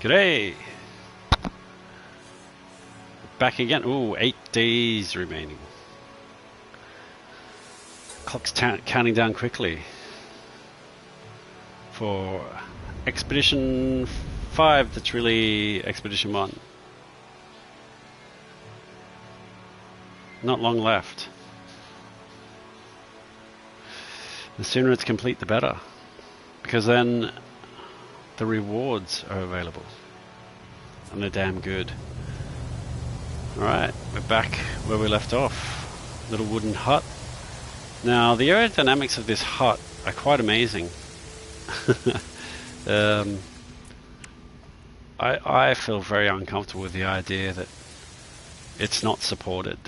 G'day! Back again. Ooh, 8 days remaining. Clock's counting down quickly for Expedition 5 that's really Expedition 1. Not long left. The sooner it's complete, the better. Because then the rewards are available. And they're damn good. Alright, we're back where we left off. Little wooden hut. Now, the aerodynamics of this hut are quite amazing. I feel very uncomfortable with the idea that it's not supported.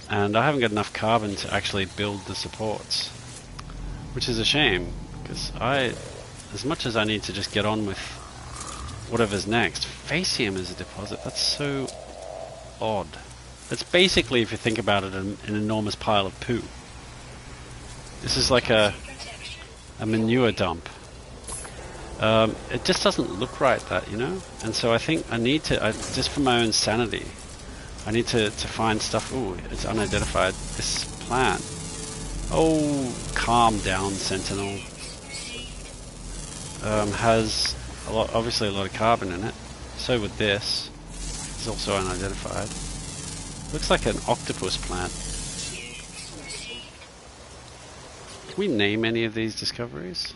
And I haven't got enough carbon to actually build the supports. Which is a shame, because as much as I need to just get on with whatever's next, Facium is a deposit. That's so odd. It's basically, if you think about it, an enormous pile of poo. This is like a manure dump. It just doesn't look right, that, you know? And so I think I need to, just for my own sanity, I need to find stuff. Ooh, it's unidentified. This plant. Oh, calm down, Sentinel. Has obviously a lot of carbon in it. So would this. It's also unidentified. Looks like an octopus plant. Can we name any of these discoveries?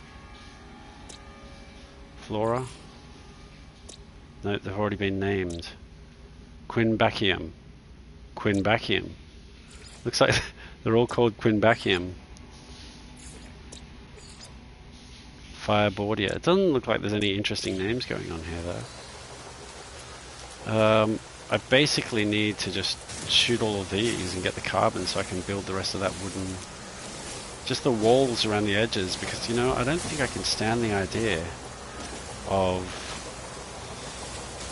Flora? No, they've already been named. Quinbacium. Quinbacium. Looks like they're all called Quinbacium. Fireboardia. It doesn't look like there's any interesting names going on here, though. I basically need to just shoot all of these and get the carbon so I can build the rest of that wooden... Just the walls around the edges, because, you know, I don't think I can stand the idea of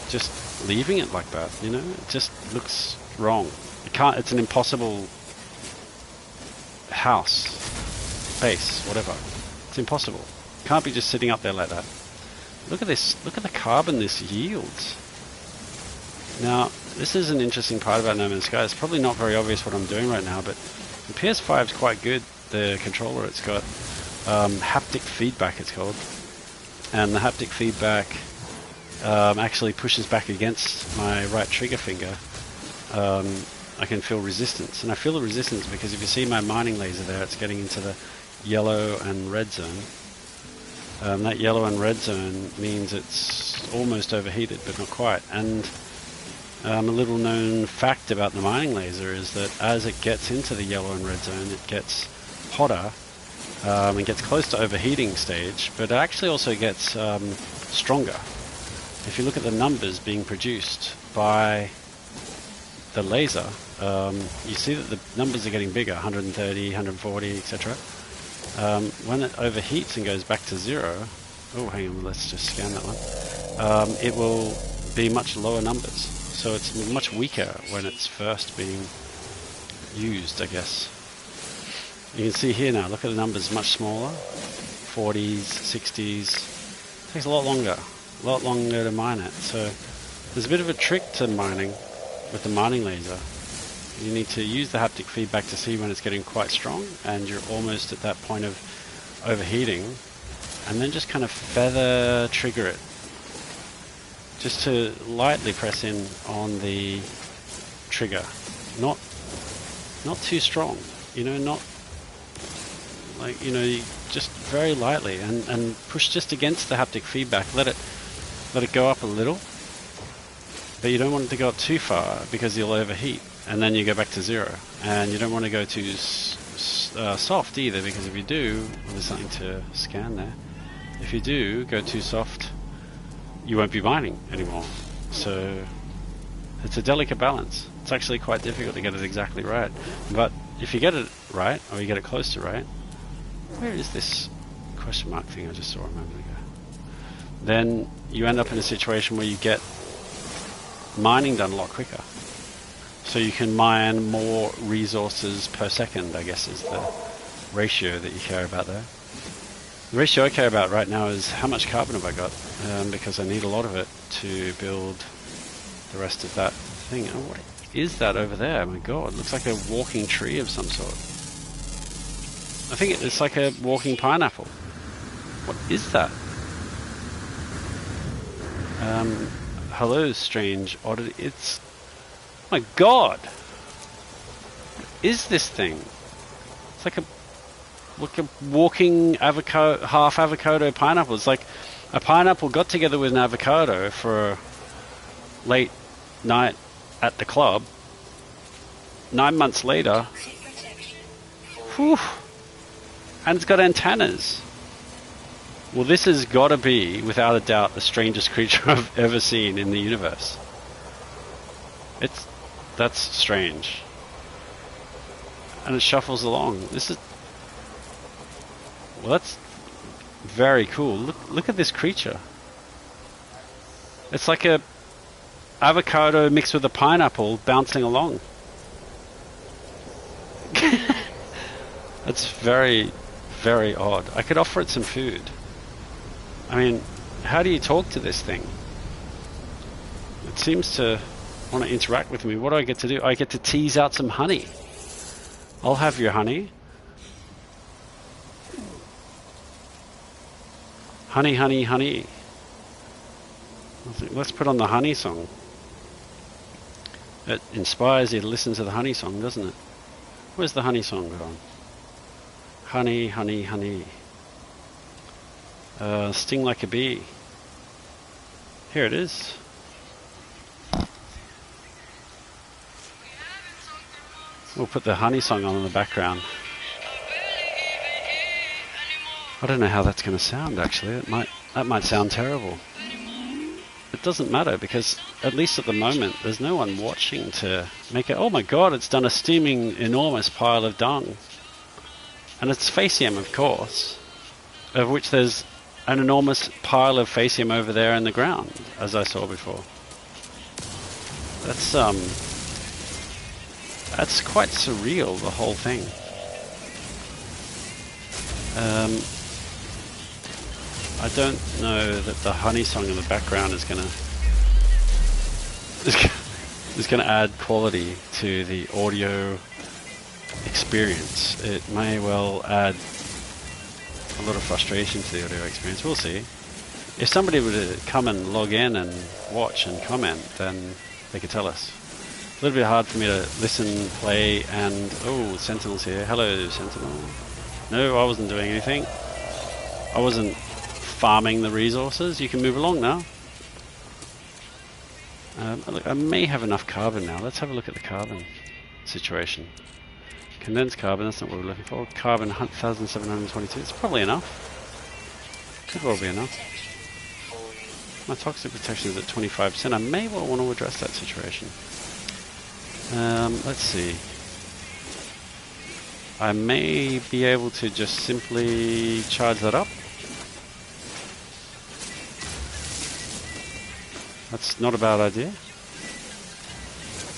just leaving it like that, you know? It just looks wrong. It's an impossible house, base, whatever. It's impossible. Can't be just sitting up there like that. Look at this. Look at the carbon this yields. Now, this is an interesting part about No Man's Sky. It's probably not very obvious what I'm doing right now, but the PS5 is quite good. The controller, it's got haptic feedback, it's called. And the haptic feedback actually pushes back against my right trigger finger. I can feel resistance. And I feel the resistance because if you see my mining laser there, it's getting into the yellow and red zone. That yellow and red zone means it's almost overheated, but not quite. And a little known fact about the mining laser is that as it gets into the yellow and red zone, it gets hotter and gets close to overheating stage, but it actually also gets stronger. If you look at the numbers being produced by the laser, you see that the numbers are getting bigger, 130, 140, etc. When it overheats and goes back to zero, oh, hang on, let's just scan that one, it will be much lower numbers. So it's much weaker when it's first being used, I guess. You can see here now, look at the numbers, much smaller, 40s, 60s. It takes a lot longer to mine it. So there's a bit of a trick to mining with the mining laser. You need to use the haptic feedback to see when it's getting quite strong and you're almost at that point of overheating, and then just kind of feather trigger it. Just to lightly press in on the trigger. Not too strong, you know, not like, you know, just very lightly and push just against the haptic feedback. Let it go up a little, but you don't want it to go up too far because you'll overheat and then you go back to zero. And you don't want to go too soft either, because if you do, well, there's something to scan there. If you do go too soft, you won't be mining anymore. So it's a delicate balance. It's actually quite difficult to get it exactly right. But if you get it right, or you get it close to right, where is this question mark thing I just saw a moment ago? Then you end up in a situation where you get mining done a lot quicker. So you can mine more resources per second, I guess is the ratio that you care about there. The ratio I care about right now is how much carbon have I got, because I need a lot of it to build the rest of that thing. Oh, what is that over there? Oh my god, it looks like a walking tree of some sort. I think it's like a walking pineapple. What is that? Hello, strange oddity. It's... oh my god! What is this thing? It's like a walking avocado, half avocado pineapple. It's like a pineapple got together with an avocado for a late night at the club. 9 months later, whew, and it's got antennas. Well, this has got to be, without a doubt, the strangest creature I've ever seen in the universe. That's strange. And it shuffles along. This is... well, that's very cool. Look at this creature. It's like a avocado mixed with a pineapple bouncing along. That's very, very odd. I could offer it some food. I mean, how do you talk to this thing? It seems to want to interact with me. What do I get to do? I get to tease out some honey. I'll have your honey. Honey, honey, honey. Let's put on the honey song. It inspires you to listen to the honey song, doesn't it? Where's the honey song gone? Honey, honey, honey. Sting like a bee. Here it is. We'll put the honey song on in the background. I don't know how that's going to sound, actually. That might sound terrible. It doesn't matter, because at least at the moment there's no one watching to make it. Oh my god, it's done a steaming enormous pile of dung. And it's facium, of course, of which there's an enormous pile of facium over there in the ground, as I saw before. That's quite surreal, the whole thing. I don't know that the honey song in the background is gonna add quality to the audio experience. It may well add a lot of frustration to the audio experience. We'll see. If somebody were to come and log in and watch and comment, then they could tell us. It's a little bit hard for me to listen, play, and... oh, Sentinel's here. Hello, Sentinel. No, I wasn't doing anything. I wasn't farming the resources. You can move along now. Look, I may have enough carbon now. Let's have a look at the carbon situation. Condensed carbon, that's not what we're looking for. Carbon 1,722. It's probably enough. Could well be enough. My toxic protection is at 25%. I may well want to address that situation. Let's see. I may be able to just simply charge that up. That's not a bad idea.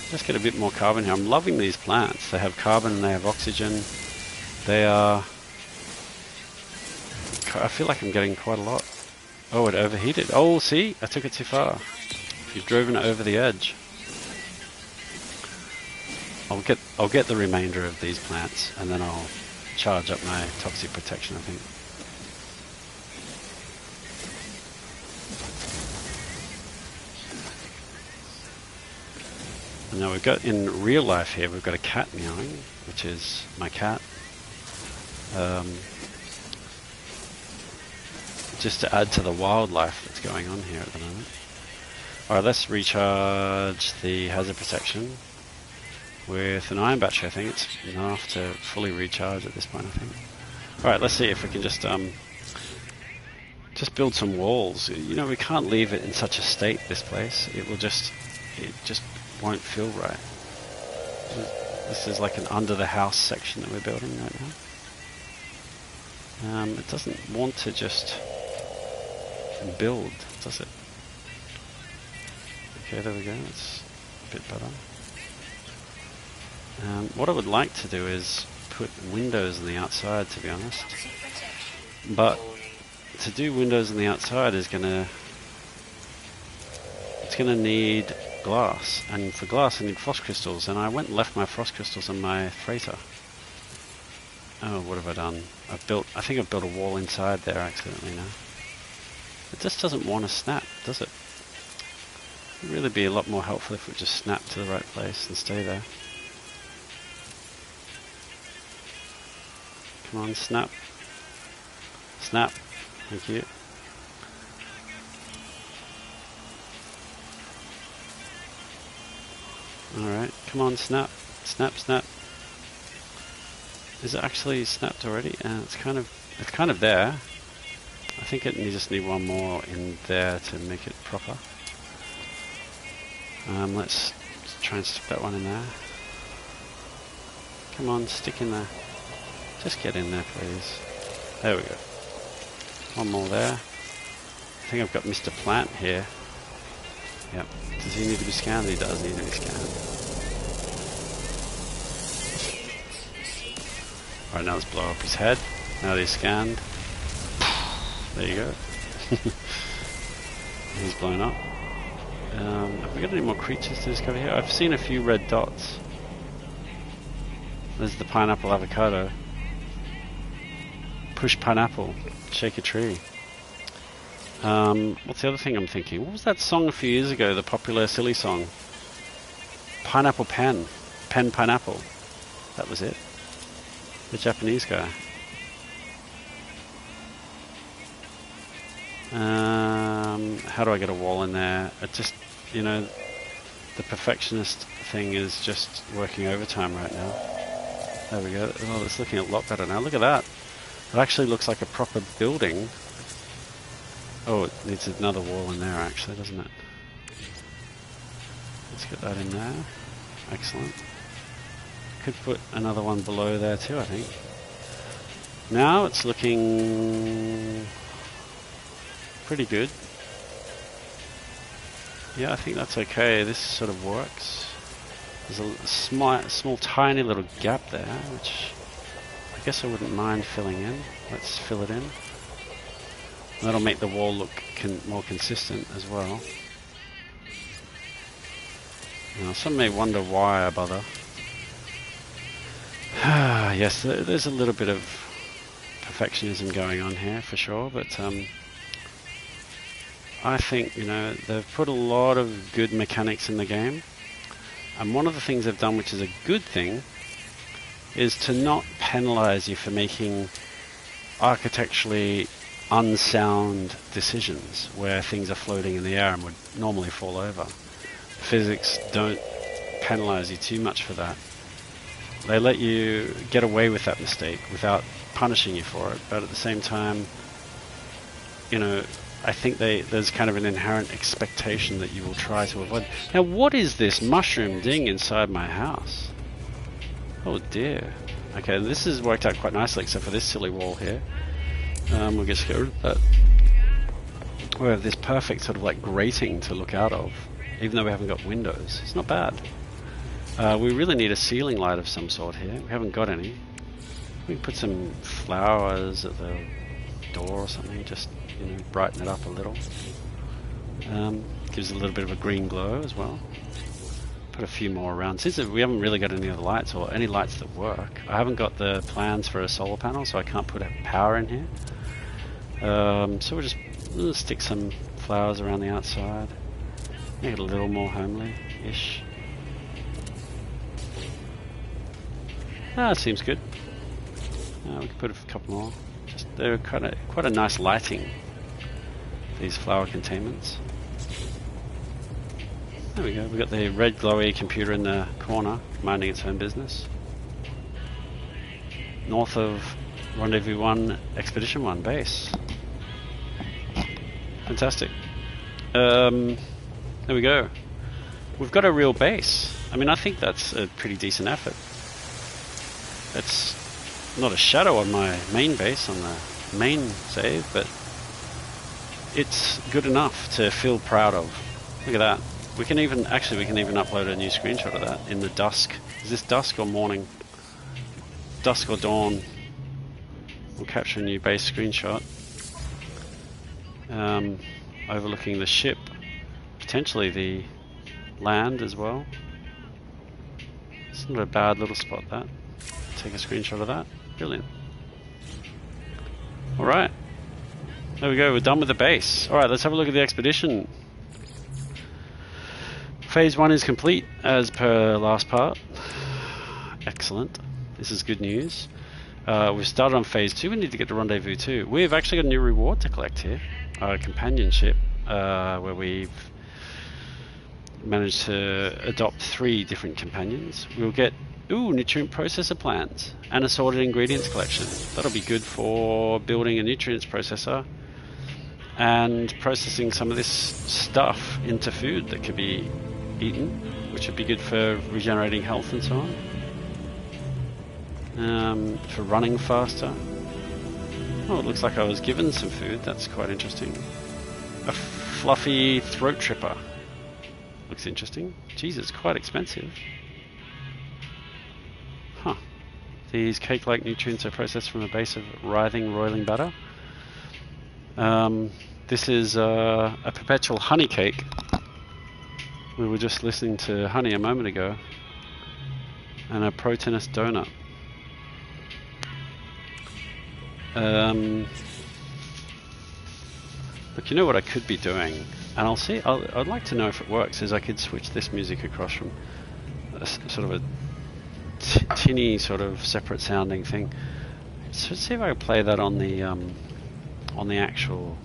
Just get a bit more carbon here. I'm loving these plants. They have carbon and they have oxygen. They are... I feel like I'm getting quite a lot. Oh, it overheated. Oh, see? I took it too far. If you've driven it over the edge. I'll get the remainder of these plants and then I'll charge up my toxic protection, I think. And now we've got, in real life here, we've got a cat meowing, which is my cat. Just to add to the wildlife that's going on here at the moment. Alright, let's recharge the hazard protection with an iron battery. I think it's enough to fully recharge at this point, I think. Alright, let's see if we can just build some walls. You know, we can't leave it in such a state, this place. It just won't feel right. This is like an under the house section that we're building right now. It doesn't want to just build, does it? Okay, there we go. That's a bit better. What I would like to do is put windows on the outside, to be honest. But to do windows on the outside is gonna need glass, and for glass I need frost crystals, and I went and left my frost crystals on my freighter. Oh, what have I done? I think I've built a wall inside there accidentally now. It just doesn't want to snap, does it? It'd really be a lot more helpful if it would just snap to the right place and stay there. Come on, snap. Snap. Thank you. Alright, come on, snap. Snap, snap. Is it actually snapped already? It's kind of there. I think you just need one more in there to make it proper. Let's try and stick that one in there. Come on, stick in there. Just get in there, please. There we go. One more there. I think I've got Mr. Plant here. Yep. Does he need to be scanned? He does need to be scanned. Alright, now let's blow up his head. Now that he's scanned. There you go. He's blown up. Have we got any more creatures to discover here? I've seen a few red dots. There's the pineapple avocado. Push pineapple. Shake a tree. What's the other thing I'm thinking? What was that song a few years ago? The popular silly song. Pineapple Pen. Pen Pineapple. That was it. The Japanese guy. How do I get a wall in there? It just, you know, the perfectionist thing is just working overtime right now. There we go. Oh, it's looking a lot better now. Look at that. It actually looks like a proper building. Oh, it needs another wall in there actually, doesn't it? Let's get that in there. Excellent. Could put another one below there too, I think. Now it's looking pretty good. Yeah, I think that's okay. This sort of works. There's a small tiny little gap there, which I guess I wouldn't mind filling in. Let's fill it in. That'll make the wall look more consistent as well. Now, some may wonder why I bother. Yes, there's a little bit of perfectionism going on here for sure, but I think, you know, they've put a lot of good mechanics in the game, and one of the things they've done, which is a good thing, is to not penalize you for making architecturally unsound decisions where things are floating in the air and would normally fall over. Physics don't penalize you too much for that. They let you get away with that mistake without punishing you for it, but at the same time, you know, I think there's kind of an inherent expectation that you will try to avoid. Now, what is this mushroom ding inside my house? Oh dear. Okay, this has worked out quite nicely, except for this silly wall here. We'll just get rid of that. We have this perfect sort of like grating to look out of, even though we haven't got windows. It's not bad. We really need a ceiling light of some sort here. We haven't got any. We can put some flowers at the door or something, just, you know, brighten it up a little. Gives a little bit of a green glow as well. Put a few more around. Since we haven't really got any other lights, or any lights that work. I haven't got the plans for a solar panel, so I can't put a power in here. So we'll stick some flowers around the outside. Make it a little more homely-ish. It seems good. We can put a couple more. They're quite a nice lighting, these flower containments. There we go. We've got the red glowy computer in the corner, minding its own business. North of Rendezvous 1, Expedition 1 base. Fantastic. There we go. We've got a real base. I mean, I think that's a pretty decent effort. It's not a shadow on my main base, on the main save, but it's good enough to feel proud of. Look at that. We can even upload a new screenshot of that in the dusk. Is this dusk or morning? Dusk or dawn. We'll capture a new base screenshot. overlooking the ship, potentially the land as well. It's not a bad little spot, that. Take a screenshot of that. Brilliant. Alright. There we go, we're done with the base. Alright, let's have a look at the expedition. Phase 1 is complete, as per last part. Excellent. This is good news. We've started on Phase 2, we need to get to Rendezvous 2. We've actually got a new reward to collect here. Our companionship, where we've managed to adopt 3 different companions. We'll get nutrient processor plans and a sorted ingredients collection. That'll be good for building a nutrients processor and processing some of this stuff into food that could be eaten, which would be good for regenerating health and so on. For running faster. Oh, it looks like I was given some food. That's quite interesting. A fluffy throat tripper. Looks interesting. Geez, it's quite expensive. Huh. These cake-like nutrients are processed from a base of writhing, roiling batter. This is a perpetual honey cake. We were just listening to honey a moment ago. And a proteinous donut. Look, you know what I could be doing, and I'd like to know if it works, is I could switch this music across from a sort of a tinny sort of separate sounding thing. So let's see if I can play that on the actual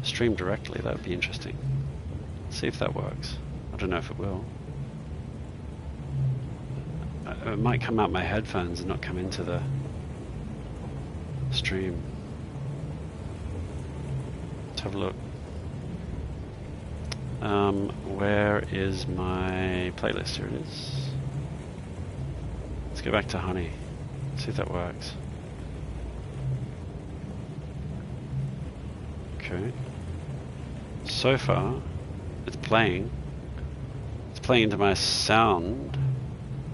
stream directly. That would be interesting. See if that works. I don't know if it will. It might come out my headphones and not come into the stream. Let's have a look. Where is my playlist? Here it is. Let's go back to honey. See if that works. Okay. So far, it's playing. It's playing into my sound,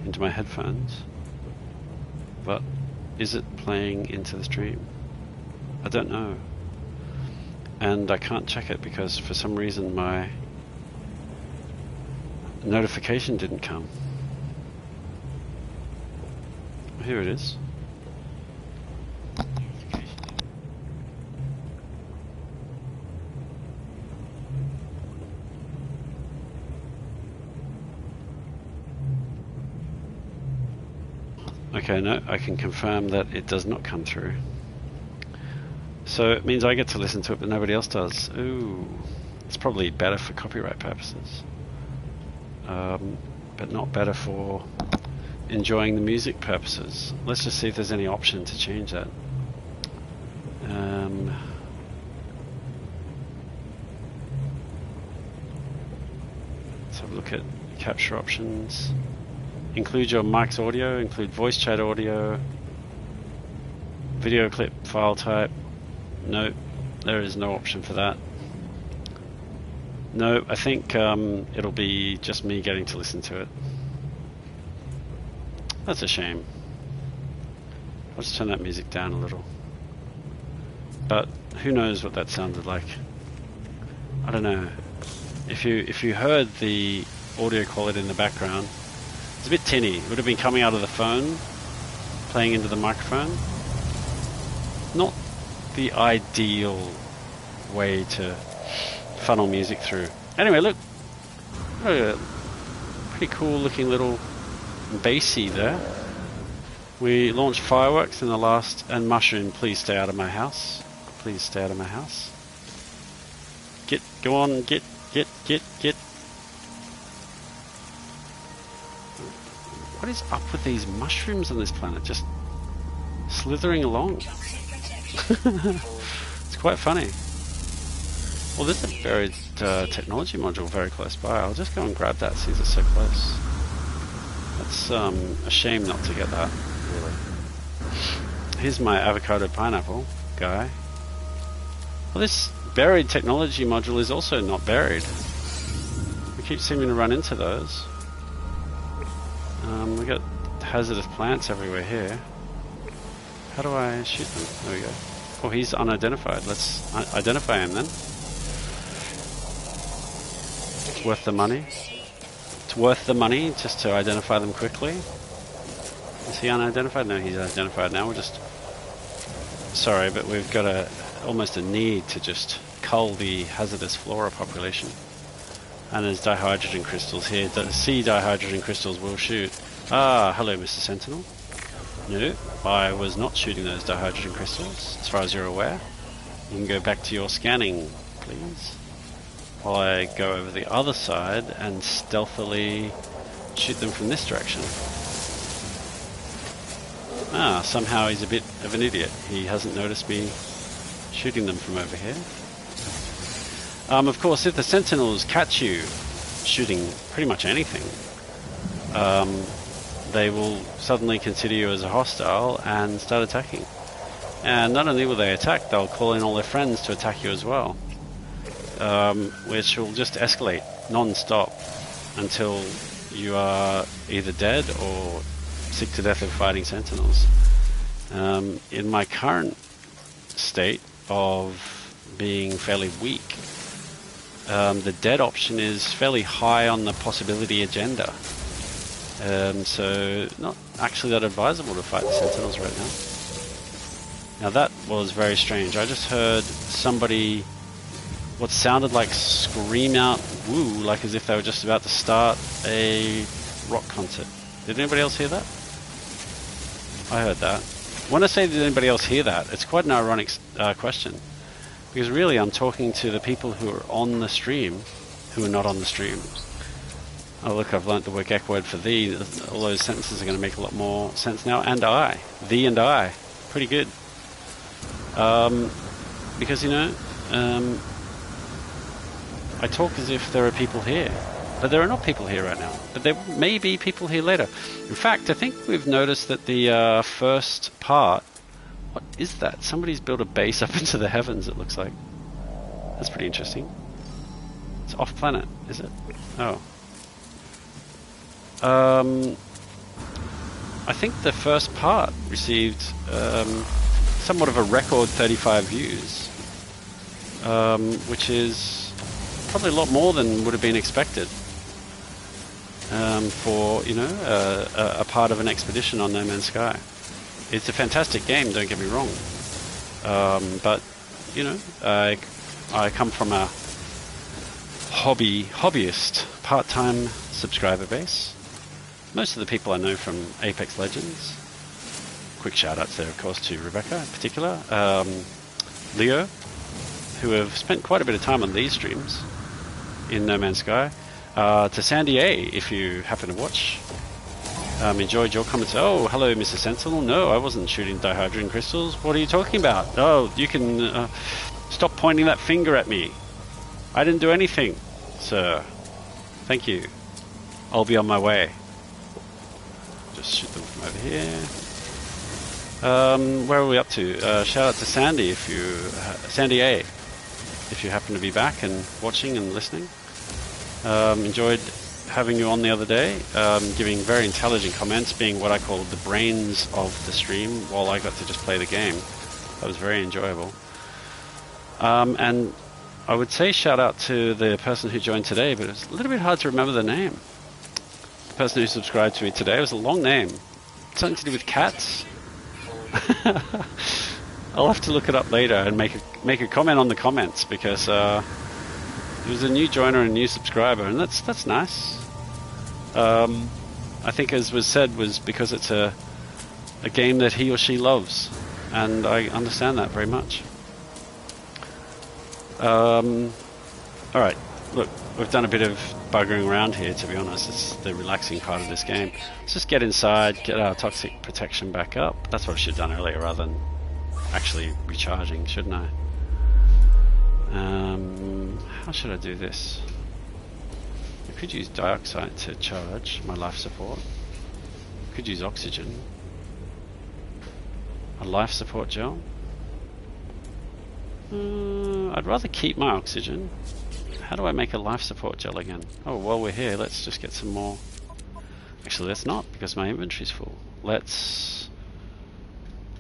into my headphones. But is it playing into the stream? I don't know. And I can't check it because for some reason my notification didn't come. Here it is. Okay, no, I can confirm that it does not come through. So it means I get to listen to it, but nobody else does. Ooh, it's probably better for copyright purposes, but not better for enjoying the music purposes. Let's just see if there's any option to change that. Let's have a look at capture options. Include your mic's audio, include voice chat audio, video clip file type. No, there is no option for that. No, I think it'll be just me getting to listen to it. That's a shame. I'll just turn that music down a little. But who knows what that sounded like? I don't know. If you heard the audio quality in the background, it's a bit tinny. It would have been coming out of the phone, playing into the microphone. Not the ideal way to funnel music through. Anyway, look, a pretty cool looking little bassy there. We launched fireworks in the last, and mushroom, please stay out of my house. Please stay out of my house. Go on, get. What is up with these mushrooms on this planet? Just slithering along. It's quite funny. Well, there's a buried technology module very close by. I'll just go and grab that since it's so close. That's a shame not to get that, really. Here's my avocado pineapple guy. Well, this buried technology module is also not buried. We keep seeming to run into those. We got hazardous plants everywhere here. How do I shoot them? There we go. Oh, he's unidentified. Let's identify him then. It's worth the money. It's worth the money just to identify them quickly. Is he unidentified? No, he's identified now. We're just... Sorry, but we've got almost a need to just cull the hazardous flora population. And there's dihydrogen crystals here. See, dihydrogen crystals will shoot. Ah, hello, Mr. Sentinel. No, I was not shooting those dihydrogen crystals, as far as you're aware. You can go back to your scanning, please. While I go over the other side and stealthily shoot them from this direction. Ah, somehow he's a bit of an idiot. He hasn't noticed me shooting them from over here. Of course, if the Sentinels catch you shooting pretty much anything, they will suddenly consider you as a hostile and start attacking. And not only will they attack, they'll call in all their friends to attack you as well, which will just escalate non-stop until you are either dead or sick to death of fighting Sentinels. In my current state of being fairly weak, the dead option is fairly high on the possibility agenda. So not actually that advisable to fight the Sentinels right now. Now that was very strange. I just heard somebody what sounded like scream out woo, like as if they were just about to start a rock concert. Did anybody else hear that? I heard that. When I say did anybody else hear that, it's quite an ironic question. Because really I'm talking to the people who are on the stream who are not on the stream. Oh look, I've learnt the work ec word for thee. All those sentences are going to make a lot more sense now. And I. Thee and I. Pretty good. Because, you know, I talk as if there are people here. But there are not people here right now. But there may be people here later. In fact, I think we've noticed that the first part... What is that? Somebody's built a base up into the heavens, it looks like. That's pretty interesting. It's off planet, is it? Oh. I think the first part received somewhat of a record 35 views, which is probably a lot more than would have been expected for, you know, a part of an expedition on No Man's Sky. It's a fantastic game, don't get me wrong, but you know, I come from a hobbyist part-time subscriber base. Most of the people I know from Apex Legends. Quick shout outs there, of course, to Rebecca in particular, Leo, who have spent quite a bit of time on these streams in No Man's Sky, to Sandy A, if you happen to watch. Enjoyed your comments. Oh, hello, Mr. Sentinel. No, I wasn't shooting dihydrogen crystals. What are you talking about? Oh, you can stop pointing that finger at me. I didn't do anything, sir. Thank you. I'll be on my way. Just shoot them from over here. Where are we up to? Shout out to Sandy if you, Sandy A, if you happen to be back and watching and listening. Enjoyed having you on the other day, giving very intelligent comments, being what I call the brains of the stream, while I got to just play the game. That was very enjoyable. And I would say shout out to the person who joined today, but it's a little bit hard to remember the name. The person who subscribed to me today was a long name. Something to do with cats. I'll have to look it up later and make a comment on the comments, because it was a new joiner and a new subscriber, and that's nice. I think, as was said, was because it's a game that he or she loves, and I understand that very much. Alright, look, we've done a bit of buggering around here, to be honest. It's the relaxing part of this game. Let's just get inside, get our toxic protection back up. That's what I should have done earlier, rather than actually recharging, shouldn't I? How should I do this? I could use dioxide to charge my life support. I could use oxygen. A life support gel. I'd rather keep my oxygen. How do I make a life support gel again? Oh, while we're here, let's just get some more. Actually, let's not, because my inventory's full. Let's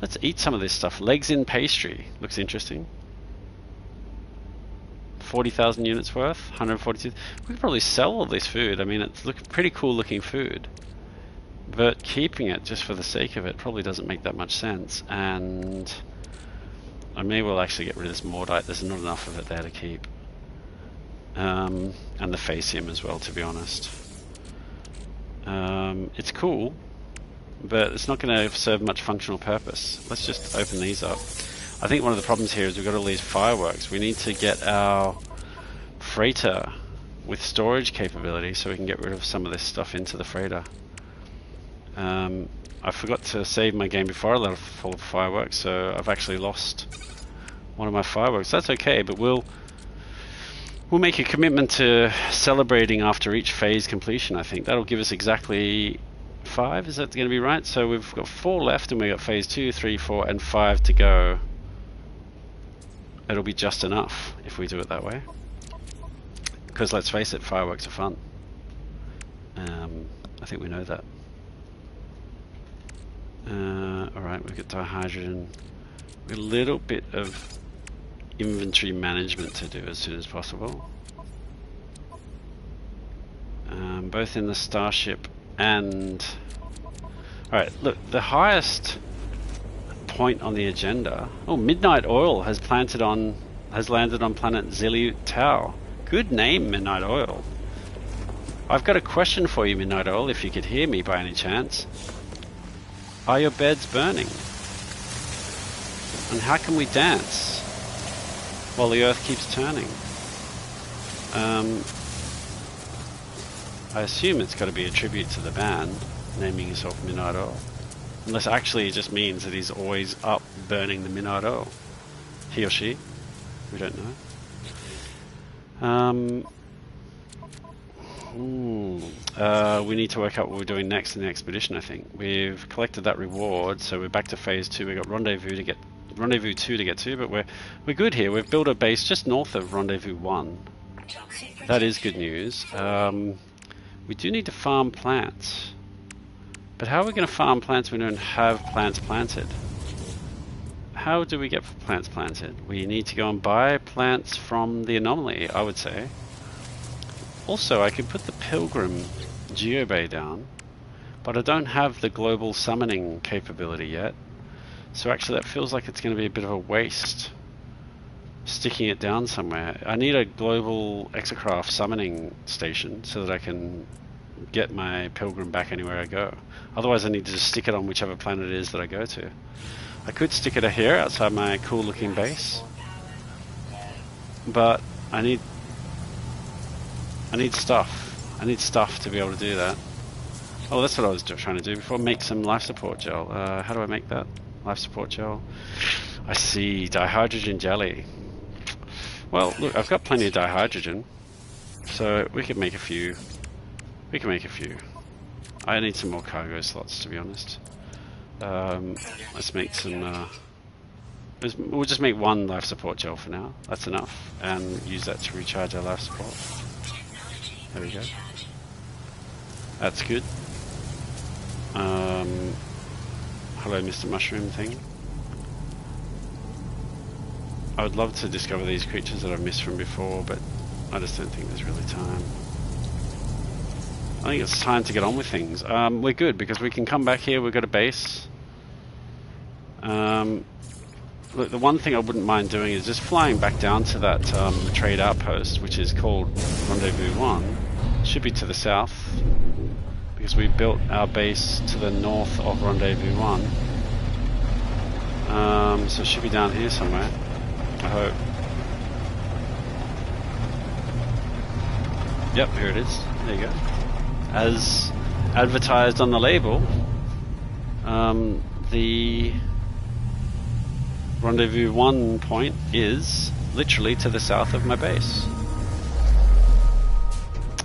Let's eat some of this stuff. Legs in pastry. Looks interesting. 40,000 units worth. 142. We could probably sell all this food. I mean, it's pretty cool looking food. But keeping it just for the sake of it probably doesn't make that much sense. And I may well actually get rid of this Mordite. There's not enough of it there to keep. And the Facium as well, to be honest. It's cool, but it's not going to serve much functional purpose. Let's just open these up. I think one of the problems here is we've got all these fireworks. We need to get our freighter with storage capability so we can get rid of some of this stuff into the freighter. I forgot to save my game before I let it full of fireworks, so I've actually lost one of my fireworks. That's okay, but we'll make a commitment to celebrating after each phase completion. I think that'll give us exactly 5. Is that going to be right? So we've got 4 left, and we've got phase 2, 3, 4, and 5 to go. It'll be just enough if we do it that way. Because let's face it, fireworks are fun. I think we know that. Alright, we've got dihydrogen. A little bit of inventory management to do as soon as possible. Both in the Starship and... Alright, look, the highest point on the agenda... Oh, Midnight Oil has landed on planet Zili Tau. Good name, Midnight Oil. I've got a question for you, Midnight Oil, if you could hear me by any chance. Are your beds burning? And how can we dance while the Earth keeps turning? I assume it's got to be a tribute to the band, naming yourself Midnight Oil. Unless actually it just means that he's always up burning the Midnight Oil. He or she. We don't know. We need to work out what we're doing next in the expedition, I think. We've collected that reward, so we're back to phase 2. We've got Rendezvous 2 to get to, but we're good here. We've built a base just north of Rendezvous 1. That is good news. We do need to farm plants. But how are we going to farm plants when we don't have plants planted? How do we get plants planted? We need to go and buy plants from the anomaly, I would say. Also, I could put the Pilgrim Geobay down, but I don't have the global summoning capability yet. So actually that feels like it's going to be a bit of a waste sticking it down somewhere. I need a global exocraft summoning station so that I can get my Pilgrim back anywhere I go. Otherwise I need to just stick it on whichever planet it is that I go to. I could stick it here outside my cool looking base, but I need stuff. I need stuff to be able to do that. Oh, that's what I was trying to do before. Make some life support gel. How do I make that? Life support gel. I see. Dihydrogen jelly. Well, look, I've got plenty of dihydrogen, so we could make a few. We can make a few. I need some more cargo slots, to be honest. Let's make some... we'll just make 1 life support gel for now. That's enough. And use that to recharge our life support. There we go. That's good. Hello, Mr. Mushroom thing. I would love to discover these creatures that I've missed from before, but I just don't think there's really time. I think it's time to get on with things. We're good because we can come back here. We've got a base. Look, the one thing I wouldn't mind doing is just flying back down to that trade outpost, which is called Rendezvous 1. Should be to the south, because we built our base to the north of Rendezvous 1. So it should be down here somewhere, I hope. Yep, here it is. There you go. As advertised on the label, the Rendezvous 1 point is literally to the south of my base.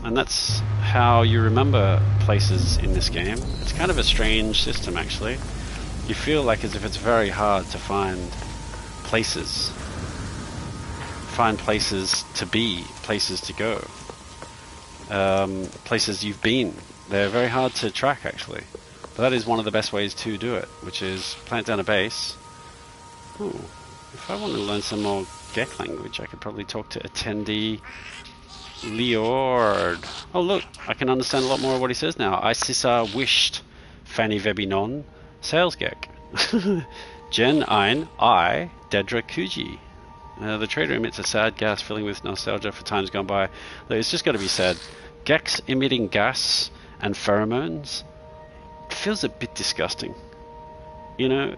And that's how you remember places in this game. It's kind of a strange system, actually. You feel like as if it's very hard to find places. Find places to be, places to go. Places you've been. They're very hard to track, actually. But that is one of the best ways to do it, which is plant down a base. Ooh, if I want to learn some more Gek language, I could probably talk to attendee Liord. Oh look, I can understand a lot more of what he says now. I sisa wished Fanny Vebinon sales Gek. Gen ein I Dedra Kuji. The trader emits a sad gas filling with nostalgia for times gone by. Look, it's just got to be said. Geks emitting gas and pheromones, it feels a bit disgusting. You know,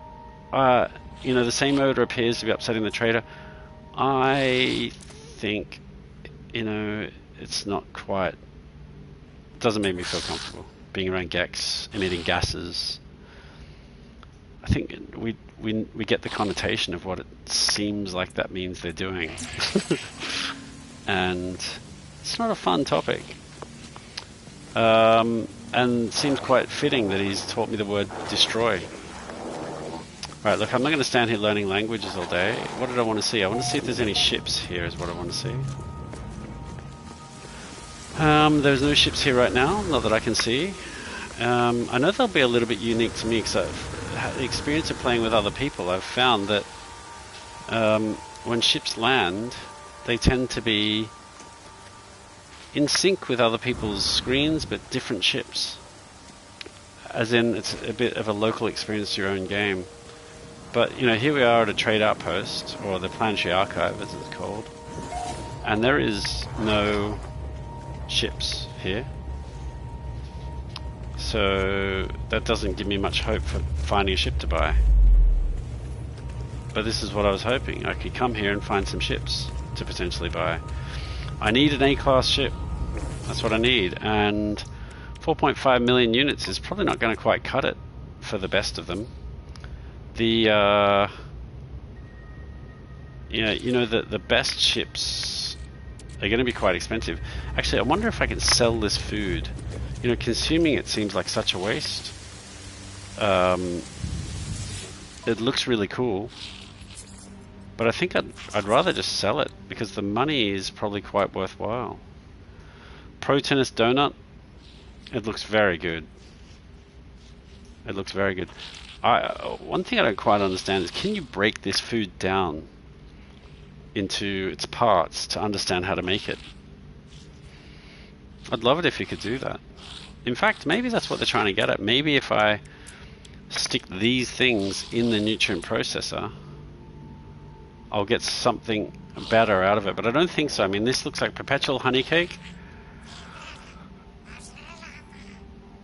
the same odor appears to be upsetting the trader. I think, it's not quite. It doesn't make me feel comfortable being around Geks emitting gases. I think we get the connotation of what it seems like that means they're doing, and it's not a fun topic. And seems quite fitting that he's taught me the word destroy. Right, look, I'm not going to stand here learning languages all day. What did I want to see? I want to see if there's any ships here is what I want to see. There's no ships here right now, not that I can see. I know they'll be a little bit unique to me because I've had the experience of playing with other people. I've found that when ships land, they tend to be in sync with other people's screens, but different ships. As in, it's a bit of a local experience to your own game. But, here we are at a trade outpost, or the planetary archive as it's called, and there is no ships here. So that doesn't give me much hope for finding a ship to buy. But this is what I was hoping. I could come here and find some ships to potentially buy. I need an A-class ship. That's what I need. And 4.5 million units is probably not going to quite cut it for the best of them. The best ships are going to be quite expensive. Actually, I wonder if I can sell this food. Consuming it seems like such a waste. It looks really cool, but I think I'd rather just sell it because the money is probably quite worthwhile. Pro Tennis Donut. It looks very good. It looks very good. One thing I don't quite understand is, can you break this food down into its parts to understand how to make it? I'd love it if you could do that. In fact, maybe that's what they're trying to get at. Maybe if I stick these things in the nutrient processor, I'll get something better out of it. But I don't think so. I mean, this looks like perpetual honey cake.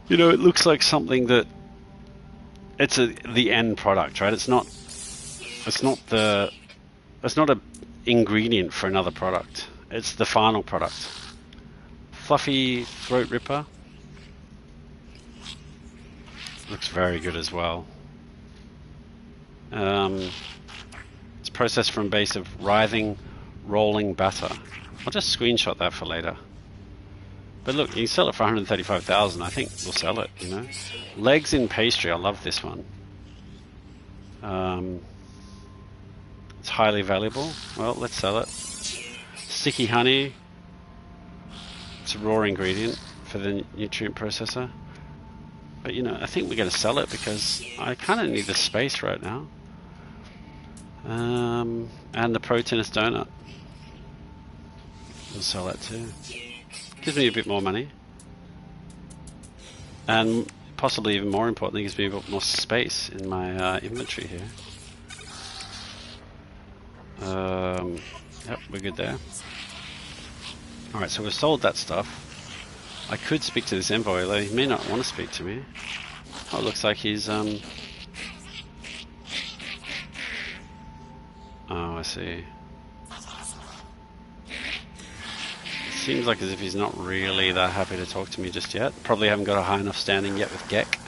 It looks like something that it's the end product, right? It's not a ingredient for another product. It's the final product. Fluffy throat ripper. Looks very good as well. It's processed from a base of writhing, rolling batter. I'll just screenshot that for later. But look, you can sell it for 135,000. I think we'll sell it, Legs in pastry. I love this one. It's highly valuable. Well, let's sell it. Sticky honey. It's a raw ingredient for the nutrient processor. But, I think we're going to sell it because I kind of need the space right now. And the Pro Tennis Donut. We'll sell that too. Gives me a bit more money. And possibly even more importantly, gives me a bit more space in my inventory here. Yep, we're good there. Alright, so we've sold that stuff. I could speak to this envoy, although he may not want to speak to me. Oh, it looks like he's, Oh, I see. It seems like as if he's not really that happy to talk to me just yet. Probably haven't got a high enough standing yet with Gek.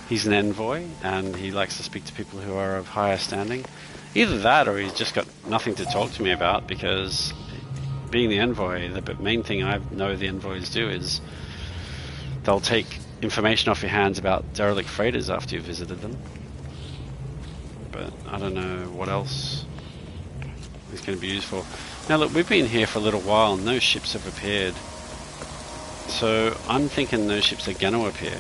He's an envoy, and he likes to speak to people who are of higher standing. Either that, or he's just got nothing to talk to me about, because being the envoy, the main thing I know the envoys do is they'll take information off your hands about derelict freighters after you've visited them. But I don't know what else is going to be used for. Now look, we've been here for a little while and no ships have appeared. So I'm thinking those ships are going to appear.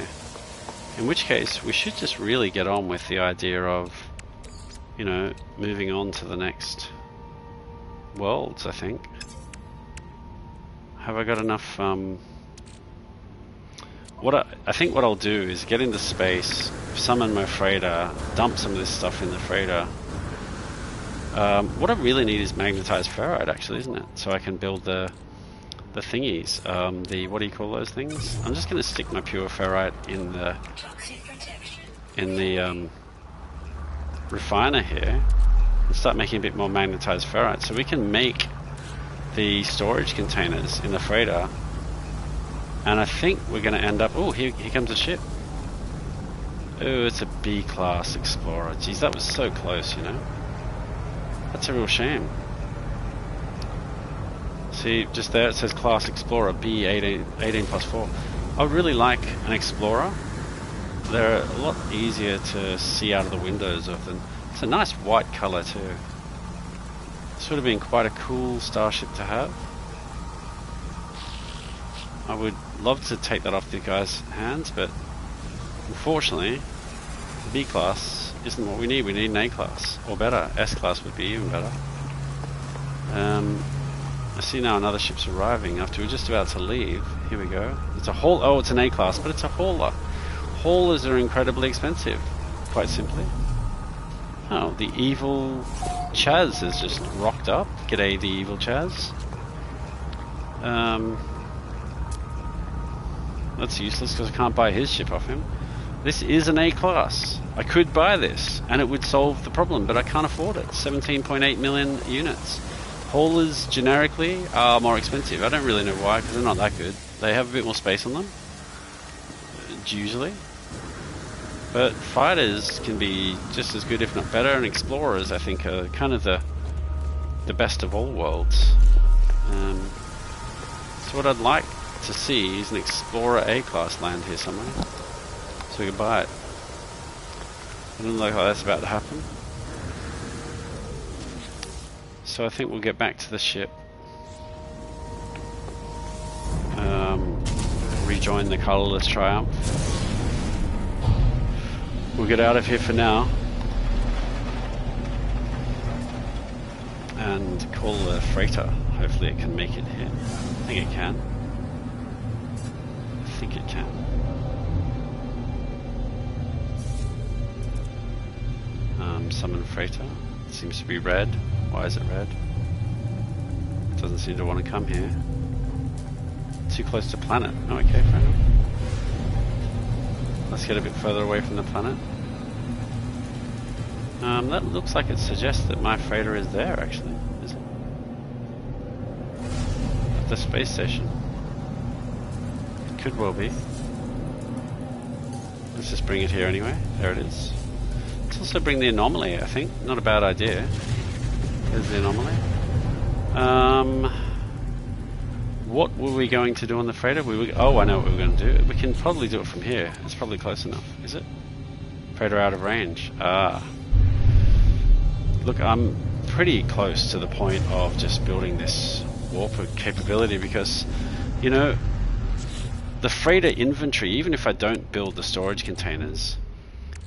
In which case, we should just really get on with the idea of, you know, moving on to the next worlds, I think. Have I got enough, I think what I'll do is get into space, summon my freighter, dump some of this stuff in the freighter. What I really need is magnetized ferrite, actually, isn't it? So I can build the thingies, what do you call those things? I'm just going to stick my pure ferrite in the refiner here and start making a bit more magnetized ferrite, so we can make the storage containers in the freighter. And I think we're going to end up... Oh, here comes a ship. Oh, it's a B-class Explorer. Geez, that was so close, you know. That's a real shame. See, just there it says Class Explorer B18+4. I really like an Explorer. They're a lot easier to see out of the windows of them. It's a nice white colour too. This would have been quite a cool starship to have. I would love to take that off the guy's hands, but unfortunately the B-class isn't what we need. We need an A-class, or better. S-class would be even better. I see now another ship's arriving after we're just about to leave. Here we go. It's a haul. Oh, it's an A-class, but it's a hauler. Haulers are incredibly expensive, quite simply. Oh, the evil Chaz has just rocked up. G'day, the evil Chaz. That's useless because I can't buy his ship off him. This is an A-class. I could buy this and it would solve the problem, but I can't afford it. 17.8 million units. Haulers generically are more expensive. I don't really know why, because they're not that good. They have a bit more space on them, usually. But fighters can be just as good, if not better, and explorers, I think, are kind of the best of all worlds. So what I'd like to see is an Explorer A-class land here somewhere, so we can buy it. It doesn't look like that's about to happen. So I think we'll get back to the ship. Rejoin the colourless triumph. We'll get out of here for now. And call the freighter. Hopefully it can make it here. I think it can. I think it can. Summon freighter. It seems to be red. Why is it red? It doesn't seem to want to come here. Too close to planet. Oh, okay, fair enough. Let's get a bit further away from the planet. That looks like it suggests that my freighter is there, actually. Is it? At the space station. It could well be. Let's just bring it here anyway. There it is. Let's also bring the anomaly, I think. Not a bad idea. There's the anomaly. What were we going to do on the freighter? Oh, I know what we were going to do. We can probably do it from here. It's probably close enough, is it? Freighter out of range. Ah. Look, I'm pretty close to the point of just building this warp capability because, you know, the freighter inventory, even if I don't build the storage containers,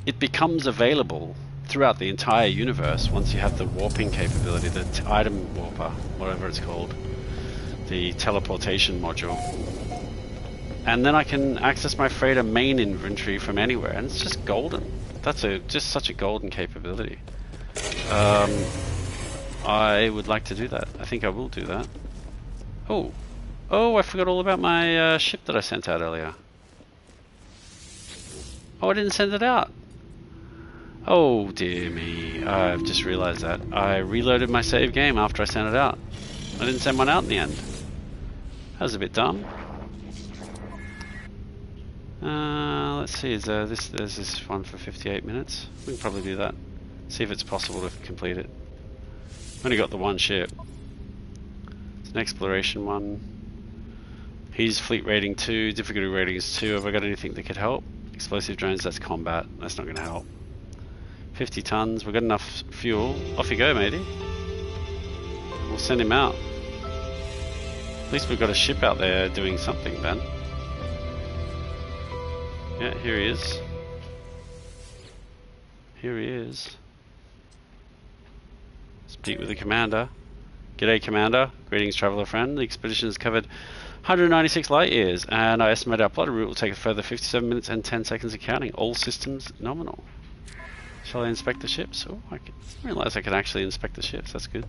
it becomes available throughout the entire universe once you have the warping capability, the item warper, whatever it's called, the teleportation module. And then I can access my freighter main inventory from anywhere, and it's just golden. That's just such a golden capability. I would like to do that. I think I will do that. Oh, I forgot all about my ship that I sent out earlier. Oh, I didn't send it out. Oh dear me, I've just realized that. I reloaded my save game after I sent it out. I didn't send one out in the end. That was a bit dumb. Let's see, there's this one for 58 minutes. We can probably do that. See if it's possible to complete it. I've only got the one ship. It's an exploration one. He's fleet rating 2, difficulty rating is 2. Have I got anything that could help? Explosive drones, that's combat. That's not going to help. 50 tons, we've got enough fuel. Off you go, matey. We'll send him out. At least we've got a ship out there doing something, Ben. Yeah, here he is. Here he is. Speak with the commander. G'day, Commander. Greetings, traveller friend. The expedition has covered 196 light years, and I estimate our plotted route will take a further 57 minutes and 10 seconds of counting. All systems nominal. Shall I inspect the ships? Oh, I didn't realise I could actually inspect the ships. That's good.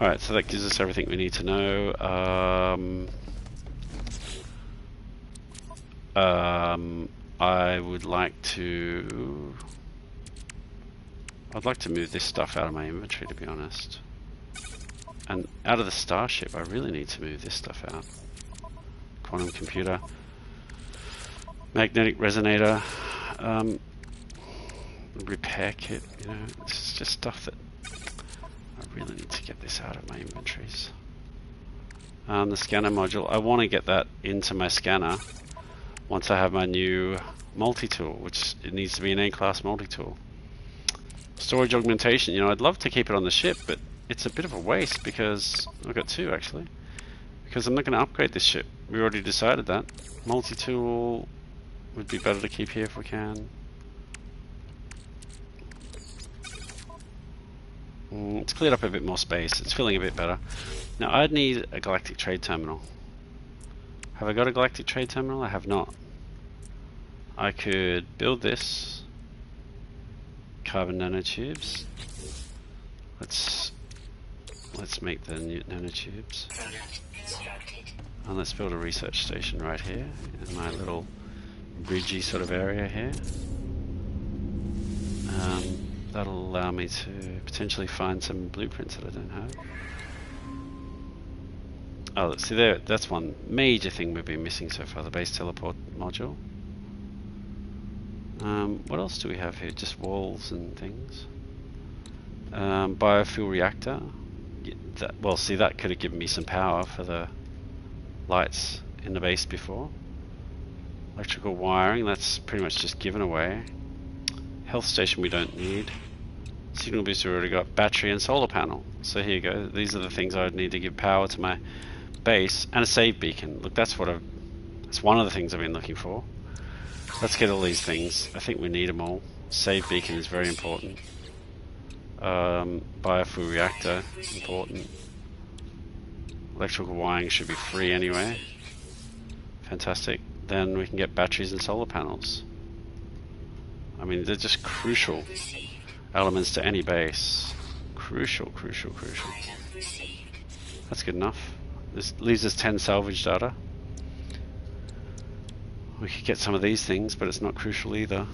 Alright, so that gives us everything we need to know. I would like to... I'd like to move this stuff out of my inventory, to be honest. And out of the starship, I really need to move this stuff out. Quantum computer. Magnetic resonator. Repair kit, you know, it's just stuff that I really need to get this out of my inventories. The scanner module, I want to get that into my scanner once I have my new multi-tool, which it needs to be an A-class multi-tool. Storage augmentation, you know, I'd love to keep it on the ship, but it's a bit of a waste because I've got two actually. Because I'm not going to upgrade this ship. We already decided that. Multi-tool would be better to keep here if we can. It's cleared up a bit more space. It's feeling a bit better. Now I'd need a galactic trade terminal. Have I got a galactic trade terminal? I have not. I could build this. Carbon nanotubes. Let's make the nanotubes. And let's build a research station right here in my little bridgey sort of area here. That'll allow me to potentially find some blueprints that I don't have. Oh, see there, that's one major thing we've been missing so far, the base teleport module. What else do we have here? Just walls and things. Biofuel reactor. Yeah, well, see, that could have given me some power for the lights in the base before. Electrical wiring, that's pretty much just given away. Health station we don't need. Signal booster we already got. Battery and solar panel. So here you go. These are the things I would need to give power to my base. And a save beacon. Look, that's one of the things I've been looking for. Let's get all these things. I think we need them all. Save beacon is very important. Biofuel reactor, important. Electrical wiring should be free anyway. Fantastic. Then we can get batteries and solar panels. I mean, they're just crucial elements to any base. Crucial. That's good enough. This leaves us 10 salvage data. We could get some of these things, but it's not crucial either.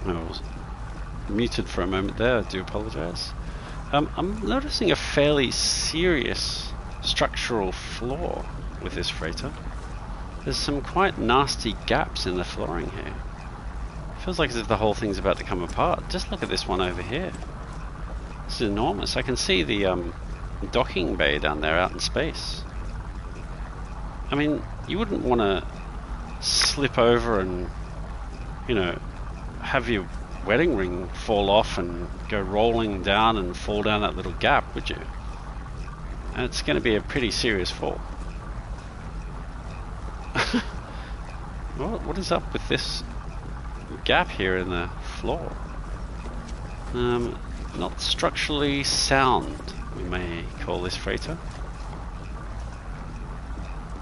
I was muted for a moment there, I do apologise. I'm noticing a fairly serious structural flaw with this freighter. There's some quite nasty gaps in the flooring here. Feels like as if the whole thing's about to come apart. Just look at this one over here. This is enormous. I can see the docking bay down there out in space. I mean, you wouldn't want to slip over and, you know, have your wedding ring fall off and go rolling down and fall down that little gap, would you? And it's going to be a pretty serious fall. What is up with this gap here in the floor? Not structurally sound, we may call this freighter.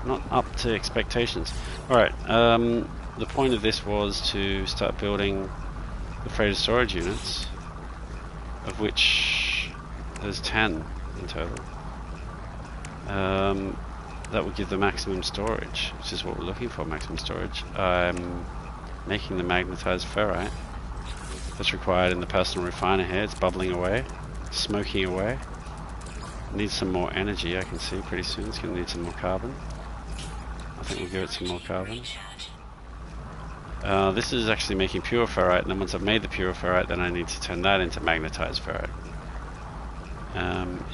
Not up to expectations. Alright, the point of this was to start building the freighter storage units, of which there's 10 in total. That would give the maximum storage, which is what we're looking for, maximum storage. I'm making the magnetized ferrite that's required in the personal refiner here. It's bubbling away, smoking away. It needs some more energy, I can see pretty soon. It's going to need some more carbon. I think we'll give it some more carbon. This is actually making pure ferrite, and then once I've made the pure ferrite, then I need to turn that into magnetized ferrite.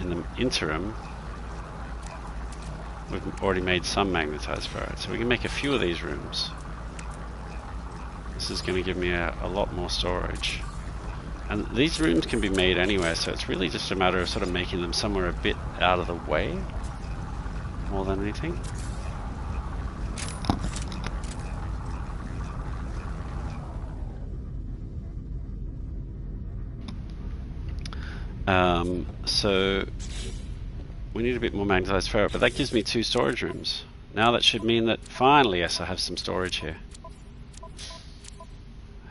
In the interim, we've already made some magnetized ferrite, so we can make a few of these rooms. This is going to give me a lot more storage. And these rooms can be made anywhere, so it's really just a matter of sort of making them somewhere a bit out of the way, more than anything. So we need a bit more magnetized ferrite, but that gives me 2 storage rooms. Now that should mean that finally, yes, I have some storage here.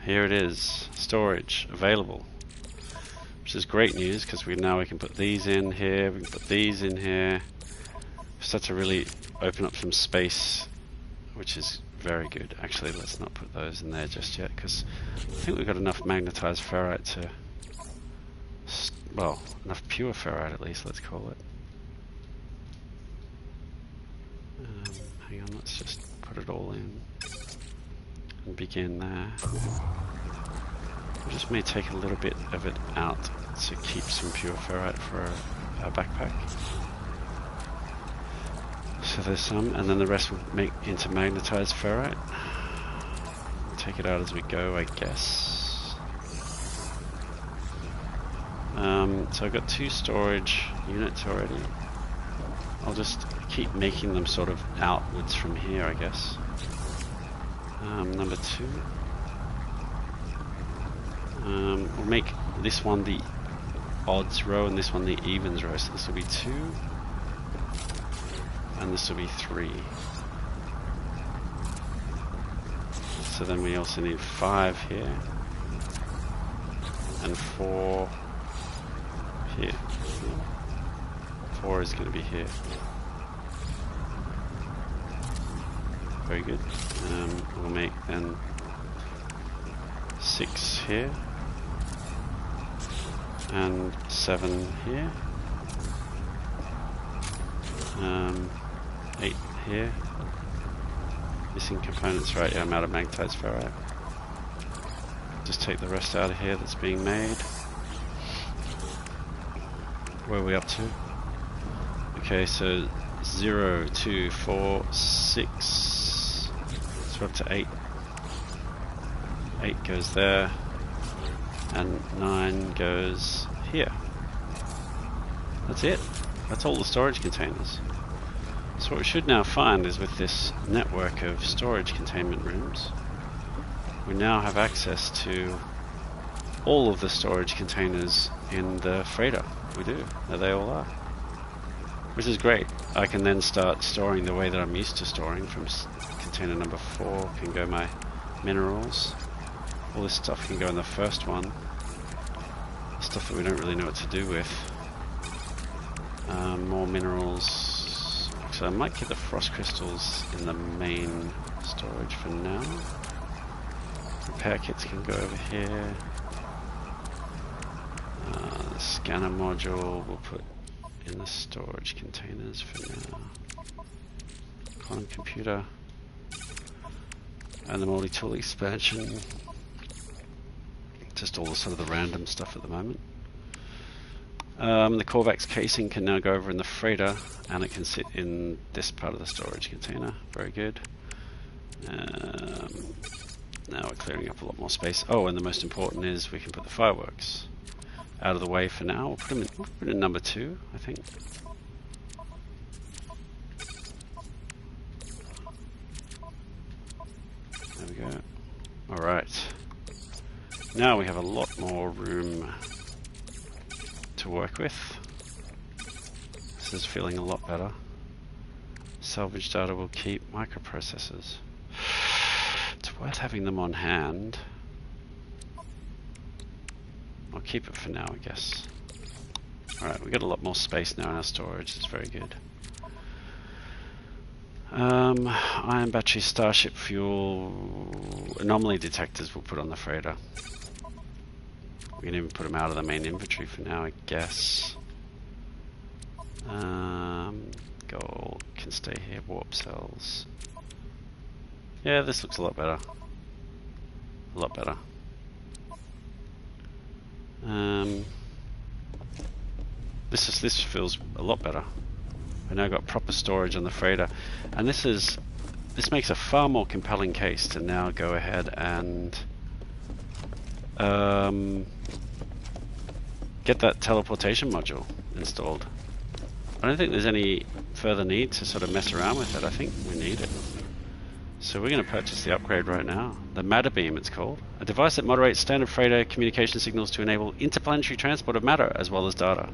Here it is, storage available, which is great news because now we can put these in here, we can put these in here. Start to really open up some space, which is very good. Actually, let's not put those in there just yet because I think we've got enough magnetized ferrite to, well, enough pure ferrite at least, let's call it. Hang on, let's just put it all in and begin there. We just may take a little bit of it out to keep some pure ferrite for our backpack. So there's some, and then the rest will make into magnetized ferrite. We'll take it out as we go, I guess. So I've got 2 storage units already. I'll just keep making them sort of outwards from here, I guess. Number 2. We'll make this one the odds row and this one the evens row. So this will be 2, and this will be 3. So then we also need 5 here, and 4 here. 4 is going to be here. Very good. We'll make then 6 here, and 7 here, 8 here. Missing components, right? Yeah, I'm out of magnetized ferrite. Just take the rest out of here that's being made. Where are we up to? Okay, so 0, 2, 4, 6. So we're up to 8. 8 goes there, and 9 goes here. That's it. That's all the storage containers. So what we should now find is with this network of storage containment rooms, we now have access to all of the storage containers in the freighter. We do. There they all are. Which is great. I can then start storing the way that I'm used to storing. From container number 4 can go my minerals. All this stuff can go in the first one. Stuff that we don't really know what to do with. More minerals. So I might get the frost crystals in the main storage for now. Repair kits can go over here. The scanner module we'll put in the storage containers for now. Quantum computer. And the multi-tool expansion. Just all the sort of the random stuff at the moment. The Corvax casing can now go over in the freighter, and it can sit in this part of the storage container. Very good. Now we're clearing up a lot more space. Oh, and the most important is we can put the fireworks out of the way for now. We'll put them in number 2, I think. There we go. Alright. Now we have a lot more room to work with. This is feeling a lot better. Salvage data will keep. Microprocessors. It's worth having them on hand. I'll keep it for now, I guess. Alright, we've got a lot more space now in our storage. It's very good. Ion battery, starship fuel, anomaly detectors we'll put on the freighter. We can even put them out of the main inventory for now, I guess. Gold can stay here. Warp cells. Yeah, this looks a lot better. A lot better. This feels a lot better. We've now got proper storage on the freighter, and this makes a far more compelling case to now go ahead and get that teleportation module installed. I don't think there's any further need to sort of mess around with it. I think we need it. So we're going to purchase the upgrade right now. The matter beam, it's called. A device that moderates standard freighter communication signals to enable interplanetary transport of matter as well as data.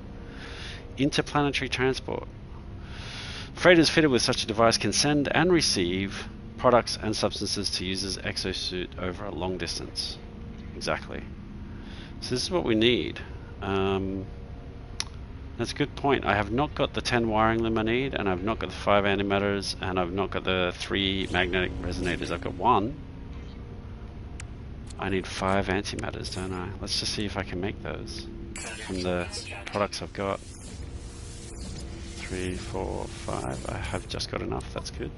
Interplanetary transport. Freighters fitted with such a device can send and receive products and substances to users' exosuit over a long distance. Exactly. So this is what we need. That's a good point. I have not got the 10 wiring loom I need, and I've not got the 5 antimatters, and I've not got the 3 magnetic resonators. I've got 1. I need 5 antimatters, don't I? Let's just see if I can make those from the products I've got. 3, 4, 5. I have just got enough. That's good.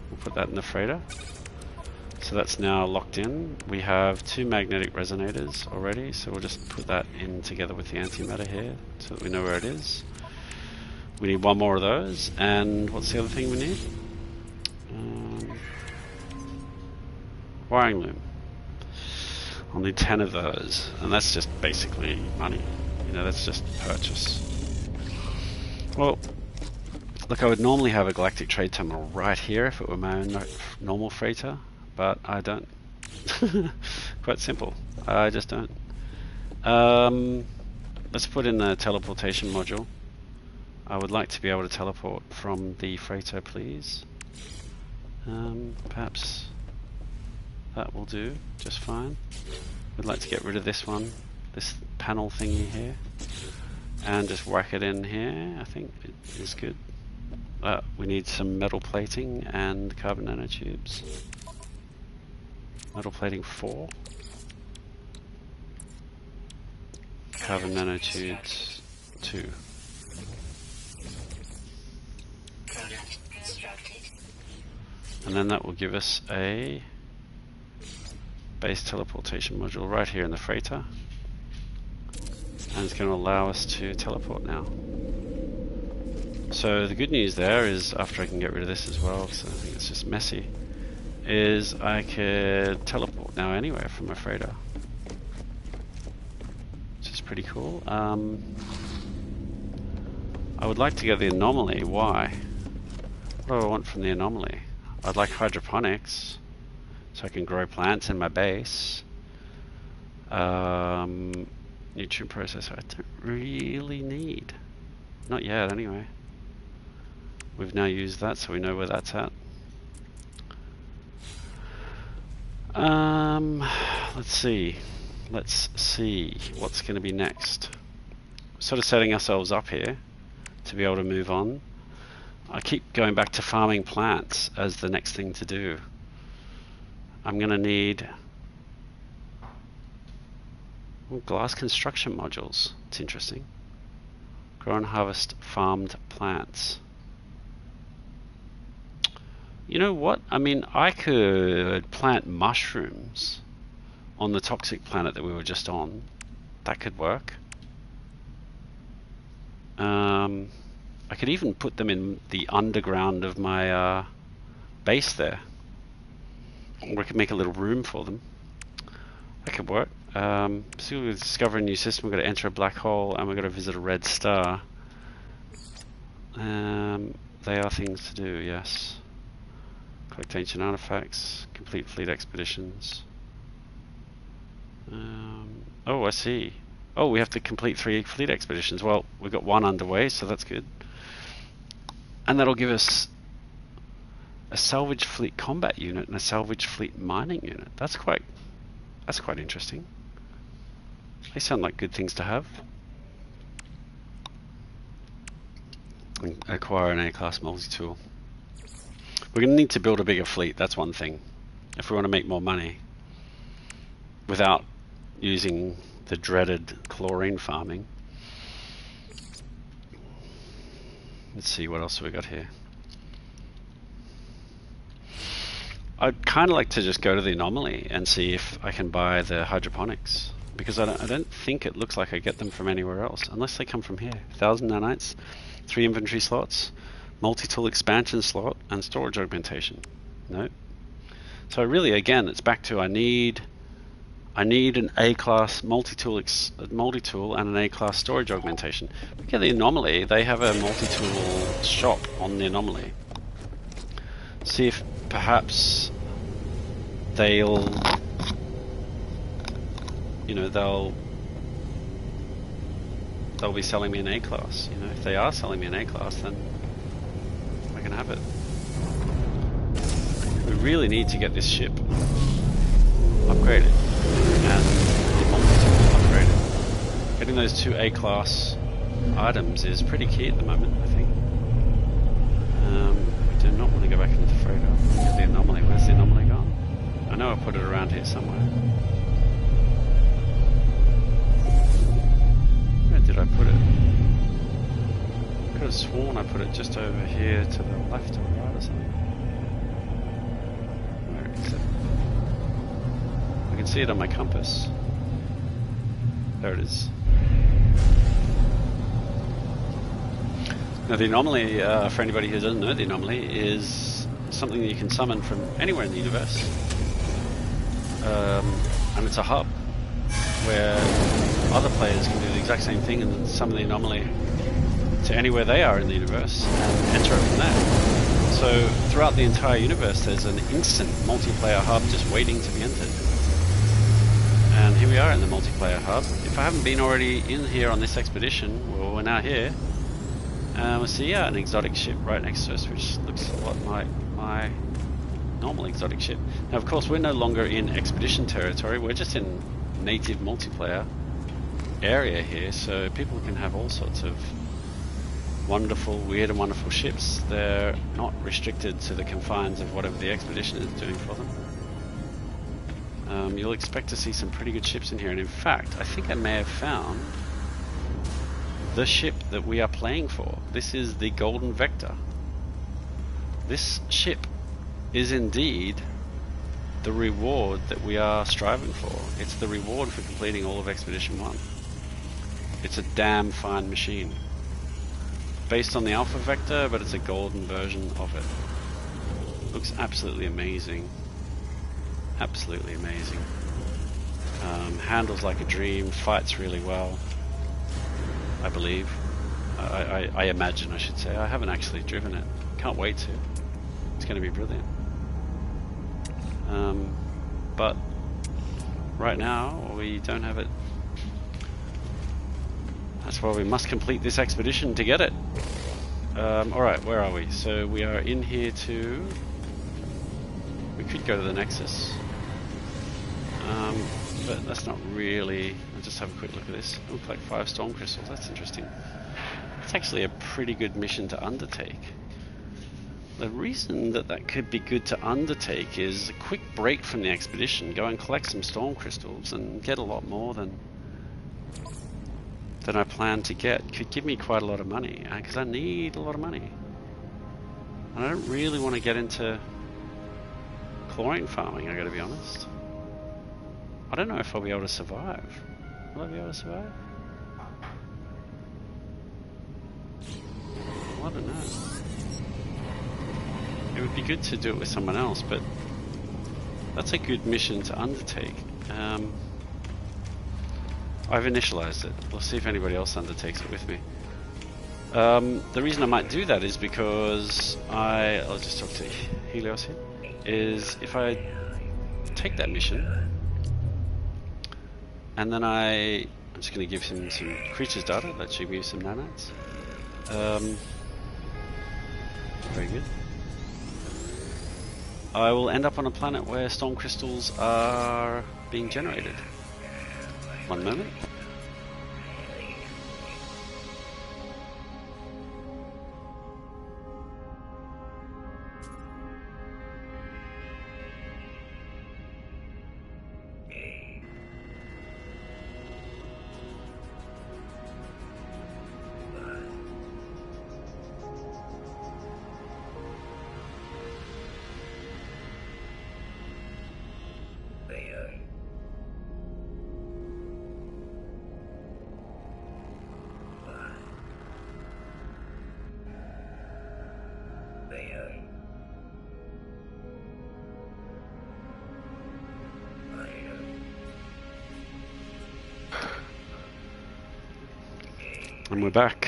We'll put that in the freighter. So that's now locked in. We have 2 magnetic resonators already, so we'll just put that in together with the antimatter here so that we know where it is. We need 1 more of those, and what's the other thing we need? Wiring loom. I'll need 10 of those, and that's just basically money. You know, that's just purchase. Well, look, I would normally have a galactic trade terminal right here if it were my own normal freighter. But I don't. Quite simple. I just don't. Let's put in the teleportation module. I would like to be able to teleport from the freighter, please. Perhaps that will do just fine. We'd like to get rid of this one, this panel thingy here, and just whack it in here. I think it is good. We need some metal plating and carbon nanotubes. Metal plating 4. Carbon nanotubes 2. And then that will give us a base teleportation module right here in the freighter. And it's going to allow us to teleport now. So the good news there is, after I can get rid of this as well, because I think it's just messy, is I could teleport now anywhere from my freighter, which is pretty cool. I would like to get the anomaly. Why? What do I want from the anomaly? I'd like hydroponics, so I can grow plants in my base. Nutrient processor I don't really need. Not yet, anyway. We've now used that, so we know where that's at. Let's see what's going to be next. Sort of setting ourselves up here to be able to move on. I keep going back to farming plants as the next thing to do. I'm going to need Ooh, glass construction modules. It's interesting. Grow and harvest farmed plants. You know what? I mean, I could plant mushrooms on the toxic planet that we were just on. That could work. I could even put them in the underground of my base there. Or I could make a little room for them. That could work. So we discover a new system. We've got to enter a black hole and we've got to visit a red star. They are things to do, yes. Collect ancient artifacts, complete fleet expeditions. Oh, I see. Oh, we have to complete 3 fleet expeditions. Well, we've got 1 underway, so that's good. And that'll give us a salvage fleet combat unit and a salvage fleet mining unit. That's quite interesting. They sound like good things to have. And acquire an A-class multi-tool. We're going to need to build a bigger fleet, that's one thing, if we want to make more money without using the dreaded chlorine farming. Let's see, what else have we got here? I'd kind of like to just go to the anomaly and see if I can buy the hydroponics, because I don't think it looks like I get them from anywhere else, unless they come from here. 1,000 nanites, 3 inventory slots, multi-tool expansion slot, and storage augmentation. No. So really, again, it's back to I need an A-class multi-tool and an A-class storage augmentation. Look at the anomaly. They have a multi-tool shop on the anomaly. See if perhaps they'll be selling me an A-class. You know, if they are selling me an A-class, then I can have it. We really need to get this ship upgraded and the multi-tool upgraded. Getting those 2 A-class items is pretty key at the moment, I think. I do not want to go back into the freighter. Get the anomaly. Where's the anomaly gone? I know I put it around here somewhere. Where did I put it? I could have sworn I put it just over here to the left or right or something. Where is it? I can see it on my compass. There it is. Now the anomaly, for anybody who doesn't know, the anomaly is something that you can summon from anywhere in the universe. And it's a hub where other players can do the exact same thing and summon the anomaly to anywhere they are in the universe and enter it from there. So throughout the entire universe there's an instant multiplayer hub just waiting to be entered. And here we are in the multiplayer hub. If I haven't been already in here on this expedition, well, we're now here. We'll see an exotic ship right next to us, which looks a lot like my normal exotic ship. Now, of course, we're no longer in expedition territory. We're just in native multiplayer area here, so people can have all sorts of wonderful, weird and wonderful ships. They're not restricted to the confines of whatever the expedition is doing for them. You'll expect to see some pretty good ships in here, and in fact, I think I may have found the ship that we are playing for. This is the Golden Vector. This ship is indeed the reward that we are striving for. It's the reward for completing all of Expedition 1. It's a damn fine machine. Based on the Alpha Vector, but it's a golden version of it. Looks absolutely amazing. Absolutely amazing. Handles like a dream, fights really well, I believe. I imagine, I should say. I haven't actually driven it. Can't wait to. It's going to be brilliant. But right now we don't have it. That's why we must complete this expedition to get it. Alright, where are we? So we are in here to... We could go to the Nexus. But that's not really... I'll just have a quick look at this. It looks like 5 storm crystals. That's interesting. It's actually a pretty good mission to undertake. The reason that that could be good to undertake is a quick break from the expedition. Go and collect some storm crystals and get a lot more than than I plan to get could give me quite a lot of money, because I need a lot of money. And I don't really want to get into chlorine farming, I gotta be honest. I don't know if I'll be able to survive. Will I be able to survive? Well, I don't know. It would be good to do it with someone else, but that's a good mission to undertake. I've initialized it. We'll see if anybody else undertakes it with me. The reason I might do that is because I'll just talk to Helios here, is if I take that mission and then I'm just going to give him some creatures data that should give me some nanites. Very good. I will end up on a planet where storm crystals are being generated. One moment. And we're back.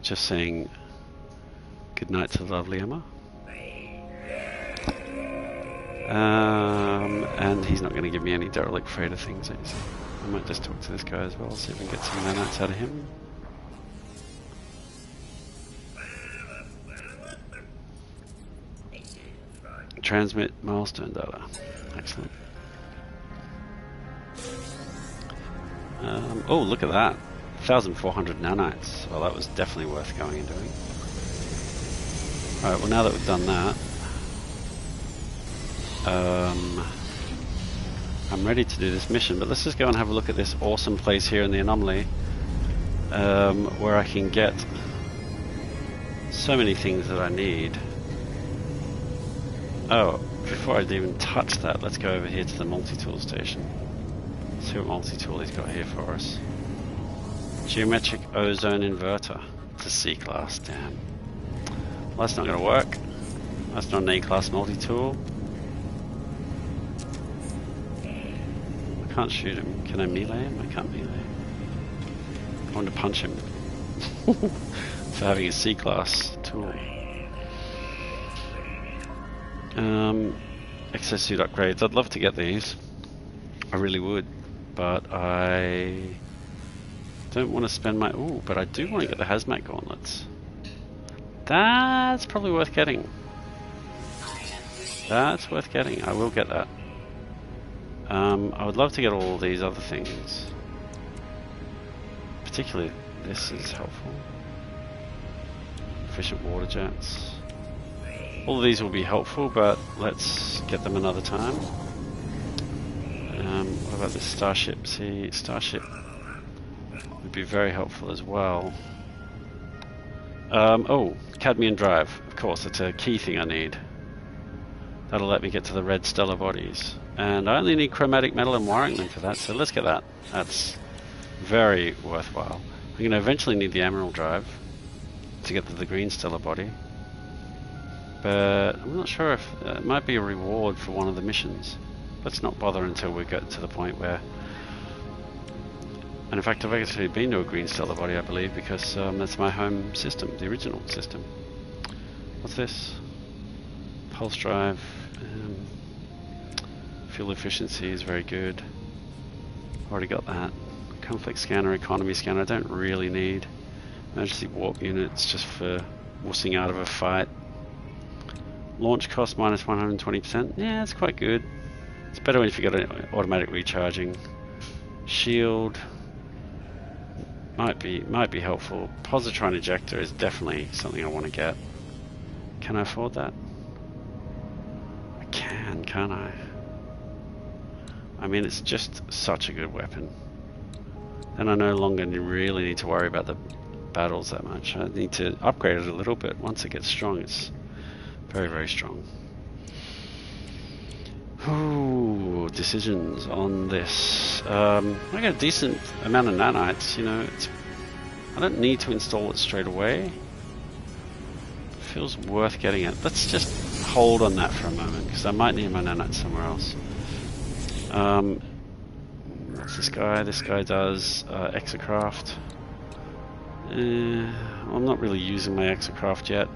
Just saying good night to lovely Emma. And he's not going to give me any derelict freighter things. I might just talk to this guy as well, see if we can get some nanites out of him. Transmit milestone data. Excellent. Oh, look at that. 1,400 nanites. Well, that was definitely worth going and doing. Alright, well now that we've done that, I'm ready to do this mission, but let's just go and have a look at this awesome place here in the anomaly, where I can get so many things that I need. Oh, before I even touch that, let's go over here to the multi-tool station. See what multi-tool he's got here for us. Geometric ozone inverter. It's a C-class, damn. Well, that's not going to work. That's not an A-class multi-tool. I can't shoot him. Can I melee him? I can't melee him. I want to punch him for having a C-class tool. Exosuit upgrades. I'd love to get these. I really would, but I don't want to spend my... Ooh, but I do want to get the hazmat gauntlets. That's probably worth getting. That's worth getting. I will get that. I would love to get all these other things. Particularly this is helpful. Efficient water jets. All of these will be helpful, but let's get them another time. What about this starship? See, starship would be very helpful as well. Oh, cadmium drive. Of course, it's a key thing I need. That'll let me get to the red stellar bodies. And I only need chromatic metal and wiring them for that, so let's get that. That's very worthwhile. I'm going to eventually need the emerald drive to get to the green stellar body. But I'm not sure if it might be a reward for one of the missions. Let's not bother until we get to the point where... And in fact, I've actually been to a green stellar body, I believe, because that's my home system, the original system. What's this? Pulse drive. Fuel efficiency is very good. Already got that. Conflict scanner, economy scanner, I don't really need. Emergency warp units just for wussing out of a fight. Launch cost minus 120%. Yeah, it's quite good. It's better if you got an automatic recharging. Shield might be helpful. Positron ejector is definitely something I want to get. Can I afford that? I can, can't I? I mean, it's just such a good weapon. then I no longer really need to worry about the battles that much. I need to upgrade it a little bit. Once it gets strong, it's very, very strong. Ooh, decisions on this. I got a decent amount of nanites, you know. I don't need to install it straight away. Feels worth getting it. Let's just hold on that for a moment, because I might need my nanites somewhere else. What's this guy? This guy does exocraft. I'm not really using my exocraft yet.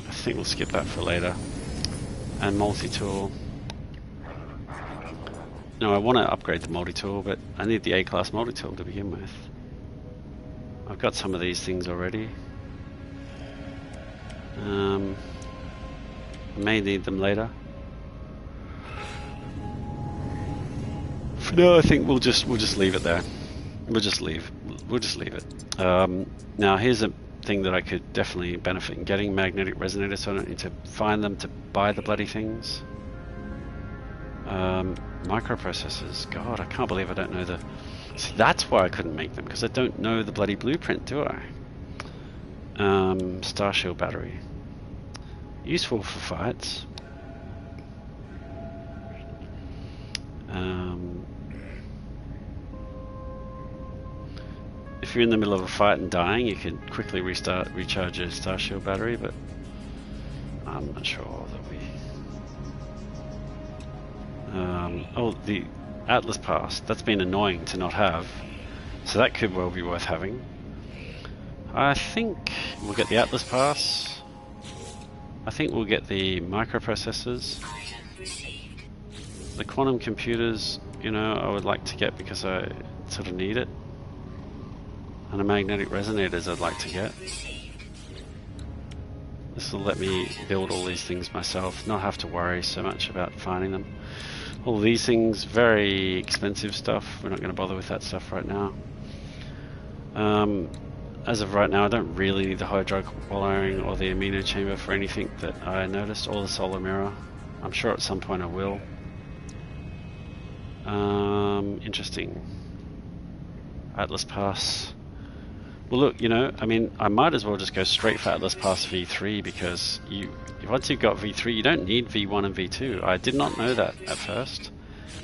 I think we'll skip that for later. And multi-tool. No, I want to upgrade the multi-tool, but I need the A-class multi-tool to begin with. I've got some of these things already. I may need them later. For now, I think we'll just leave it there. We'll just leave it. Now, here's a thing that I could definitely benefit in getting: magnetic resonators, so I don't need to find them to buy the bloody things. Microprocessors. God, I can't believe I don't know the... See, that's why I couldn't make them, because I don't know the bloody blueprint, do I? Starshield battery. Useful for fights. If you're in the middle of a fight and dying, you can quickly recharge your Starshield battery, but I'm not sure that we... oh, the Atlas Pass. That's been annoying to not have, so that could well be worth having. I think we'll get the Atlas Pass. I think we'll get the microprocessors. The quantum computers, you know, I would like to get because I sort of need it. And the magnetic resonators I'd like to get. This will let me build all these things myself, not have to worry so much about finding them. All these things, very expensive stuff. We're not going to bother with that stuff right now. As of right now, I don't really need the hydroid wiring or the amino chamber for anything that I noticed, or the solar mirror. I'm sure at some point I will. Interesting. Atlas Pass. Well, look, you know, I mean, I might as well just go straight for Atlas Pass V3, because once you've got V3, you don't need V1 and V2. I did not know that at first.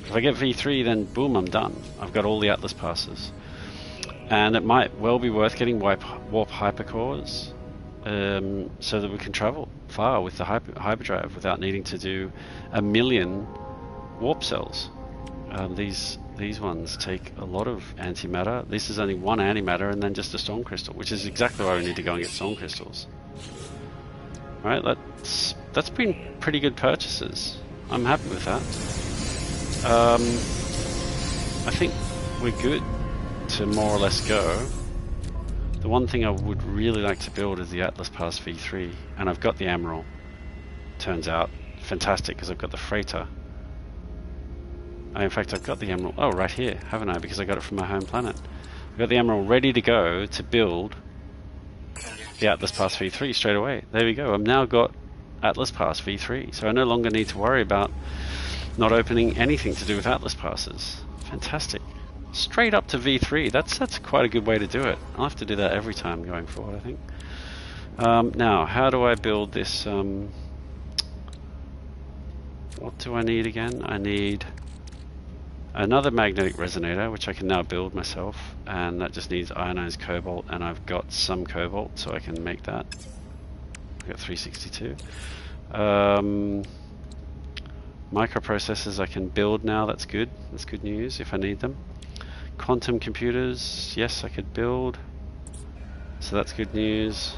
If I get V3, then boom, I'm done. I've got all the Atlas Passes. And it might well be worth getting warp hypercores, so that we can travel far with the hyperdrive without needing to do 1 million warp cells. These ones take a lot of antimatter. This is only one antimatter and then just a storm crystal, which is exactly why we need to go and get storm crystals. Right, that's been pretty good purchases. I'm happy with that. I think we're good to more or less go. The one thing I would really like to build is the Atlas Pass V3, and I've got the Emerald. Turns out, fantastic, because I've got the freighter. In fact, I've got the Emerald, oh, right here, haven't I? Because I got it from my home planet. I've got the Emerald ready to go to build the Atlas Pass V3 straight away. There we go. I've now got Atlas Pass V3, so I no longer need to worry about not opening anything to do with Atlas Passes. Fantastic. Straight up to V3. That's quite a good way to do it. I'll have to do that every time going forward, I think. Now, how do I build this? What do I need again? I need another magnetic resonator, which I can now build myself, and that just needs ionized cobalt, and I've got some cobalt, so I can make that. I've got 362. Microprocessors I can build now. That's good. That's good news if I need them. Quantum computers, yes, I could build, so that's good news.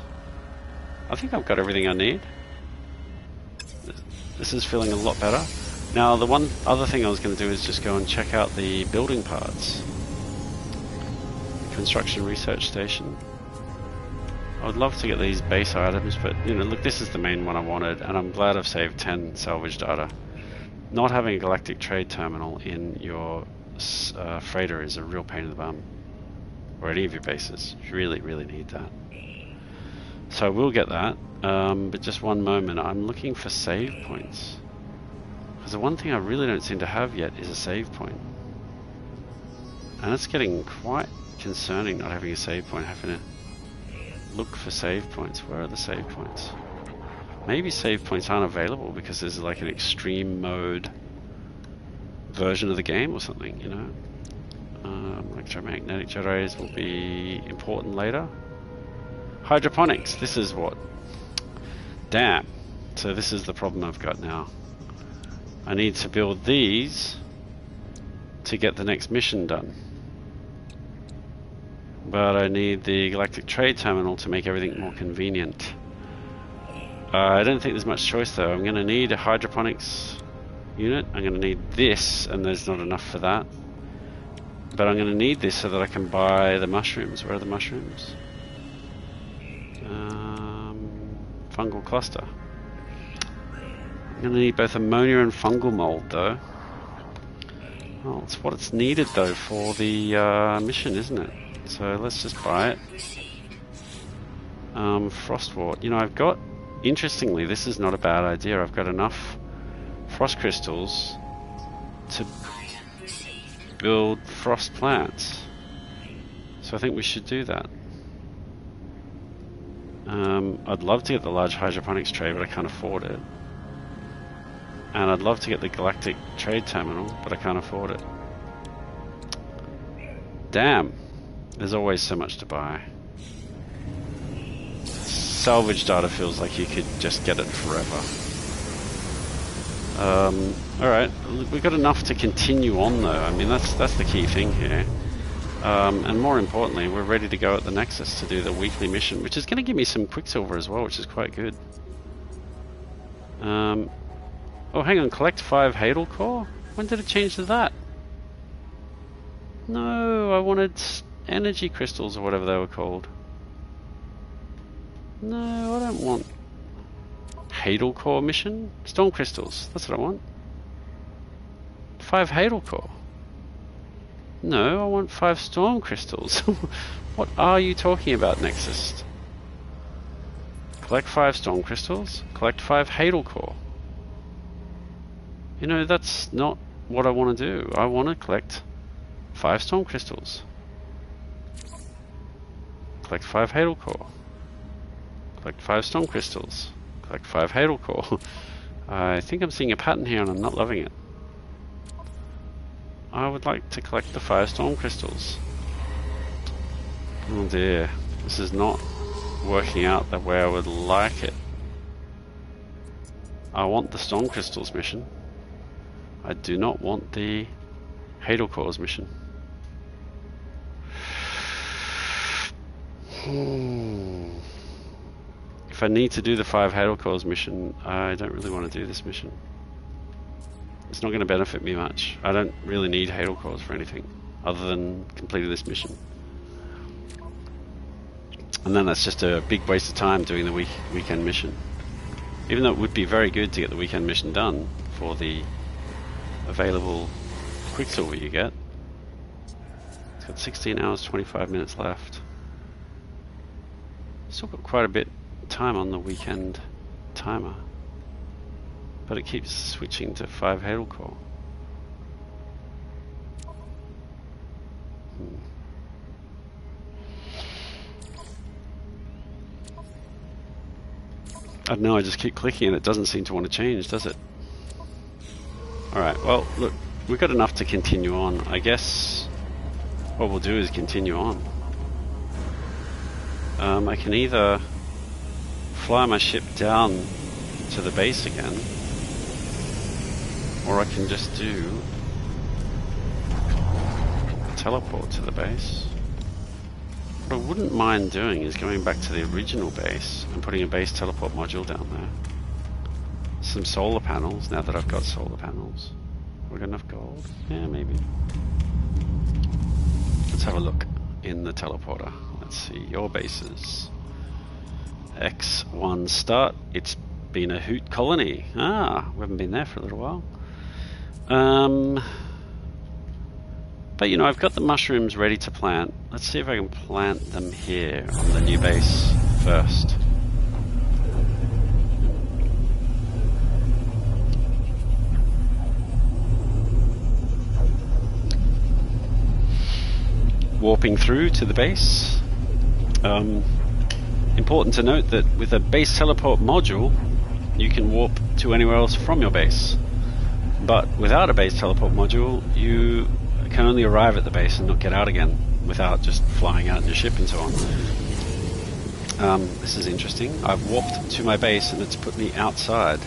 I think I've got everything I need. This is feeling a lot better. Now, the one other thing I was going to do is just go and check out the building parts. Construction Research Station. I would love to get these base items, but, you know, look, this is the main one I wanted, and I'm glad I've saved 10 salvage data. Not having a galactic trade terminal in your freighter is a real pain in the bum, or any of your bases. You really, really need that. So I will get that, but just one moment. I'm looking for save points, because the one thing I really don't seem to have yet is a save point. And it's getting quite concerning not having a save point, having to look for save points. Where are the save points? Maybe save points aren't available because there's like an extreme mode version of the game or something, you know. Electromagnetic jet rays will be important later. Hydroponics, this is what? Damn. So this is the problem I've got now. I need to build these to get the next mission done. But I need the Galactic Trade Terminal to make everything more convenient. I don't think there's much choice though. I'm going to need a hydroponics unit. I'm going to need this, and there's not enough for that. But I'm going to need this so that I can buy the mushrooms. Where are the mushrooms? Fungal cluster. I'm going to need both ammonia and fungal mold though. Well, it's what it's needed though for the mission, isn't it? So let's just buy it. Frostwort. You know, I've got, interestingly, this is not a bad idea. I've got enough frost crystals to build frost plants. So I think we should do that. I'd love to get the large hydroponics tray, but I can't afford it. And I'd love to get the Galactic Trade Terminal, but I can't afford it. Damn. There's always so much to buy. Salvage data feels like you could just get it forever. Alright, we've got enough to continue on though. I mean, that's the key thing here. And more importantly, we're ready to go at the Nexus to do the weekly mission, which is going to give me some Quicksilver as well, which is quite good. Oh, hang on, collect 5 Hadal Core? When did it change to that? No, I wanted energy crystals or whatever they were called. No, I don't want Hadal Core mission. Storm crystals, that's what I want. 5 Hadal Core. No, I want 5 storm crystals. What are you talking about, Nexus? Collect 5 storm crystals, collect 5 Hadal Core. You know, that's not what I want to do. I want to collect 5 storm crystals. Collect 5 Hadal Core. Collect 5 storm crystals. Collect 5 Hadal Core. I think I'm seeing a pattern here and I'm not loving it. I would like to collect the 5 storm crystals. Oh dear. This is not working out the way I would like it. I want the storm crystals mission. I do not want the Hadal Cores mission. If I need to do the 5 Hadal Cores mission, I don't really want to do this mission. It's not going to benefit me much. I don't really need Hadal Cores for anything other than completing this mission. And then that's just a big waste of time doing the weekend mission. Even though it would be very good to get the weekend mission done for the available Quicksilver you get. It's got 16 hours, 25 minutes left. Still got quite a bit of time on the weekend timer. But it keeps switching to 5 Hadal Core. I don't know, I just keep clicking and it doesn't seem to want to change, does it? Alright, well, look, we've got enough to continue on. I guess what we'll do is continue on. I can either fly my ship down to the base again, or I can just do a teleport to the base. What I wouldn't mind doing is going back to the original base and putting a base teleport module down there. Some solar panels, now that I've got solar panels. We've got enough gold? Yeah, maybe. Let's have a look in the teleporter. Let's see, your bases. X1 start. It's been a hoot colony. Ah, we haven't been there for a little while. But you know, I've got the mushrooms ready to plant. Let's see if I can plant them here on the new base first. warping through to the base. Important to note that with a base teleport module, you can warp to anywhere else from your base. But without a base teleport module, you can only arrive at the base and not get out again without just flying out in your ship and so on. This is interesting. I've warped to my base and it's put me outside.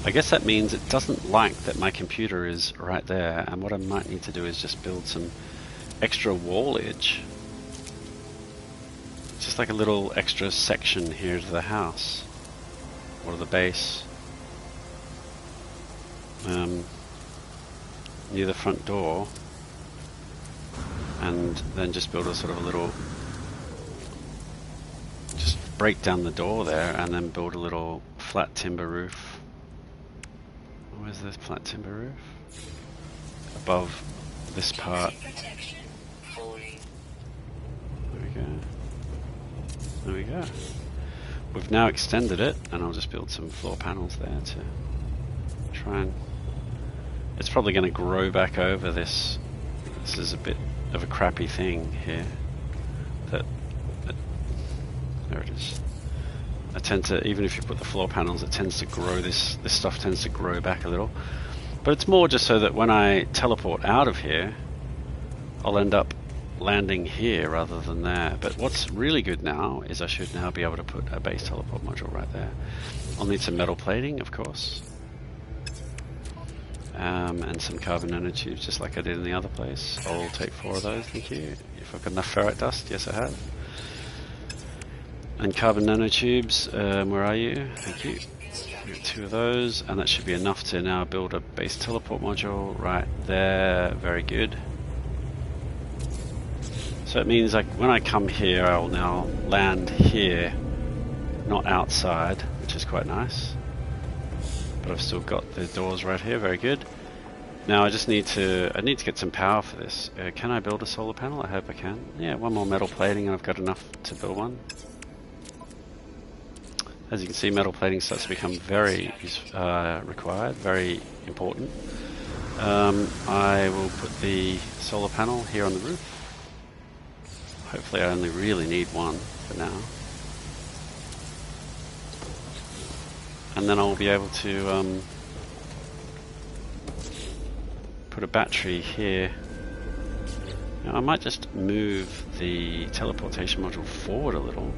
I guess that means it doesn't like that my computer is right there, and what I might need to do is just build some extra wallage. Just like a little extra section here to the house, or to the base. Near the front door, and then just build a sort of a little, just break down the door there and then build a little flat timber roof. Where's this flat timber roof? Above this part. There we go. There we go. We've now extended it, and I'll just build some floor panels there to try and... It's probably going to grow back over this. This is a bit of a crappy thing here. There it is. I tend to, even if you put the floor panels, it tends to grow, this stuff tends to grow back a little. But it's more just so that when I teleport out of here, I'll end up landing here rather than there. But what's really good now is I should now be able to put a base teleport module right there. I'll need some metal plating, of course. And some carbon nanotubes, just like I did in the other place. I'll take 4 of those, thank you. If I've got enough ferrite dust, yes I have. And carbon nanotubes, where are you? Thank you. Got 2 of those, and that should be enough to now build a base teleport module right there. Very good. So it means like when I come here, I'll now land here, not outside, which is quite nice. But I've still got the doors right here. Very good. Now I just need to get some power for this. Can I build a solar panel? I hope I can. Yeah, 1 more metal plating and I've got enough to build one. As you can see, metal plating starts to become very required, very important. I will put the solar panel here on the roof. Hopefully I only really need 1 for now. And then I'll be able to put a battery here. Now, I might just move the teleportation module forward a little.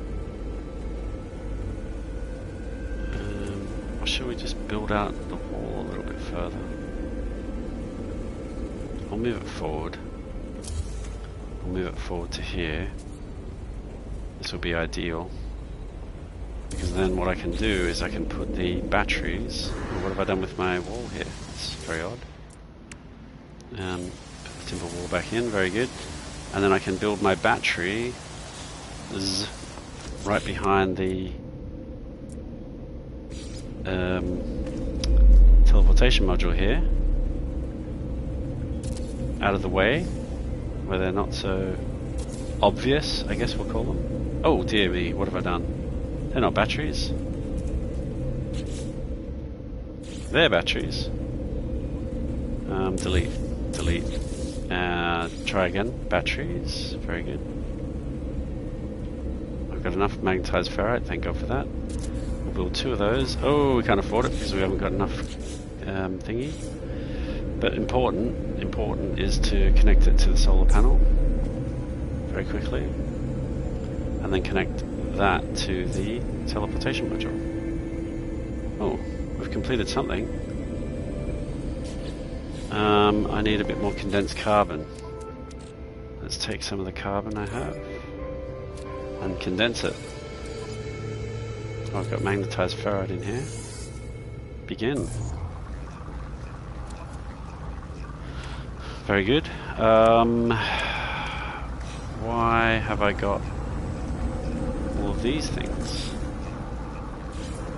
Or should we just build out the wall a little bit further? I'll move it forward. I'll move it forward to here. This will be ideal. Because then what I can do is I can put the batteries... Oh, what have I done with my wall here? It's very odd. Put the timber wall back in, very good. And then I can build my battery right behind the teleportation module here. Out of the way, where they're not so obvious, I guess we'll call them. Oh dear me, what have I done? They're not batteries. They're batteries. Delete. Try again. Batteries. Very good. I've got enough magnetized ferrite. Thank God for that. We'll build 2 of those. Oh, we can't afford it because we haven't got enough thingy. But important is to connect it to the solar panel very quickly, and then connect that to the teleportation module. Oh, we've completed something. I need a bit more condensed carbon. Let's take some of the carbon I have and condense it. Oh, I've got magnetized ferrite in here. Begin. Very good. Why have I got all of these things?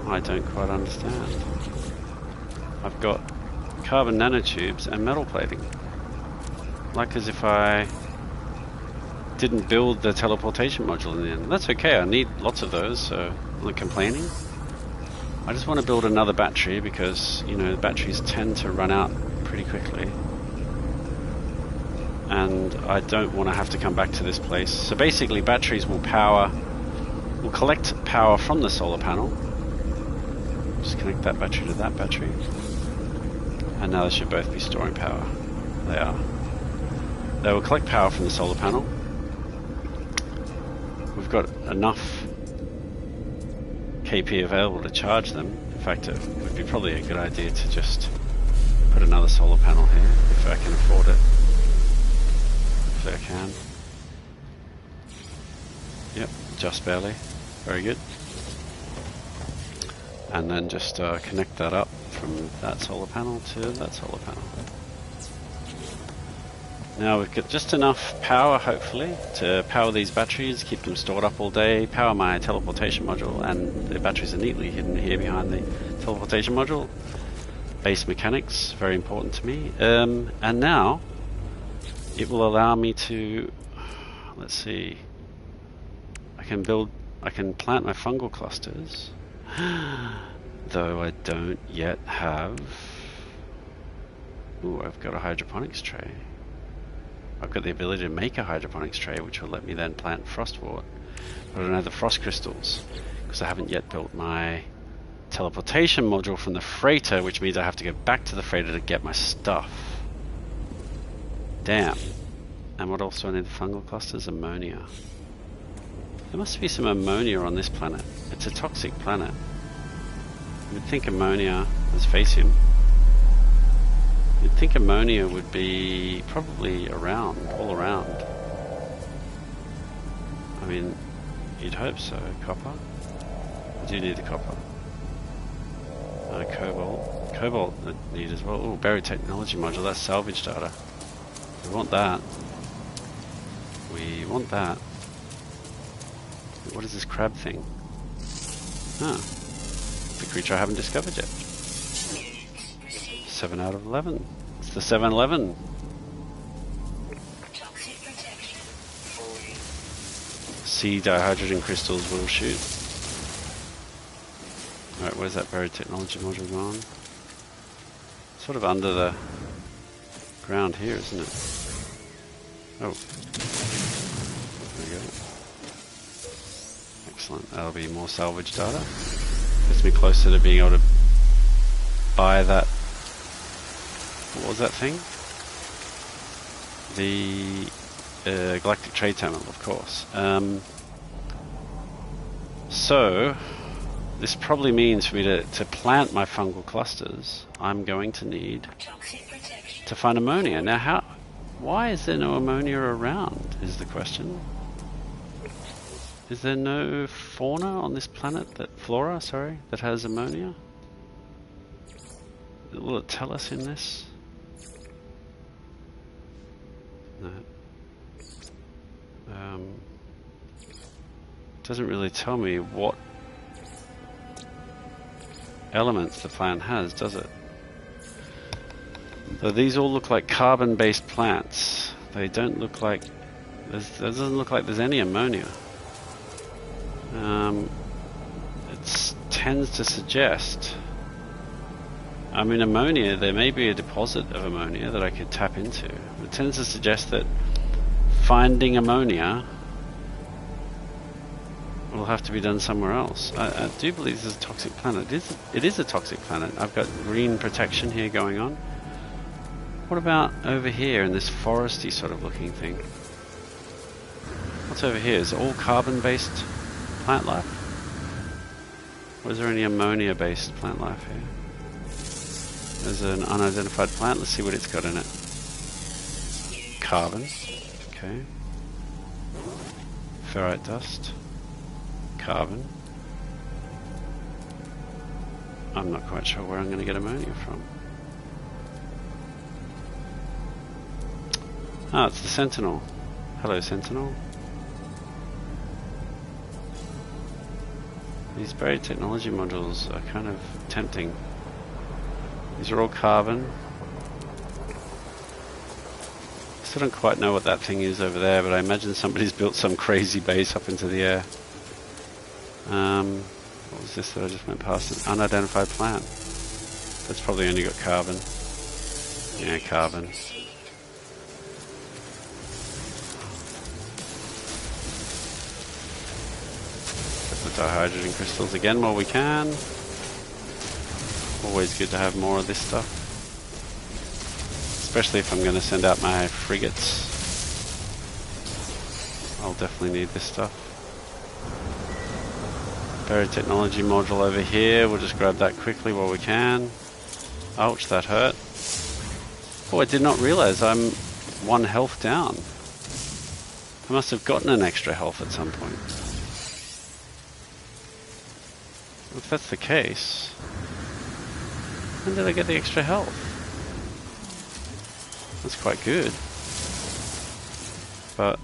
I don't quite understand. I've got carbon nanotubes and metal plating. Like as if I didn't build the teleportation module in the end. That's okay, I need lots of those, so I'm not complaining. I just want to build another battery because, you know, batteries tend to run out pretty quickly. and I don't want to have to come back to this place. So basically batteries will collect power from the solar panel. Just connect that battery to that battery. And now they should both be storing power. They are. They will collect power from the solar panel. We've got enough KP available to charge them. In fact, it would be probably a good idea to just put another solar panel here, if I can afford it. Hopefully I can. Yep, just barely. Very good. And then just connect that up from that solar panel to that solar panel. Now we've got just enough power, hopefully, to power these batteries, keep them stored up all day, power my teleportation module, and the batteries are neatly hidden here behind the teleportation module. Base mechanics, very important to me. And now it will allow me to, let's see, I can plant my fungal clusters, though I don't yet have, ooh, I've got a hydroponics tray. I've got the ability to make a hydroponics tray, which will let me then plant frostwort. But I don't have the frost crystals, because I haven't yet built my teleportation module from the freighter, which means I have to go back to the freighter to get my stuff. Damn. And what else do I need? The fungal clusters? Ammonia. There must be some ammonia on this planet. It's a toxic planet. You'd think ammonia, there's Facium. You'd think ammonia would be probably around, all around. I mean, you'd hope so. Copper? I do need the copper. Cobalt. Cobalt I need as well. Oh, buried technology module, that's salvage data. We want that. We want that. What is this crab thing? Ah, the creature I haven't discovered yet. 7 out of 11. It's the 7-11. Sea dihydrogen crystals will shoot. Alright, where's that buried technology module gone? Sort of under the ground here, isn't it? Oh. There we go. Excellent. That'll be more salvage data. Gets me closer to being able to buy that. What was that thing? The Galactic Trade Terminal, of course. So this probably means for me to plant my fungal clusters, I'm going to need to find ammonia. Now, why is there no ammonia around, is the question. Is there no fauna on this planet, flora, that has ammonia? Will it tell us in this? No. Doesn't really tell me what elements the plant has, does it? So these all look like carbon-based plants. They don't look like it doesn't look like there's any ammonia. It tends to suggest, I mean, ammonia, there may be a deposit of ammonia that I could tap into. It tends to suggest that finding ammonia will have to be done somewhere else. I do believe this is a toxic planet. It is a toxic planet. I've got green protection here going on. What about over here in this foresty sort of looking thing? What's over here? Is it all carbon-based plant life? Or is there any ammonia-based plant life here? There's an unidentified plant. Let's see what it's got in it. Carbon. Okay. Ferrite dust. Carbon. I'm not quite sure where I'm going to get ammonia from. Ah, it's the Sentinel. Hello, Sentinel. These buried technology modules are kind of tempting. These are all carbon. Still don't quite know what that thing is over there, but I imagine somebody's built some crazy base up into the air. What was this that I just went past? An unidentified plant. That's probably only got carbon. Yeah, carbon. dihydrogen crystals again while we can. Always good to have more of this stuff. Especially if I'm going to send out my frigates. I'll definitely need this stuff. Buried technology module over here. We'll just grab that quickly while we can. Ouch, that hurt. Oh, I did not realize I'm 1 health down. I must have gotten an extra health at some point. If that's the case, when did I get the extra health? That's quite good. But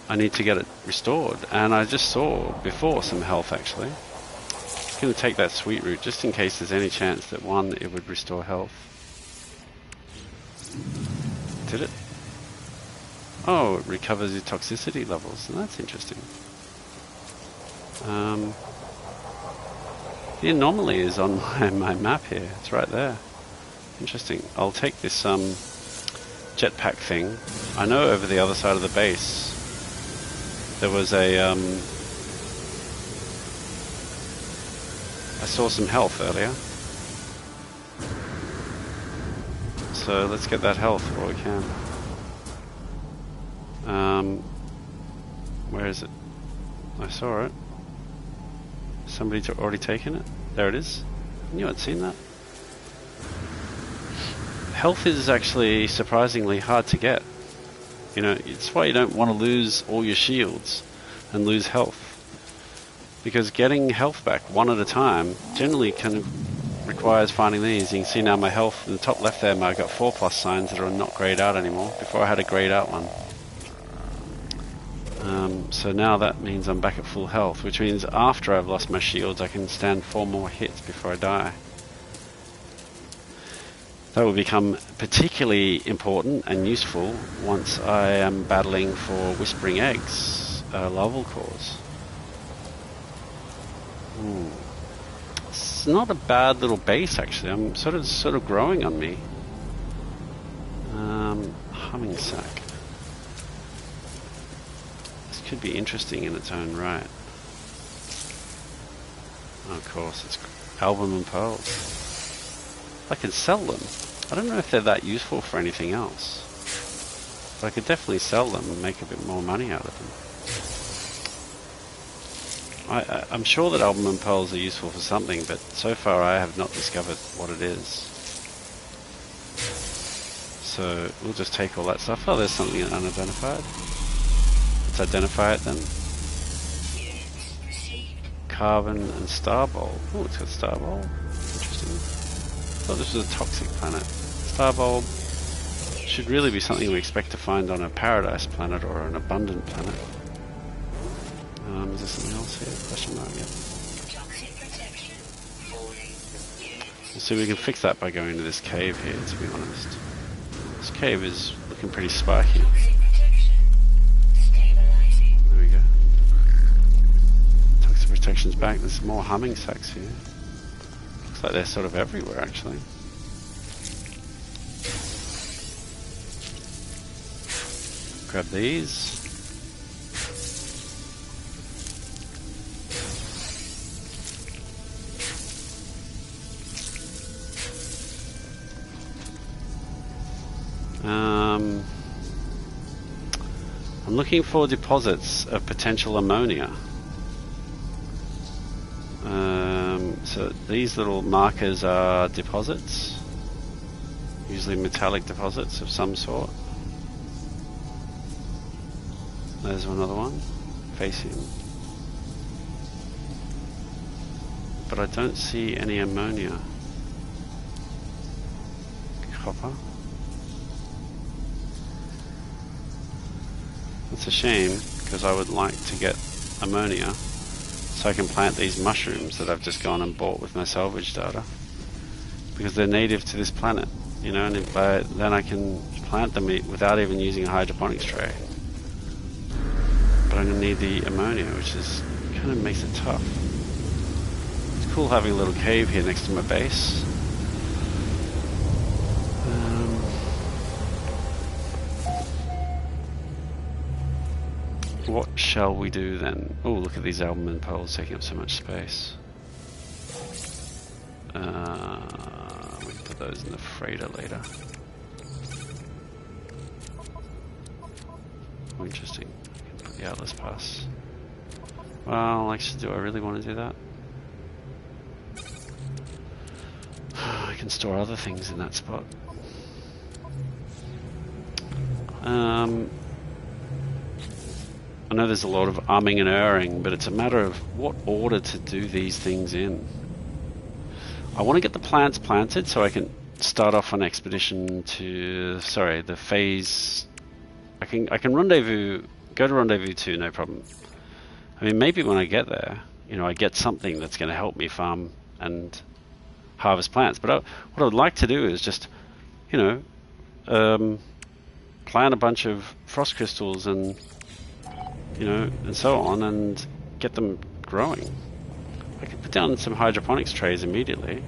I need to get it restored, and I just saw before some health actually. I'm going to take that sweet root just in case there's any chance that one, it would restore health. Did it? Oh, it recovers your toxicity levels, and that's interesting. The anomaly is on my map here. It's right there. Interesting. I'll take this jetpack thing. I know over the other side of the base there was a I saw some health earlier. So let's get that health while we can. Where is it? I saw it. Somebody's already taken it. There it is. I knew I'd seen that. Health is actually surprisingly hard to get. You know, it's why you don't want to lose all your shields and lose health. Because getting health back one at a time generally kind of requires finding these. You can see now my health in the top left there, I've got 4+ signs that are not grayed out anymore. Before I had a grayed out one. So now that means I'm back at full health, which means after I've lost my shields I can stand 4 more hits before I die. That will become particularly important and useful once I am battling for Whispering Eggs, larval cores. It's not a bad little base actually. I'm sort of growing on me. Humming sack. This could be interesting in its own right. Oh, of course, it's album and pearls. I can sell them. I don't know if they're that useful for anything else, but I could definitely sell them and make a bit more money out of them. I'm sure that album and pearls are useful for something, but so far I have not discovered what it is. So we'll just take all that stuff. Oh, there's something unidentified. Let's identify it then. Carbon and star bowl. Oh, it's got star bowl. Interesting. I thought this was a toxic planet. Star bulb should really be something we expect to find on a paradise planet or an abundant planet. Is there something else here? Question mark, yeah. So we can fix that by going to this cave here, to be honest. This cave is looking pretty spiky. There we go. Toxic protection's back. There's more humming sacks here. Looks like they're sort of everywhere, actually. Grab these. I'm looking for deposits of potential ammonia. So these little markers are deposits, usually metallic deposits of some sort. There's another one facing, but I don't see any ammonia. Copper. That's a shame, because I would like to get ammonia so I can plant these mushrooms that I've just gone and bought with my salvage data, because they're native to this planet, you know, and then I can plant them without even using a hydroponics tray. But I'm going to need the ammonia, which is kind of makes it tough. It's cool having a little cave here next to my base. what shall we do then? Oh, look at these albumin poles taking up so much space. We can put those in the freighter later. Oh, interesting. I can put the Atlas Pass. Well, actually, do I really want to do that? I can store other things in that spot. I know there's a lot of umming and erring, but it's a matter of what order to do these things in. I want to get the plants planted so I can start off an expedition to, sorry, the phase. I can rendezvous, go to rendezvous 2, no problem. I mean, maybe when I get there, you know, I get something that's going to help me farm and harvest plants. But what I would like to do is just, you know, plant a bunch of frost crystals and, you know, and so on, and get them growing. I could put down some hydroponics trays immediately.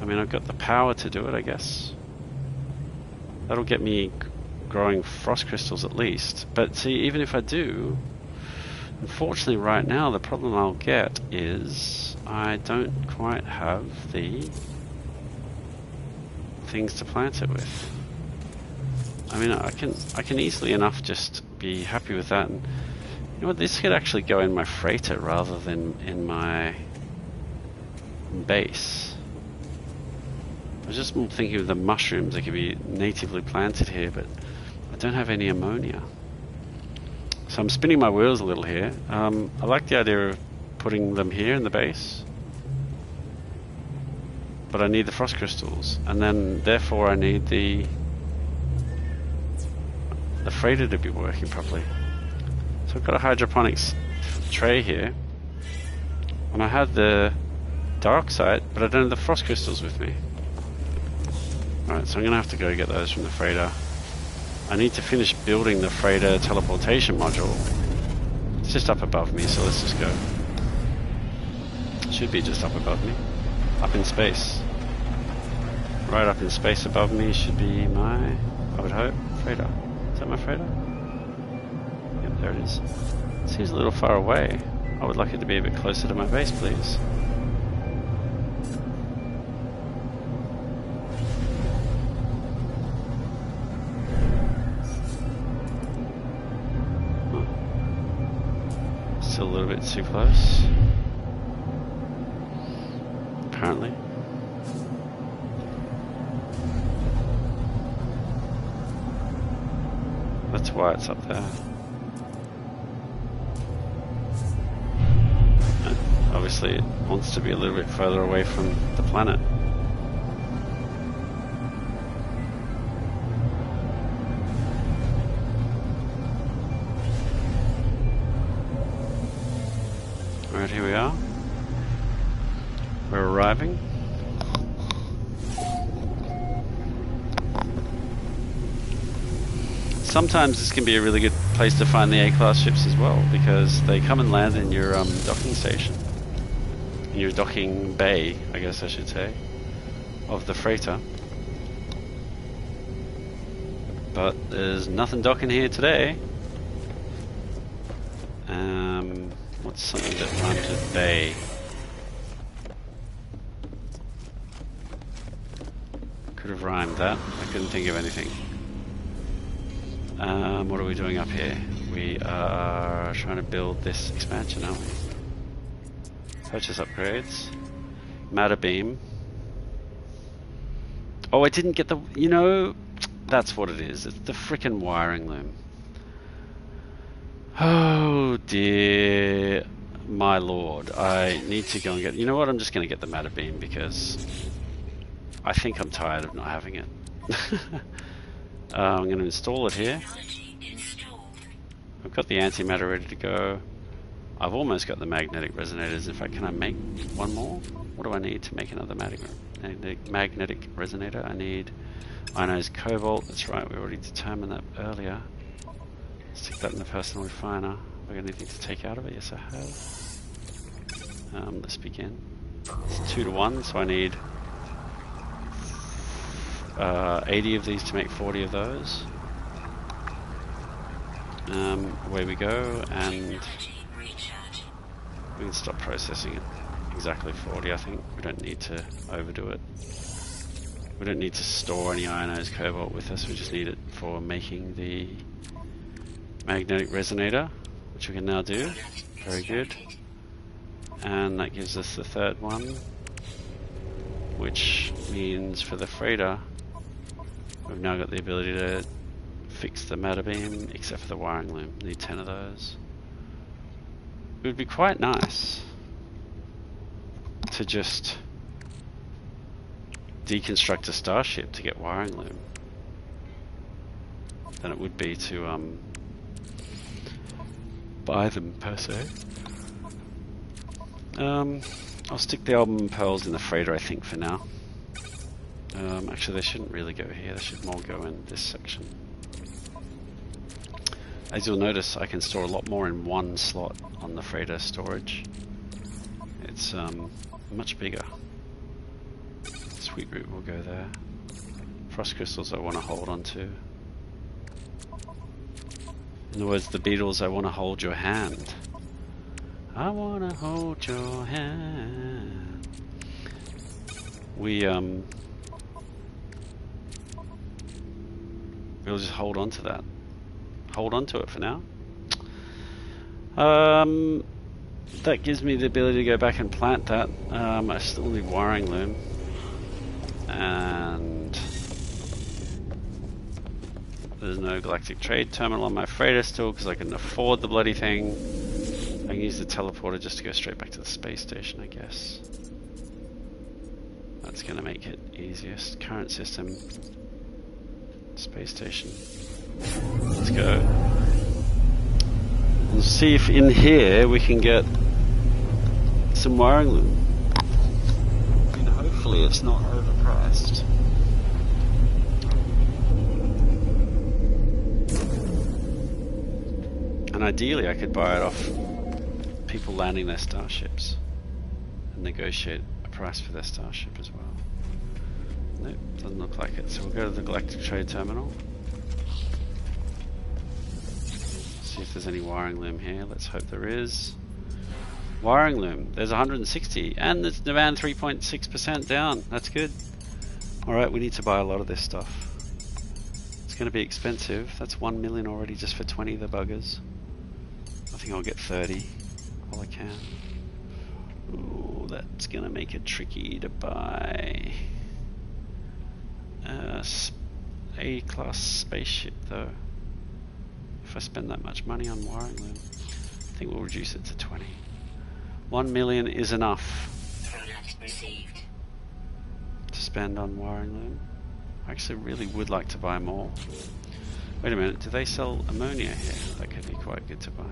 I mean, I've got the power to do it, I guess. That'll get me growing frost crystals at least. But see, even if I do, unfortunately right now the problem I'll get is I don't quite have the things to plant it with. I mean, I can easily enough just be happy with that. And you know what, this could actually go in my freighter rather than in my base. I was just thinking of the mushrooms that could be natively planted here, but I don't have any ammonia. So I'm spinning my wheels a little here. I like the idea of putting them here in the base, but I need the frost crystals, and then therefore I need the freighter to be working properly. So I've got a hydroponics tray here, and I have the dioxide, but I don't have the frost crystals with me. Alright, so I'm gonna have to go get those from the freighter. I need to finish building the freighter teleportation module. It's just up above me, so let's just go. Should be just up above me. Up in space. Right up in space above me should be my, I would hope, freighter. Is that my freighter? Yep, there it is. It seems a little far away. I would like it to be a bit closer to my base, please. Still a little bit too close. Apparently. That's why it's up there. And obviously it wants to be a little bit further away from the planet. Alright, here we are. We're arriving. Sometimes this can be a really good place to find the A-class ships as well, because they come and land in your docking station. In your docking bay, I guess I should say, of the freighter. But there's nothing docking here today. What's something that rhymes with bay? Could have rhymed that. I couldn't think of anything. What are we doing up here? We are trying to build this expansion, aren't we? Purchase upgrades. Matter beam. Oh, I didn't get the... You know, that's what it is. It's the frickin' wiring loom. Oh dear, my lord. I need to go and get... You know what? I'm just going to get the matter beam because I think I'm tired of not having it. I'm going to install it here. I've got the antimatter ready to go. I've almost got the magnetic resonators. In fact, can I make one more? What do I need to make another magnetic resonator? I need ionized cobalt. That's right, we already determined that earlier. Stick that in the personal refiner. Have I got anything to take out of it? Yes, I have. Let's begin. It's 2 to 1, so I need 80 of these to make 40 of those. Away we go, and we can stop processing it. Exactly 40, I think. We don't need to overdo it. We don't need to store any ionized cobalt with us, we just need it for making the magnetic resonator, which we can now do. Very good. And that gives us the third one, which means for the freighter, we've now got the ability to fix the matter beam, except for the wiring loom. Need 10 of those. It would be quite nice to just deconstruct a starship to get wiring loom than it would be to buy them per se. I'll stick the album pearls in the freighter, I think, for now. Actually, they shouldn't really go here. They should more go in this section. As you'll notice, I can store a lot more in one slot on the freighter storage. It's much bigger. Sweet root will go there. Frost crystals I want to hold on to. In other words, the beetles, I want to hold your hand. I want to hold your hand. We'll just hold on to that. Hold on to it for now. That gives me the ability to go back and plant that. I still need wiring loom. And there's no galactic trade terminal on my freighter still because I can afford the bloody thing. I can use the teleporter just to go straight back to the space station, I guess. That's going to make it easiest. Current system. Space station. Let's go. We'll see if in here we can get some wiring loom. I mean, hopefully it's not overpriced. And ideally I could buy it off people landing their starships and negotiate a price for their starship as well. Nope, doesn't look like it. So we'll go to the Galactic Trade Terminal. See if there's any wiring loom here. Let's hope there is. Wiring loom. There's 160 and it's demand 3.6% down. That's good. Alright, we need to buy a lot of this stuff. It's going to be expensive. That's 1 million already just for 20 of the buggers. I think I'll get 30 all I can. Ooh, that's going to make it tricky to buy. A-class spaceship though. If I spend that much money on wiring loom, I think we'll reduce it to 20. 1 million is enough to spend on wiring loom. I actually really would like to buy more. Wait a minute, do they sell ammonia here? That could be quite good to buy.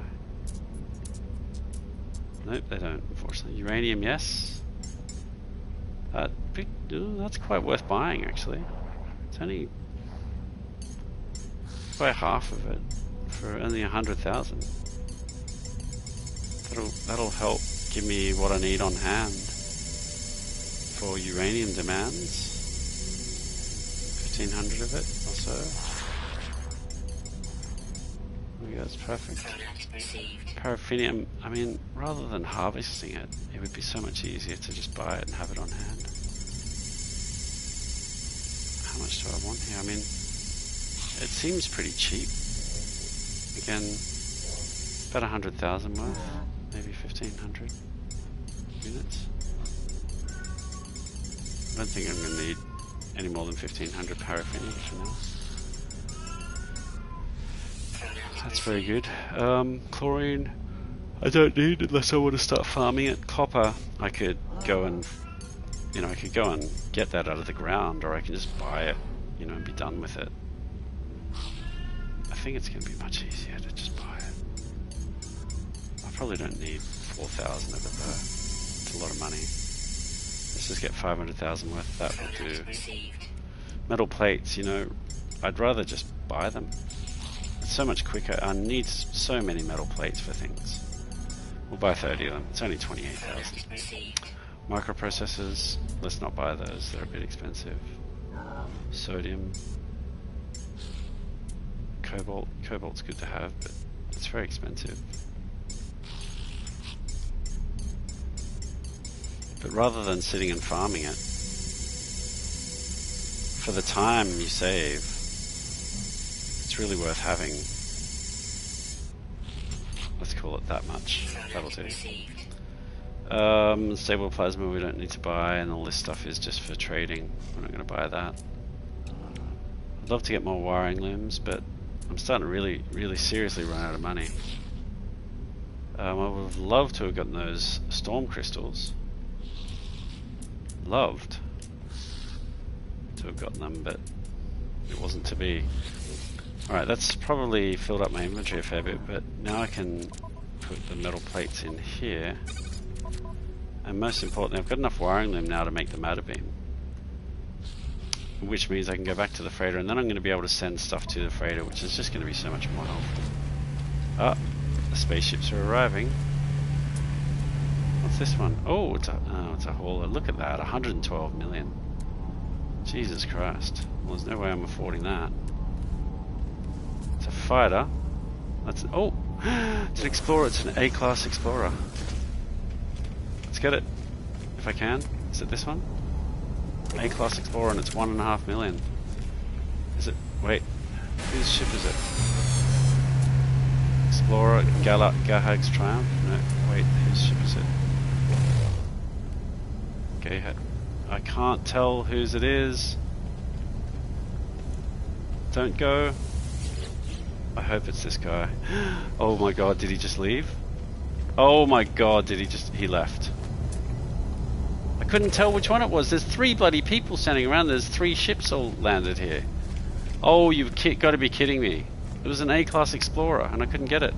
Nope, they don't, unfortunately. Uranium, yes. That's quite worth buying, actually. It's only by half of it for only 100,000. That'll help give me what I need on hand for uranium demands. 1,500 of it or so. Yeah, that's perfect. Paraffinium, I mean, rather than harvesting it, it would be so much easier to just buy it and have it on hand. How much do I want here? I mean, it seems pretty cheap. Again, about 100,000 worth, maybe 1,500 units. I don't think I'm going to need any more than 1,500 paraffinium for now. That's very good. Chlorine, I don't need unless I want to start farming it. Copper, I could go and, I could go and get that out of the ground, or I can just buy it, and be done with it. I think it's going to be much easier to just buy it. I probably don't need 4,000 of it though. It's a lot of money. Let's just get 500,000 worth of that will do. Metal plates, I'd rather just buy them. It's so much quicker. I need so many metal plates for things. We'll buy 30 of them. It's only 28,000. Microprocessors, let's not buy those. They're a bit expensive. Sodium. Cobalt. Cobalt's good to have, but It's very expensive. But rather than sitting and farming it, for the time you save, it's really worth having. Let's call it that much. That'll do. Stable plasma we don't need to buy, and all this stuff is just for trading. We're not going to buy that. I'd love to get more wiring looms, but I'm starting to really seriously run out of money. I would have loved to have gotten those storm crystals. Loved to have gotten them, but it wasn't to be. Alright, that's probably filled up my inventory a fair bit, but now I can put the metal plates in here. And most importantly, I've got enough wiring loom now to make the matter beam. Which means I can go back to the freighter, and then I'm going to be able to send stuff to the freighter, which is just going to be so much more helpful. Ah, the spaceships are arriving. What's this one? Oh, it's a hauler. Look at that, 112 million. Jesus Christ. Well, there's no way I'm affording that. It's a fighter. That's oh, it's an explorer. It's an A-class explorer. Let's get it, if I can. Is it this one? A-class explorer, and it's 1.5 million. Is it? Wait, whose ship is it? Explorer, Gahag's Triumph? No, wait, whose ship is it? Okay, I can't tell whose it is. Don't go. I hope it's this guy. Oh my god, did he just leave? Oh my god, he left. I couldn't tell which one it was. There's 3 bloody people standing around. There's 3 ships all landed here. Oh, you've got to be kidding me. It was an A-class explorer and I couldn't get it.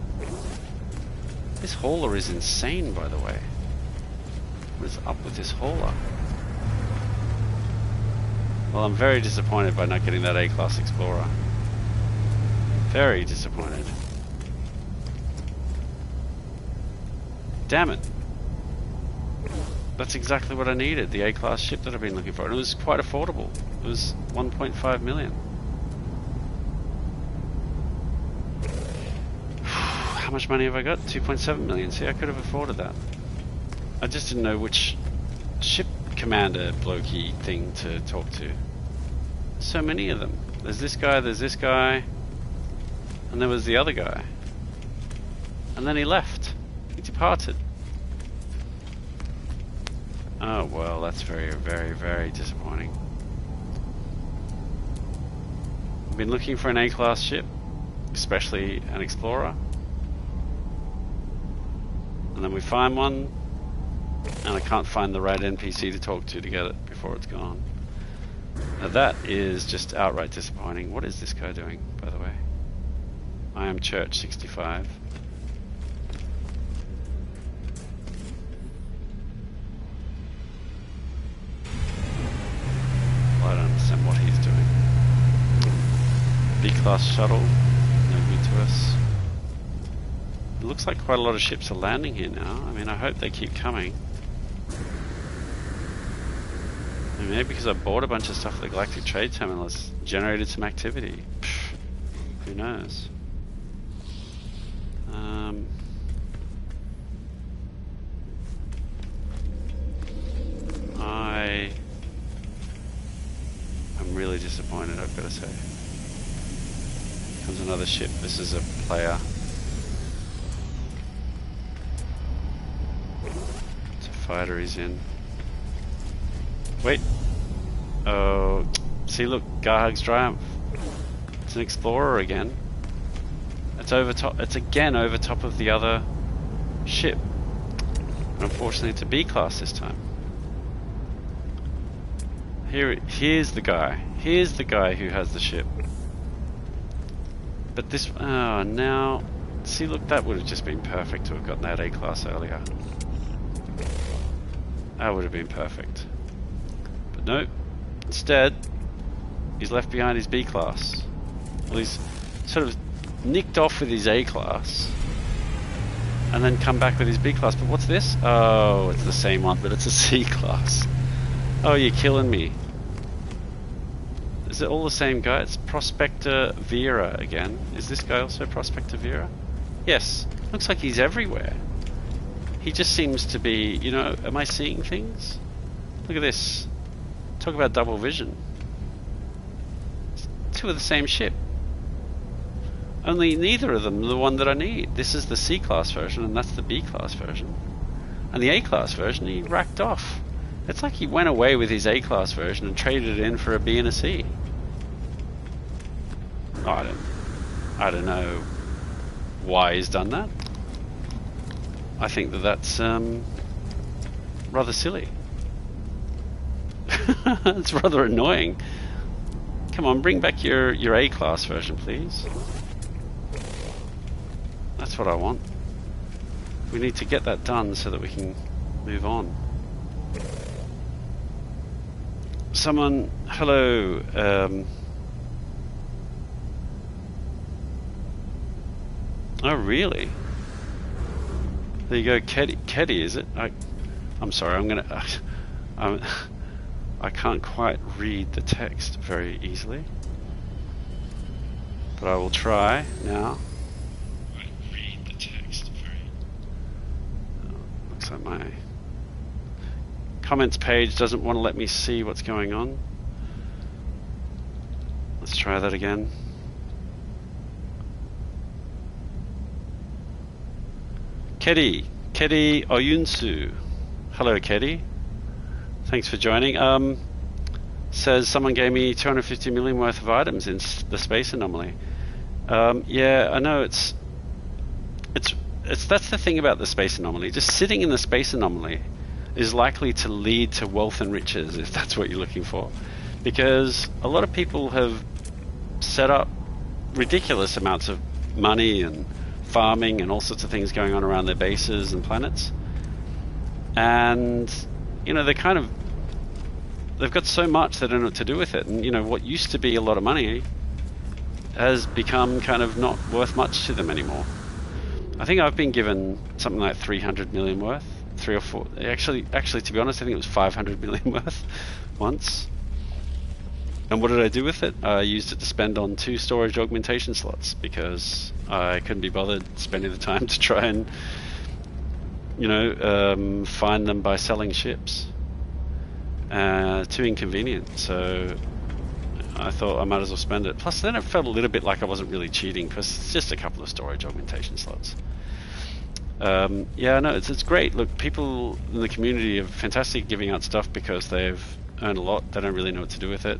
This hauler is insane, by the way. What is up with this hauler? Well, I'm very disappointed by not getting that A-class explorer. Very disappointed. Damn it. That's exactly what I needed, the A-class ship that I've been looking for. And it was quite affordable. It was 1.5 million. How much money have I got? 2.7 million. See, I could have afforded that. I just didn't know which ship commander blokey thing to talk to. So many of them. There's this guy, and there was the other guy. And then he left. He departed. Oh well, that's very disappointing. I've been looking for an A-class ship, especially an explorer. And then we find one, and I can't find the right NPC to talk to get it before it's gone. Now that is just outright disappointing. What is this guy doing, by the way? I am Church 65. Well, I don't understand what he's doing. B-class shuttle, no good to us. It looks like quite a lot of ships are landing here now. I mean, I hope they keep coming. And maybe because I bought a bunch of stuff at the Galactic Trade Terminal, it's generated some activity. Pfft, who knows? I'm really disappointed, I've got to say. Comes another ship. This is a player. It's a fighter he's in. Wait. Oh, see, look, Gahag's Triumph. It's an explorer again. It's over top. It's again over top of the other ship. And unfortunately, it's a B class this time. Here's the guy. Here's the guy who has the ship. But this. Oh, now. See, look, that would have just been perfect to have gotten that A class earlier. That would have been perfect. But no. Instead, he's left behind his B class. Well, he's sort of nicked off with his A class and then come back with his B class. But what's this? Oh, it's the same one, but it's a C class. Oh, you're killing me. Is it all the same guy? It's Prospector Vera again. Is this guy also Prospector Vera? Yes, looks like he's everywhere. He just seems to be, you know, am I seeing things? Look at this. Talk about double vision. It's two of the same ship. Only neither of them are the one that I need. This is the C-class version and that's the B-class version. And the A-class version he racked off. It's like he went away with his A-class version and traded it in for a B and a C. I don't know why he's done that. I think that that's rather silly. It's rather annoying. Come on, bring back your A-class version, please. That's what I want. We need to get that done so that we can move on. Someone, hello. Oh, really? There you go, Keddy, is it? I'm sorry, I can't quite read the text very easily, but I will try now. Read the text looks like my comments page doesn't want to let me see what's going on. Let's try that again. Keddy Oyunsu. Hello, Keddy. Thanks for joining. Says someone gave me 250 million worth of items in the space anomaly. Yeah, I know it's that's the thing about the space anomaly. Just sitting in the space anomaly is likely to lead to wealth and riches if that's what you're looking for, because a lot of people have set up ridiculous amounts of money and farming and all sorts of things going on around their bases and planets, and you know they've got so much they don't know what to do with it, and you know what used to be a lot of money has become kind of not worth much to them anymore. I think I've been given something like 300 million worth, 3 or 4, actually to be honest I think it was 500 million worth once. And what did I do with it? I used it to spend on 2 storage augmentation slots because I couldn't be bothered spending the time to try and, you know, find them by selling ships. Too inconvenient, so I thought I might as well spend it. Plus then it felt a little bit like I wasn't really cheating because it's just a couple of storage augmentation slots. Yeah, no, it's great. Look, people in the community are fantastic giving out stuff because they've earned a lot. They don't really know what to do with it.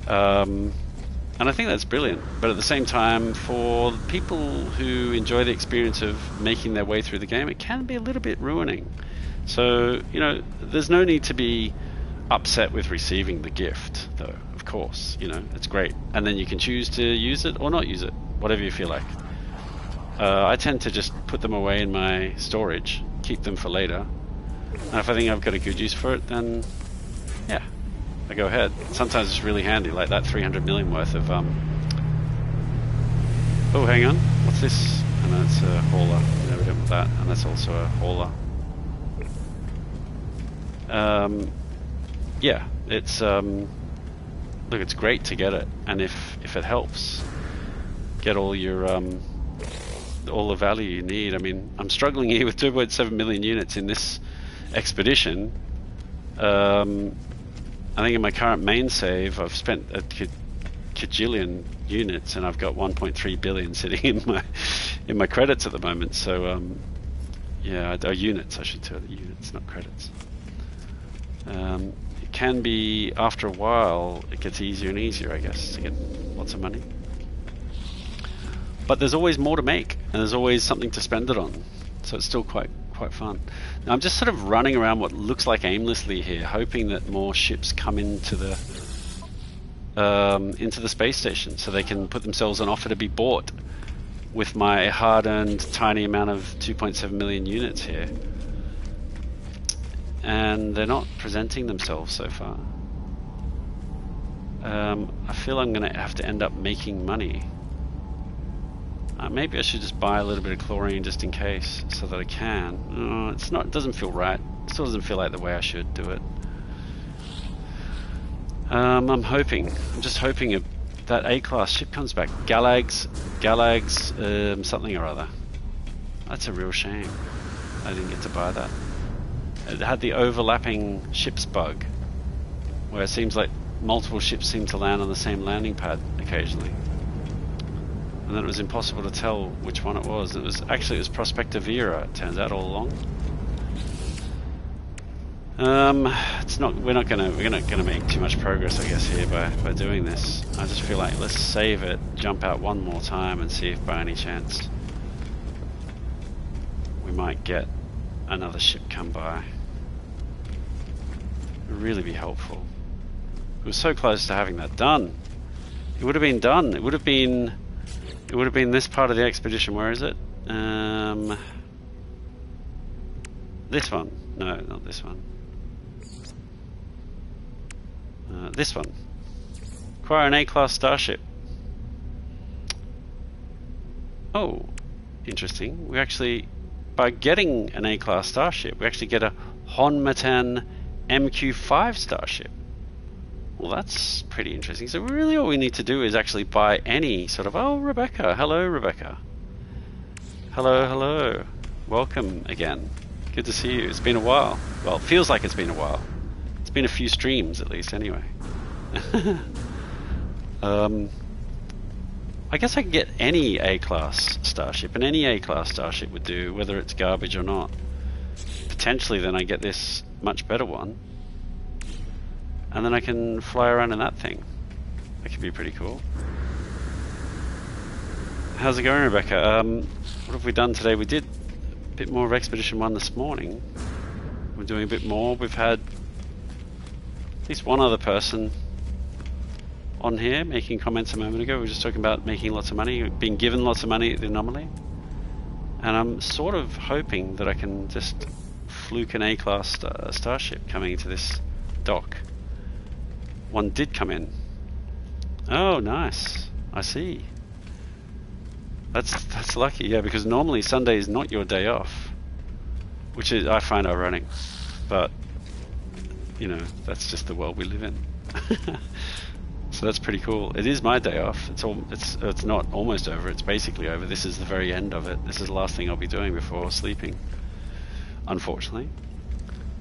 And I think that's brilliant, but at the same time, for people who enjoy the experience of making their way through the game, it can be a little bit ruining. So, you know, there's no need to be upset with receiving the gift, though, of course, you know, it's great. And then you can choose to use it or not use it, whatever you feel like. I tend to just put them away in my storage, keep them for later, and if I think I've got a good use for it, then, yeah, I go ahead. Sometimes it's really handy, like that 300 million worth of oh, hang on, what's this? And that's a hauler. Never done with that, and that's also a hauler. Yeah, it's look, it's great to get it, and if it helps get all your all the value you need. I mean, I'm struggling here with 2.7 million units in this expedition. I think in my current main save I've spent a kajillion units and I've got 1.3 billion sitting in my credits at the moment. So yeah, units I should say, units, not credits. It can be, after a while it gets easier and easier, I guess, to get lots of money. But there's always more to make, and there's always something to spend it on, so it's still quite fun. Now I'm just sort of running around what looks like aimlessly here, hoping that more ships come into the space station, so they can put themselves on offer to be bought with my hard-earned tiny amount of 2.7 million units here. And they're not presenting themselves so far. I feel I'm going to have to end up making money. Maybe I should just buy a little bit of chlorine just in case, so that I can. It's not. It doesn't feel right. It still doesn't feel like the way I should do it. I'm hoping. I'm just hoping that A-class ship comes back. Galags, something or other. That's a real shame. I didn't get to buy that. It had the overlapping ships bug, where it seems like multiple ships seem to land on the same landing pad occasionally. And then it was impossible to tell which one it was. It was Prospector Vera, it turns out, all along. We're not gonna make too much progress, I guess, here by doing this. I just feel like let's save it, jump out one more time, and see if by any chance we might get another ship come by. It would really be helpful. It was so close to having that done. It would have been done. It would have been this part of the expedition. Where is it? This one. No, not this one. This one. Acquire an A-class starship. Oh, interesting. We actually, by getting an A-class starship, we actually get a Honmatan MQ-5 starship. Well, that's pretty interesting. So really all we need to do is actually buy any sort of... Oh, Rebecca. Hello, Rebecca. Hello, hello. Welcome again. Good to see you. It's been a while. Well, it feels like it's been a while. It's been a few streams at least anyway. I guess I can get any A-class starship, and any A-class starship would do, whether it's garbage or not. Potentially then I get this much better one, and then I can fly around in that thing. That could be pretty cool. How's it going, Rebecca? What have we done today? We did a bit more of Expedition 1 this morning. We're doing a bit more. We've had at least one other person on here making comments a moment ago. We were just talking about making lots of money, being given lots of money at the Anomaly. And I'm sort of hoping that I can just fluke an A-class starship coming into this dock. One did come in. Oh, nice. I see. That's lucky, yeah, because normally Sunday is not your day off, which is, I find ironic, but you know, that's just the world we live in. So that's pretty cool. It is my day off. It's not almost over. It's basically over. This is the very end of it. This is the last thing I'll be doing before sleeping, unfortunately.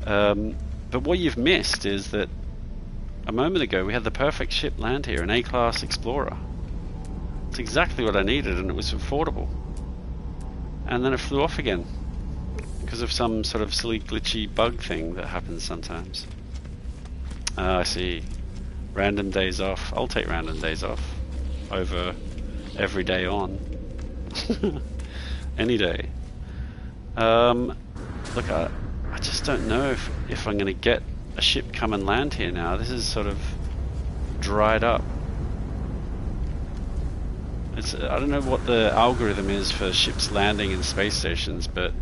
But what you've missed is that a moment ago we had the perfect ship land here, an A-class Explorer. It's exactly what I needed, and it was affordable. And then it flew off again because of some sort of silly glitchy bug thing that happens sometimes. I see. Random days off. I'll take random days off over every day on. Any day. Look, I just don't know if I'm going to get a ship come and land here now. This is sort of dried up. I don't know what the algorithm is for ships landing in space stations, but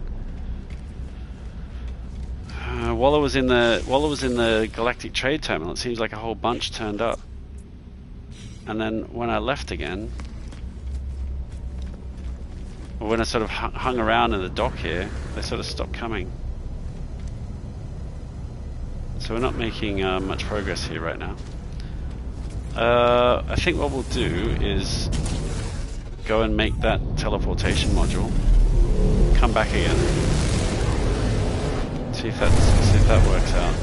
while I was in the Galactic Trade Terminal, it seems like a whole bunch turned up, and then when I left again, or when I sort of hung around in the dock here, they sort of stopped coming. So we're not making much progress here right now. I think what we'll do is go and make that teleportation module, come back again, see if that works out.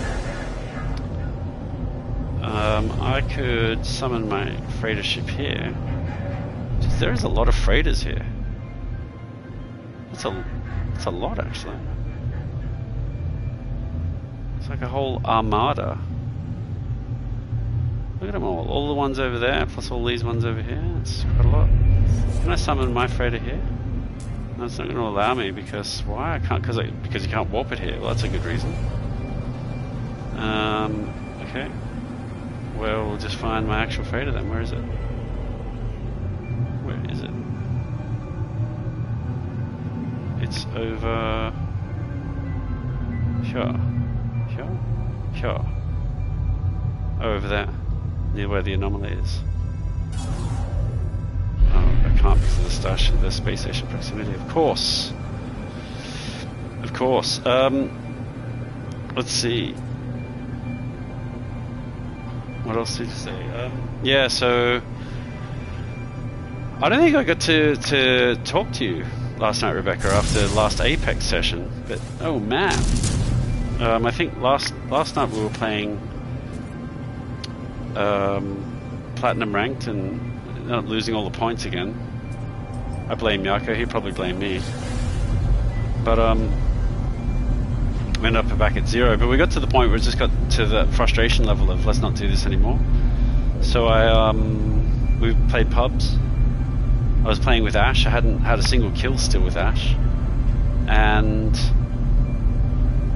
I could summon my freighter ship here. There is a lot of freighters here. That's a lot, actually. It's like a whole armada. Look at them all the ones over there, plus all these ones over here. It's quite a lot. Can I summon my freighter here? No, it's not going to allow me because why? I can't because you can't warp it here. Well, that's a good reason. Okay. Well, we'll just find my actual freighter then. Where is it? Where is it? It's over here. Here. Oh, over there, near where the anomaly is. Oh, I can't because of the station, the space station proximity. Of course. Let's see. What else did you say? Yeah, so I don't think I got to talk to you last night, Rebecca, after the last Apex session. But oh man, I think last night we were playing Platinum Ranked and not losing all the points again. I blame Yako, he'd probably blame me. But we ended up back at 0. But we got to the point where it just got to the frustration level of let's not do this anymore. So we played pubs. I was playing with Ash. I hadn't had a single kill still with Ash. And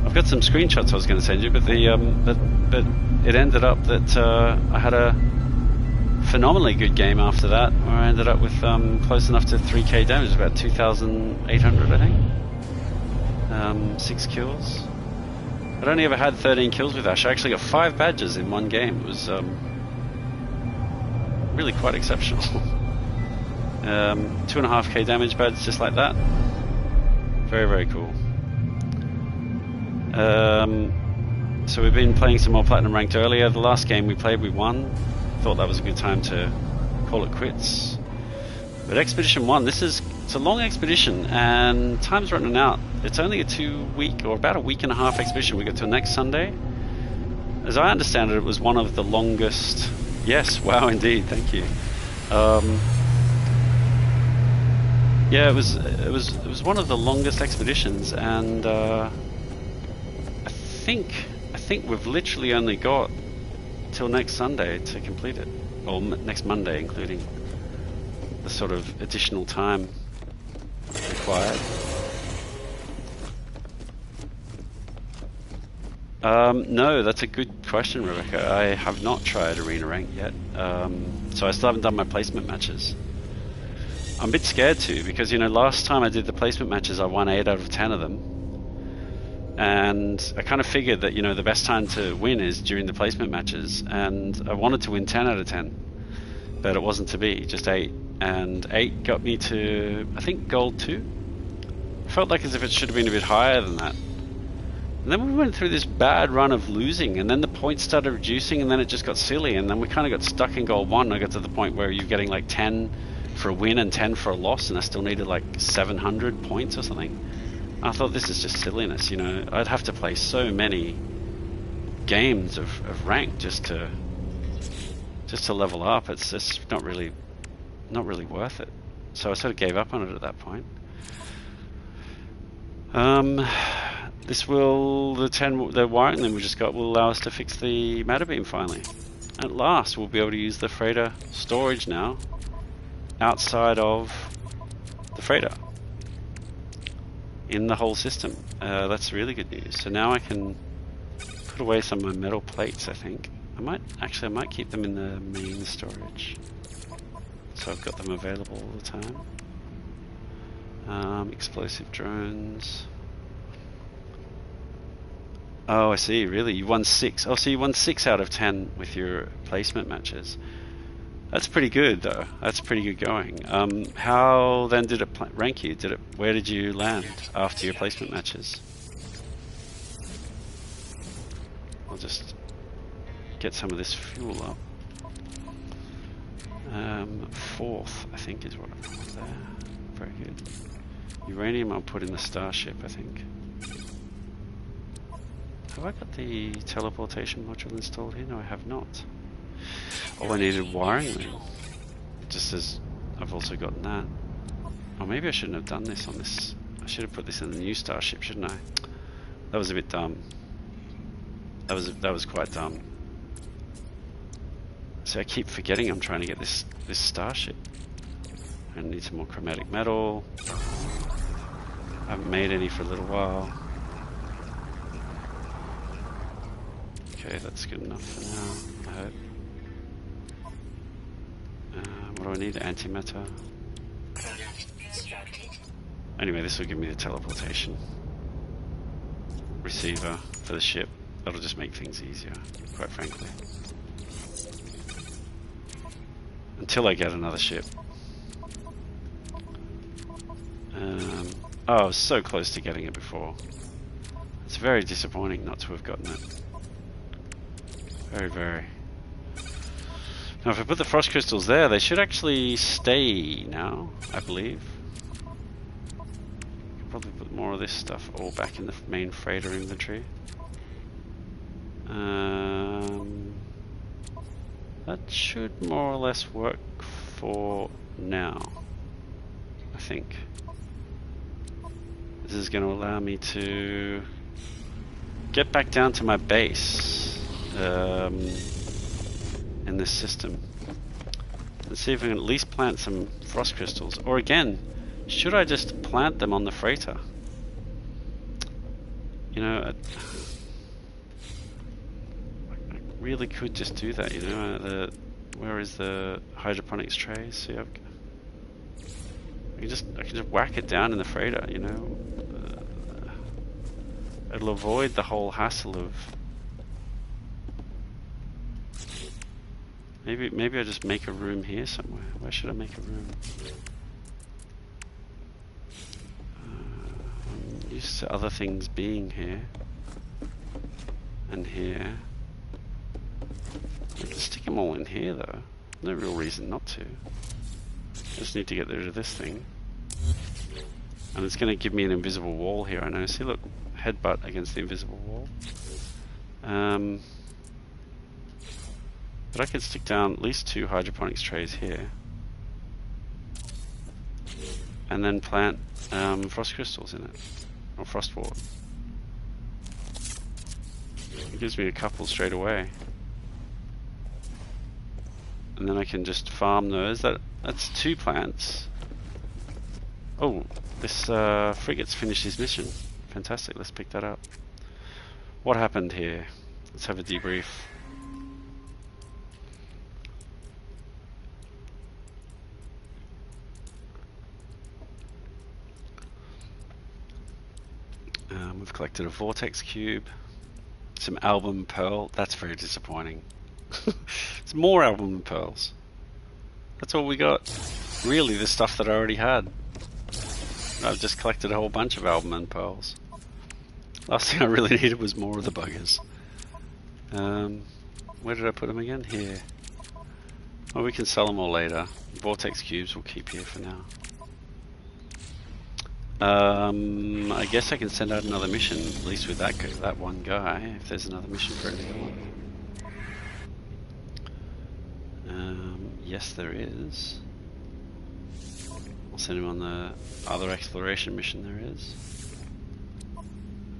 I've got some screenshots I was going to send you, but but it ended up that I had a phenomenally good game after that, where I ended up with close enough to 3k damage, about 2,800 I think. 6 kills. I'd only ever had 13 kills with Ash. I actually got 5 badges in one game. It was really quite exceptional. 2.5k damage badge just like that. Very, very cool. So we've been playing some more Platinum Ranked earlier. The last game we played we won. Thought that was a good time to call it quits. But Expedition 1, it's a long expedition and time's running out. It's only a 2-week or about a week and a half expedition. We got till next Sunday. As I understand it, it was one of the longest. Yes, wow, indeed, thank you. Yeah, it was one of the longest expeditions, and I think we've literally only got till next Sunday to complete it, or next Monday, including the sort of additional time required. No, that's a good question, Rebecca. I have not tried Arena Rank yet, so I still haven't done my placement matches. I'm a bit scared too, because last time I did the placement matches I won 8 out of 10 of them, and I kind of figured that the best time to win is during the placement matches, and I wanted to win 10 out of 10, but it wasn't to be, just 8, and 8 got me to I think gold 2. Felt like as if it should have been a bit higher than that. And then we went through this bad run of losing, and then the points started reducing, and then it just got silly, and then we kind of got stuck in gold 1. I got to the point where you're getting like 10 for a win and 10 for a loss, and I still needed like 700 points or something. I thought, this is just silliness, I'd have to play so many games of rank just to level up. It's just not really worth it. So I sort of gave up on it at that point. The wiring link we just got will allow us to fix the matter beam finally. At last, we'll be able to use the freighter storage now outside of the freighter in the whole system. That's really good news. So now I can put away some of my metal plates, I think. I might keep them in the main storage, so I've got them available all the time. Explosive drones. Oh, I see, really? You won 6. Oh, so you won 6 out of 10 with your placement matches. That's pretty good, though. That's pretty good going. How then did it rank you? Where did you land after your placement matches? I'll just get some of this fuel up. 4th, I think, is what I've got there. Very good. Uranium I'll put in the Starship, I think. Have I got the teleportation module installed here? No, I have not. Oh, I needed wiring then. Just as I've also gotten that. Oh, maybe I shouldn't have done this on this. I should have put this in the new Starship, shouldn't I? That was a bit dumb. That was quite dumb. So I keep forgetting I'm trying to get this Starship. I need some more chromatic metal. I haven't made any for a little while. Okay, that's good enough for now, I hope. What do I need? Antimatter. Anyway, this will give me the teleportation receiver for the ship. That'll just make things easier, quite frankly. Until I get another ship. Oh, I was so close to getting it before. It's very disappointing not to have gotten it. Very, very. Now if I put the frost crystals there, they should actually stay now, I believe. probably put more of this stuff all back in the main freighter inventory. That should more or less work for now, I think. This is going to allow me to get back down to my base in this system. Let's see if we can at least plant some frost crystals. Or again, should I just plant them on the freighter? You know, I really could just do that, you know. Where is the hydroponics tray? See, I can just whack it down in the freighter, you know. It'll avoid the whole hassle of... Maybe I just make a room here somewhere. Where should I make a room? I'm used to other things being here. And here. I can stick them all in here though. No real reason not to. Just need to get rid of this thing. And it's going to give me an invisible wall here, I know. See, look. Headbutt against the invisible wall. But I could stick down at least 2 hydroponics trays here. And then plant frost crystals in it. Or frost wart. It gives me a couple straight away. And then I can just farm those. That's 2 plants. Oh, this frigate's finished his mission. Fantastic, let's pick that up. What happened here? Let's have a debrief. We've collected a vortex cube, some album pearl. That's very disappointing. It's more album and pearls. That's all we got. Really, the stuff that I already had. I've just collected a whole bunch of album and pearls. Last thing I really needed was more of the buggers. Where did I put them again? Here. Well, we can sell them all later. Vortex cubes we'll keep here for now. I guess I can send out another mission, at least with that one guy, if there's another mission for anyone. Yes, there is. I'll send him on the other exploration mission there is.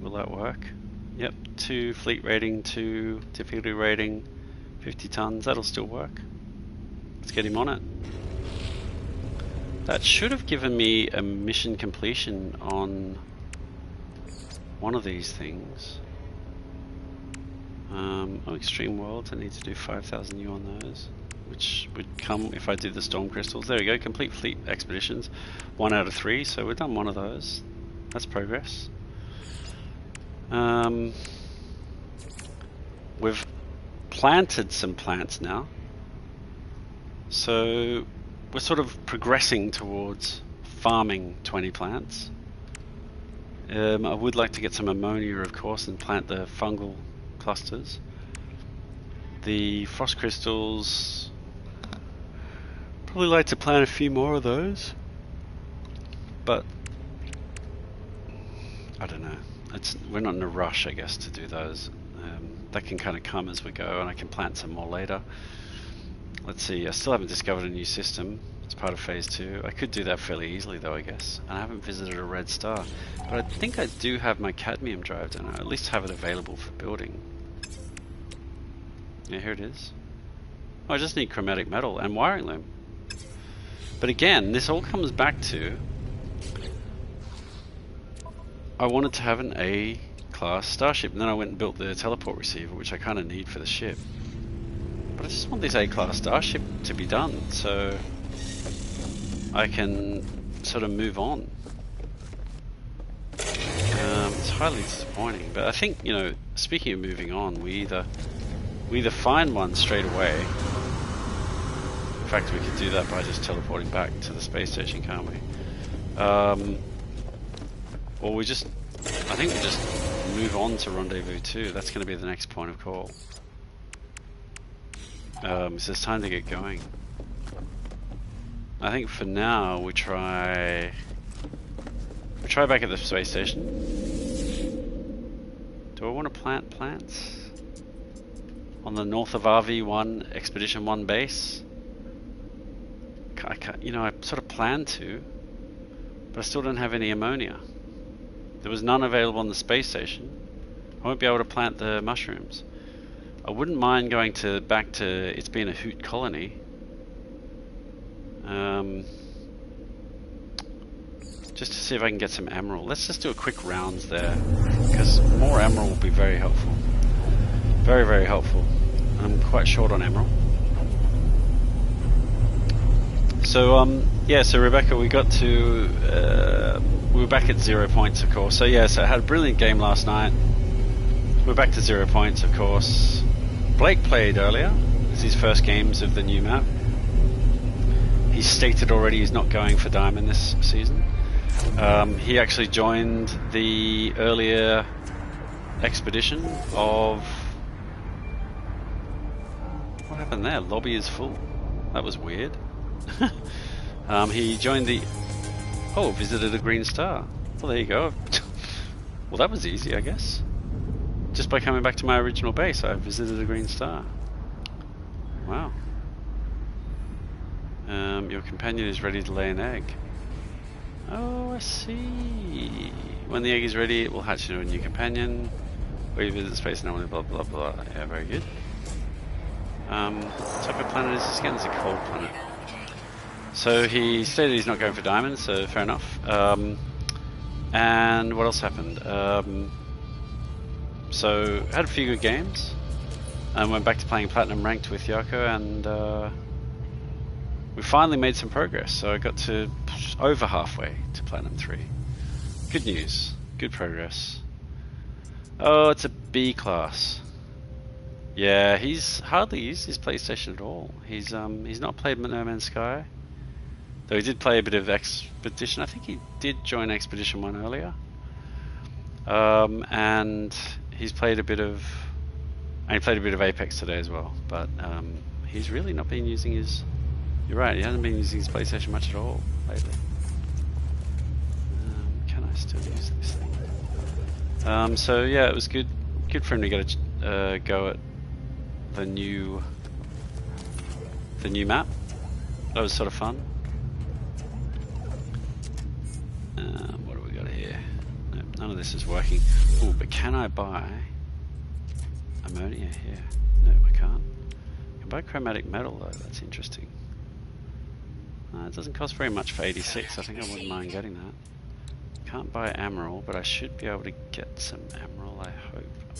Will that work? Yep, 2 fleet rating, 2 difficulty rating, 50 tons, that'll still work. Let's get him on it. That should have given me a mission completion on one of these things. Oh, Extreme Worlds, I need to do 5,000 U on those, which would come if I did the Storm Crystals. There we go, complete fleet expeditions. 1 out of 3, so we've done one of those. That's progress. We've planted some plants now. So we're sort of progressing towards farming 20 plants. I would like to get some ammonia, of course, and plant the fungal clusters. The frost crystals, probably like to plant a few more of those, but I don't know. We're not in a rush, I guess, to do those. That can kind of come as we go, and I can plant some more later. Let's see, I still haven't discovered a new system. It's part of phase 2. I could do that fairly easily though, I guess. And I haven't visited a red star. But I think I do have my cadmium drive, don't I? At least have it available for building. Yeah, here it is. Oh, I just need chromatic metal and wiring loom. But again, this all comes back to I wanted to have an A-class starship, and then I went and built the teleport receiver, which I kind of need for the ship. But I just want this A-class starship to be done, so I can sort of move on. It's highly disappointing, but I think, you know, speaking of moving on, we either find one straight away. In fact, we could do that by just teleporting back to the space station, can't we? Or I think we just move on to Rendezvous 2. That's going to be the next point of call. So it's time to get going. I think for now we try We'll try back at the space station. Do I want to plant plants? On the north of RV1, Expedition 1 base? I can't, you know, I sort of planned to, but I still don't have any ammonia. There was none available on the space station. I won't be able to plant the mushrooms. I wouldn't mind going back to it's been a hoot colony. Just to see if I can get some emerald. Let's just do a quick rounds there, because more emerald will be very helpful. Very, very helpful. I'm quite short on emerald. So yeah, so Rebecca, we got to we were back at 0 points, of course. So yeah, so I had a brilliant game last night. We're back to 0 points, of course. Blake played earlier. It's his first games of the new map. He's stated already he's not going for Diamond this season. He actually joined the earlier expedition of... What happened there? Lobby is full. That was weird. He joined the... Oh, visited a green star. Well, there you go. Well, that was easy, I guess. Just by coming back to my original base, I visited a green star. Wow. Your companion is ready to lay an egg. Oh, I see. When the egg is ready, it will hatch into a new companion. Where you visit space and blah blah blah. Yeah, very good. What type of planet is this again? It's a cold planet. So he stated he's not going for diamonds, so fair enough. And what else happened? So had a few good games. And went back to playing Platinum Ranked with Yako, and we finally made some progress. So I got to over halfway to Platinum 3. Good news. Good progress. Oh, it's a B class. Yeah, he's hardly used his PlayStation at all. He's not played No Man's Sky. Though he did play a bit of Expedition. I think he did join Expedition 1 earlier. And he's played a bit of... And he played a bit of Apex today as well. But he's really not been using his... You're right, he hasn't been using his PlayStation much at all lately. Can I still use this thing? So yeah, it was good for him to get a go at the new map. That was sort of fun. What do we got here? No, none of this is working. Oh, but can I buy ammonia here? No, I can't. I can buy chromatic metal though. That's interesting. It doesn't cost very much for 86. I think I wouldn't mind getting that. Can't buy emerald, but I should be able to get some emerald, I hope. I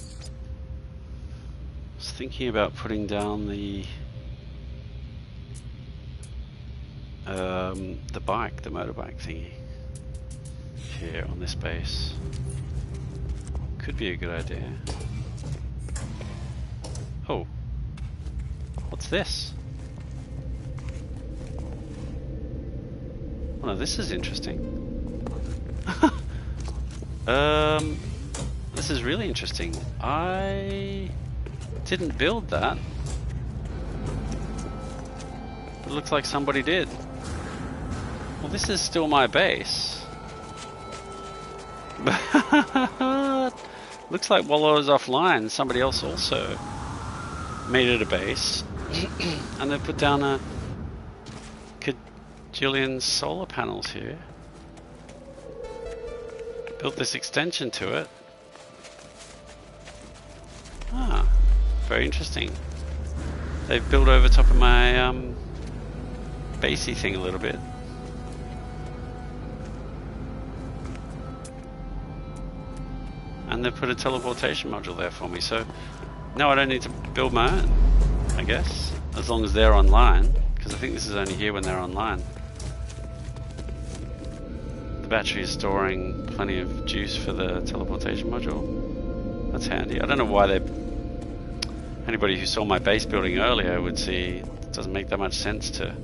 was thinking about putting down the motorbike thingy here on this base. Could be a good idea. Oh, what's this? Oh no, this is interesting. This is really interesting. I didn't build that, but it looks like somebody did. Well, this is still my base. Looks like while I was offline, somebody else also made it a base, and they put down a kajillion solar panels here. Built this extension to it. Ah, very interesting. They've built over top of my basey thing a little bit. And they've put a teleportation module there for me, so now I don't need to build my own, I guess, as long as they're online, because I think this is only here when they're online. The battery is storing plenty of juice for the teleportation module. That's handy. I don't know why anybody who saw my base building earlier would see it doesn't make that much sense to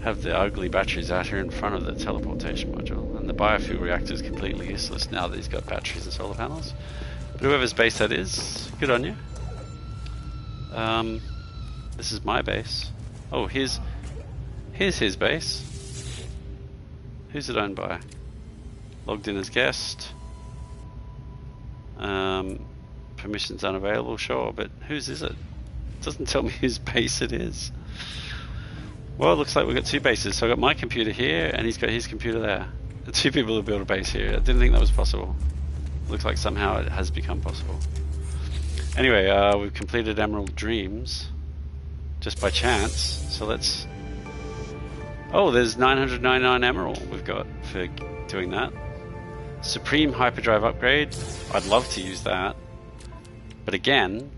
have the ugly batteries out here in front of the teleportation module, and the biofuel reactor is completely useless now that he's got batteries and solar panels. But whoever's base that is, good on you. This is my base. Oh, here's his base. Who's it owned by? Logged in as guest. Permissions unavailable, sure, but whose is it? It doesn't tell me whose base it is. Well, it looks like we've got two bases. So I've got my computer here, and he's got his computer there. The two people who built a base here. I didn't think that was possible. Looks like somehow it has become possible. Anyway, we've completed Emerald Dreams just by chance. So let's... Oh, there's 999 Emerald we've got for doing that. Supreme Hyperdrive upgrade. I'd love to use that. But again,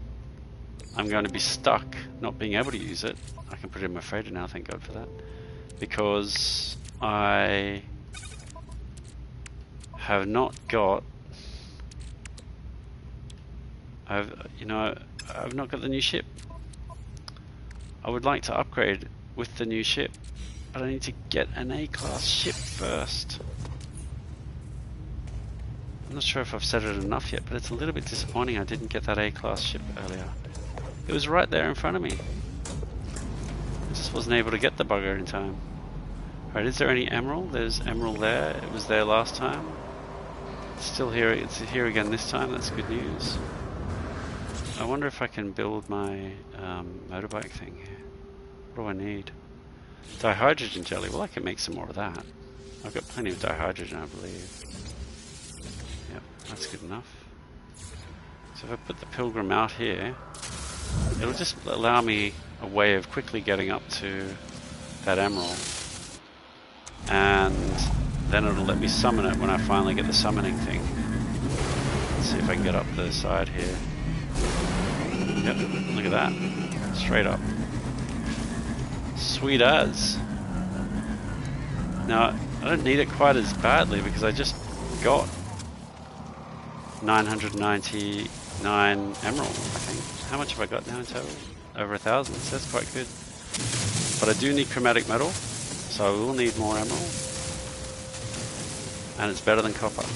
I'm going to be stuck not being able to use it. I can put it in my freighter now, thank God for that. Because I have not got... I've not got the new ship. I would like to upgrade with the new ship, but I need to get an A-class ship first. I'm not sure if I've said it enough yet, but it's a little bit disappointing I didn't get that A-class ship earlier. It was right there in front of me. I just wasn't able to get the bugger in time. Alright, is there any emerald? There's emerald there. It was there last time. It's still here. It's here again this time. That's good news. I wonder if I can build my motorbike thing here. What do I need? Dihydrogen jelly. Well, I can make some more of that. I've got plenty of dihydrogen, I believe. Yep, that's good enough. So if I put the Pilgrim out here, it'll just allow me a way of quickly getting up to that emerald. And then it'll let me summon it when I finally get the summoning thing. Let's see if I can get up the side here. Yep, look at that. Straight up. Sweet as. Now, I don't need it quite as badly because I just got 999 emerald, I think. How much have I got now in total? Over 1,000, so that's quite good. But I do need chromatic metal, so I will need more emerald. And it's better than copper.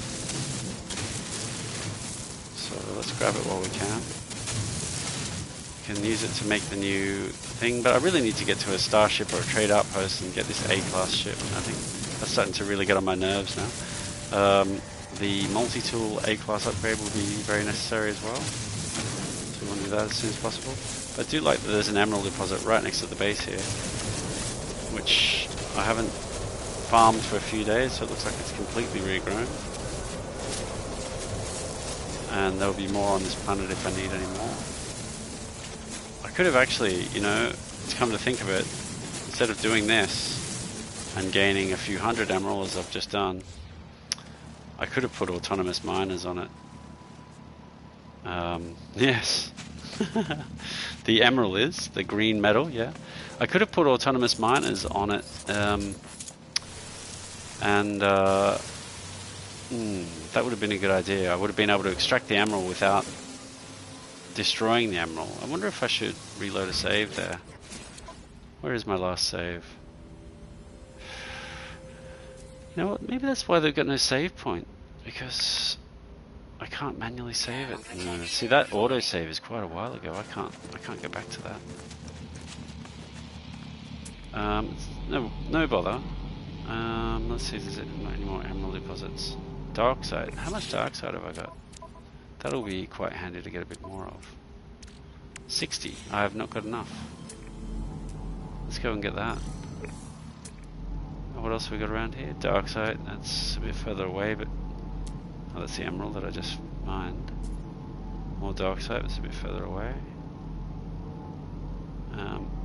So let's grab it while we can. Can use it to make the new thing, but I really need to get to a starship or a trade outpost and get this A-class ship. I think that's starting to really get on my nerves now. The multi-tool A-class upgrade will be very necessary as well. So we want to do that as soon as possible. But I do like that there's an emerald deposit right next to the base here, which I haven't farmed for a few days, so it looks like it's completely regrown. And there'll be more on this planet if I need any more. I could have actually, to come to think of it, instead of doing this and gaining a few hundred emeralds as I've just done, I could have put autonomous miners on it. Yes. The emerald is, the green metal, yeah. I could have put autonomous miners on it, that would have been a good idea. I would have been able to extract the emerald without destroying the emerald. I wonder if I should reload a save there. Where is my last save? You know what, maybe that's why they've got no save point, because I can't manually save it. No. See, that autosave is quite a while ago. I can't go back to that. No bother. Let's see if there's any more emerald deposits. Darkside. How much darkside have I got? That'll be quite handy to get a bit more of. 60. I have not got enough. Let's go and get that. What else have we got around here? Darkside. That's a bit further away, but oh, that's the emerald that I just mined. More darkside. It's a bit further away.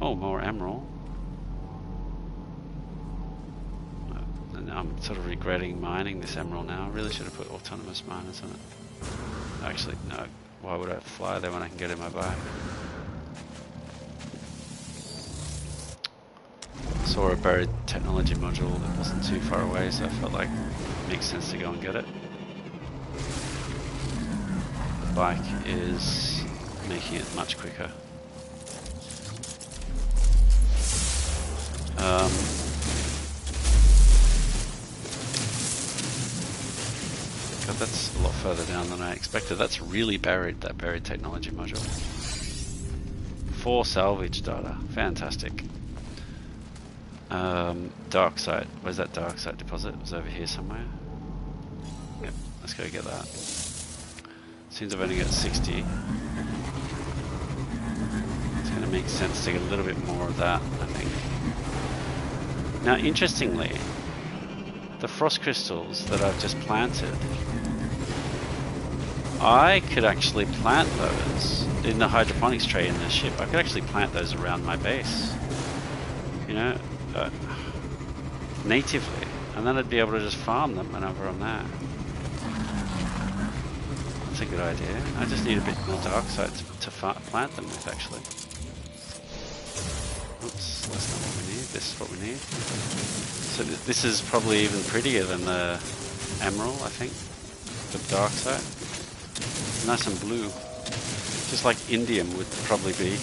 Oh, more emerald. I'm sort of regretting mining this emerald now. I really should have put autonomous miners on it. Actually, no. Why would I fly there when I can get in my bike? Saw a buried technology module that wasn't too far away, so I felt like it makes sense to go and get it. The bike is making it much quicker. God, that's a lot further down than I expected. That's really buried, that buried technology module. 4 salvage data. Fantastic. Dark site. Where's that dark site deposit? It was over here somewhere. Let's go get that. Seems I've only got 60. It's going to make sense to get a little bit more of that, I think. Now, interestingly, the frost crystals that I've just planted, I could actually plant those in the hydroponics tray in the ship. I could actually plant those around my base, you know, natively, and then I'd be able to just farm them whenever I'm there. That's a good idea. I just need a bit more dark side to plant them with, actually. Oops, that's not what we need. This is what we need. So this is probably even prettier than the emerald, I think. The dark side. Nice and blue. Just like indium would probably be.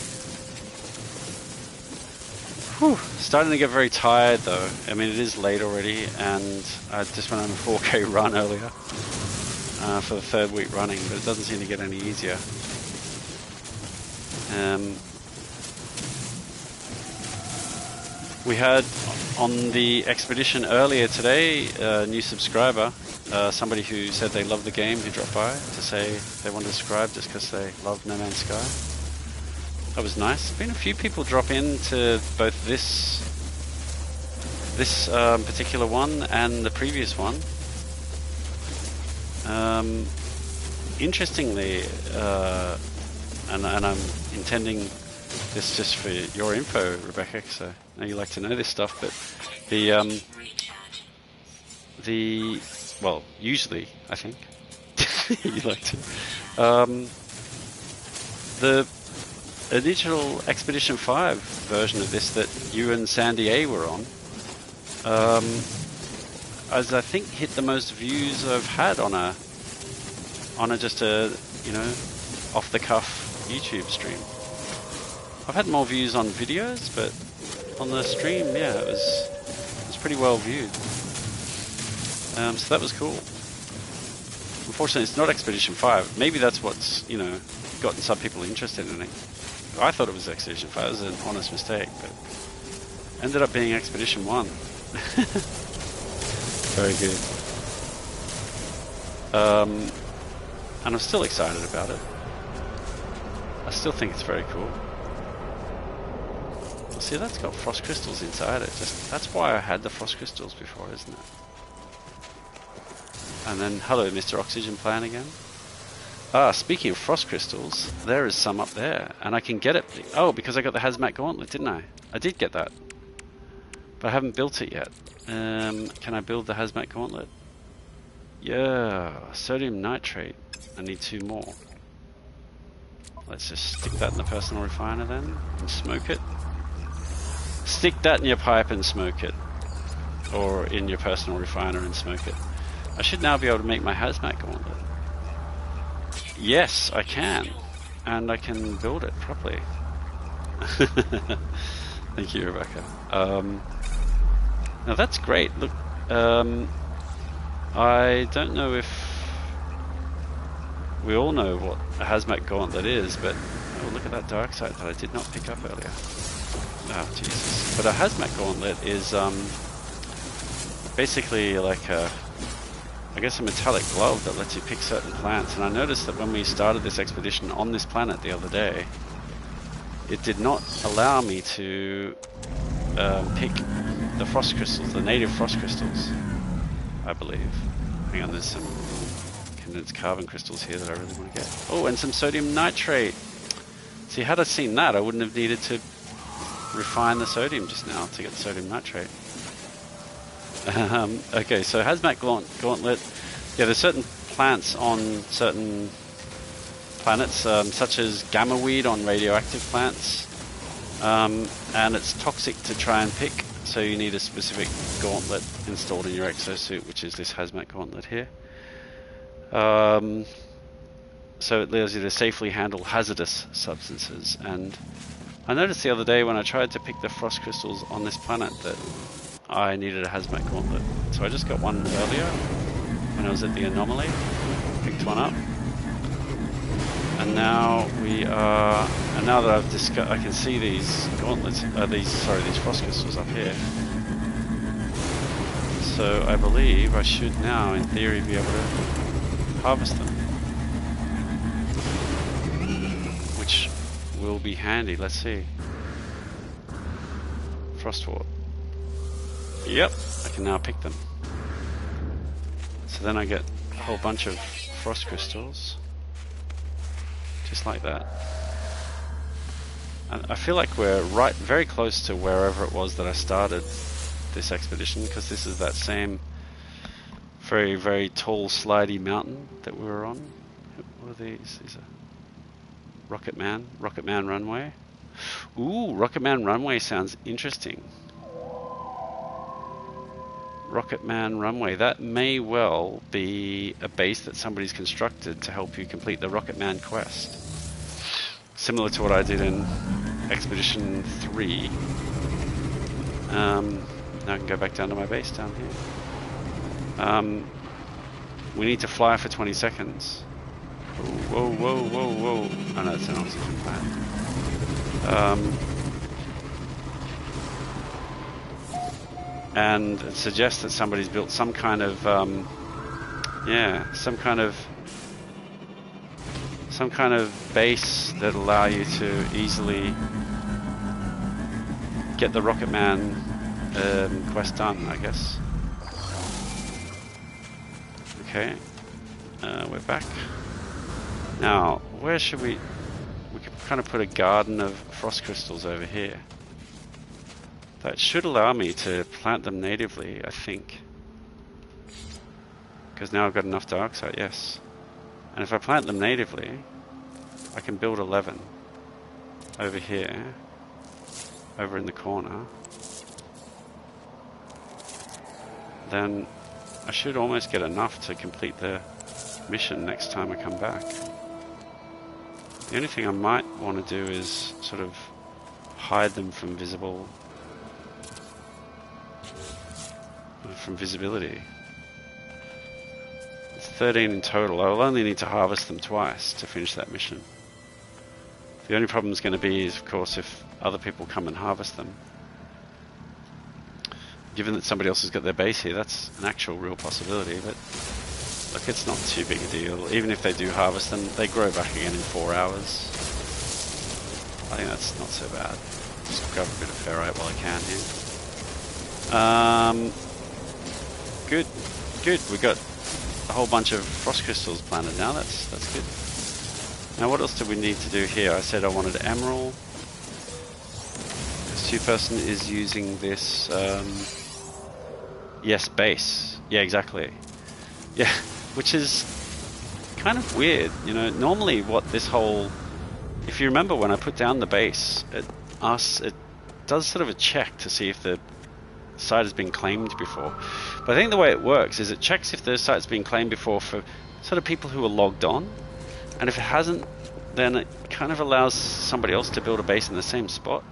Whew. Starting to get very tired though. I mean, it is late already, and I just went on a 4K run earlier for the 3rd week running, but it doesn't seem to get any easier. We had on the expedition earlier today a new subscriber, somebody who said they loved the game, who dropped by to say they wanted to subscribe just because they loved No Man's Sky. That was nice. Been a few people drop into both this particular one and the previous one. Interestingly, and I'm intending this just for your info, Rebecca, because I know you like to know this stuff, but well, usually, I think, you like to, the original Expedition 5 version of this that you and Sandy A were on, as I think hit the most views I've had on a just a, you know, off the cuff YouTube stream. I've had more views on videos, but on the stream, yeah, it was pretty well viewed. So that was cool. Unfortunately, it's not Expedition 5. Maybe that's what's, you know, gotten some people interested in it. I thought it was Expedition 5. It was an honest mistake, but ended up being Expedition 1. Very good. And I'm still excited about it. I still think it's very cool. Well, see, that's got frost crystals inside it. That's why I had the frost crystals before, isn't it? And then, hello, Mr. Oxygen Plan again. Ah, speaking of frost crystals, there is some up there, and I can get it. Oh, because I got the hazmat gauntlet, didn't I? I did get that, but I haven't built it yet. Can I build the hazmat gauntlet? Yeah, sodium nitrate. I need 2 more. Let's just stick that in the personal refiner then, and smoke it. Stick that in your pipe and smoke it, or in your personal refiner and smoke it. I should now be able to make my hazmat gauntlet. Yes, I can, and I can build it properly. Thank you, Rebecca. Now that's great. Look, I don't know if we all know what a hazmat gauntlet is, but oh, look at that dark side that I did not pick up earlier. Oh, Jesus. But a hazmat gauntlet is basically like a, I guess, a metallic glove that lets you pick certain plants. And I noticed that when we started this expedition on this planet the other day, it did not allow me to pick the frost crystals, the native frost crystals, I believe. Hang on, there's some condensed carbon crystals here that I really want to get. Oh, and some sodium nitrate. See, had I seen that, I wouldn't have needed to refine the sodium just now to get the sodium nitrate. Okay, so hazmat gauntlet. Yeah, there's certain plants on certain planets, such as gamma weed on radioactive plants, and it's toxic to try and pick, so you need a specific gauntlet installed in your exosuit, which is this hazmat gauntlet here. So it allows you to safely handle hazardous substances. And I noticed the other day when I tried to pick the frost crystals on this planet that I needed a hazmat gauntlet. So I just got one earlier when I was at the anomaly, picked one up, and now we are. And now that I've discovered, I can see these gauntlets, these frost crystals up here. So I believe I should now, in theory, be able to harvest them. Which will be handy. Let's see. Frostwort. Yep, I can now pick them. So then I get a whole bunch of frost crystals. Just like that. And I feel like we're very close to wherever it was that I started this expedition, because this is that same very, very tall, slidey mountain that we were on. What are these? These are Rocket Man Runway. Ooh, Rocket Man Runway sounds interesting. Rocket Man Runway. That may well be a base that somebody's constructed to help you complete the Rocket Man quest. Similar to what I did in Expedition 3. Now I can go back down to my base down here. We need to fly for 20 seconds. Whoa, whoa, whoa, whoa. Oh no, it's an oxygen plant. And it suggests that somebody's built some kind of, some kind of base that allow you to easily get the Rocket Man quest done, I guess. Okay, we're back. Now, where should we could kind of put a garden of frost crystals over here. That should allow me to plant them natively, I think. Because now I've got enough dioxide, yes. And if I plant them natively, I can build 11 over here, over in the corner. Then I should almost get enough to complete the mission next time I come back. The only thing I might want to do is sort of hide them from visibility. It's 13 in total. I will only need to harvest them twice to finish that mission. The only problem is going to be, of course, if other people come and harvest them. Given that somebody else has got their base here, that's an actual real possibility, but look, it's not too big a deal. Even if they do harvest them, they grow back again in 4 hours. I think that's not so bad. Just grab a bit of ferrite while I can here. Good. We got a whole bunch of frost crystals planted now. That's good. Now, what else do we need to do here? I said I wanted emerald. This 2-person is using this. Yes, base. Yeah, exactly. Yeah, which is kind of weird. You know, normally what this whole... If you remember when I put down the base, it does sort of a check to see if the site has been claimed before. But I think the way it works is it checks if the site's been claimed before for sort of people who are logged on. And if it hasn't, then it kind of allows somebody else to build a base in the same spot.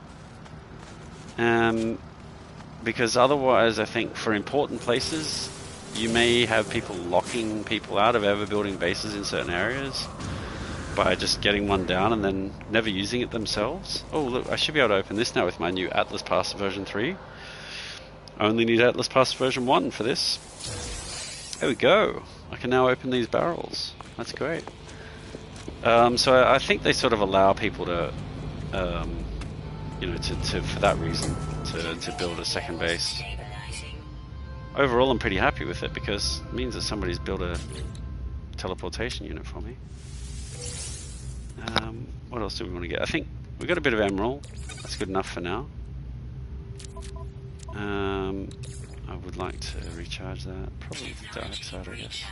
Because otherwise, I think for important places, you may have people locking people out of ever building bases in certain areas by just getting one down and then never using it themselves. Oh look, I should be able to open this now with my new Atlas Pass version 3. I only need Atlas Pass version 1 for this. There we go. I can now open these barrels. That's great. So I think they sort of allow people to, you know, for that reason, to build a second base. Overall, I'm pretty happy with it because it means that somebody's built a teleportation unit for me. What else do we want to get? I think we got a bit of emerald. That's good enough for now. I would like to recharge that. Probably the dioxide, I guess.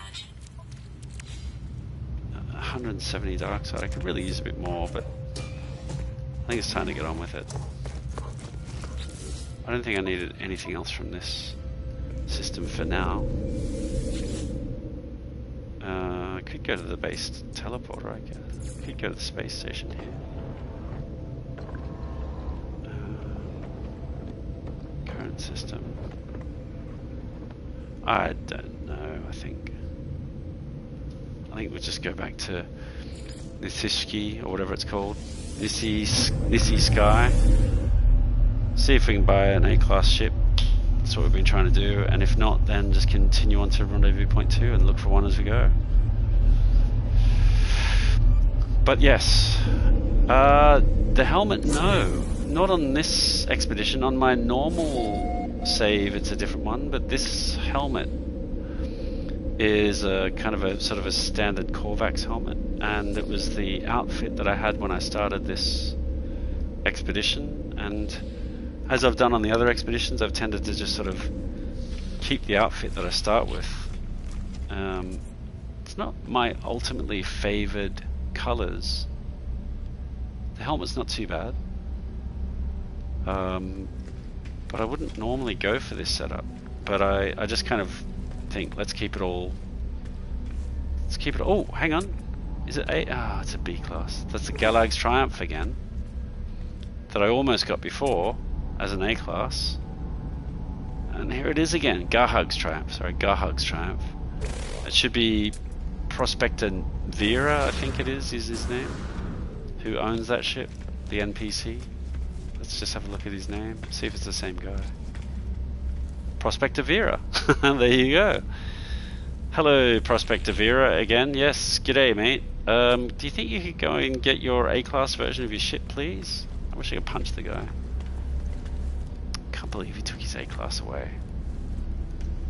170 dioxide. I could really use a bit more, but I think it's time to get on with it. I don't think I needed anything else from this system for now. I could go to the base teleporter, I guess. I could go to the space station here. Current system. I don't know, I think we'll just go back to Nisishki, or whatever it's called. Nissi Sky. See if we can buy an A-class ship. That's what we've been trying to do, and if not, then just continue on to Rendezvous Point 2 and look for one as we go. But yes, the helmet, no, not on this expedition. On my normal save, it's a different one, but this helmet is a kind of a sort of a standard Korvax helmet, and it was the outfit that I had when I started this expedition. And as I've done on the other expeditions, I've tended to just sort of keep the outfit that I start with. It's not my ultimately favored colors. The helmet's not too bad, but I wouldn't normally go for this setup. But I just kind of think, let's keep it all. Let's keep it. Oh, hang on, is it A? Ah, it's a B class. That's the Galag's Triumph again, that I almost got before as an A class. And here it is again, Garhug's Triumph. Sorry, Garhug's Triumph. It should be Prospector Vera, I think it is his name. Who owns that ship? The NPC. Let's just have a look at his name, see if it's the same guy. Prospector Vera. There you go. Hello, Prospector Vera again. Yes, g'day, mate. Do you think you could go and get your A-class version of your ship, please? I wish I could punch the guy. Can't believe he took his A-class away.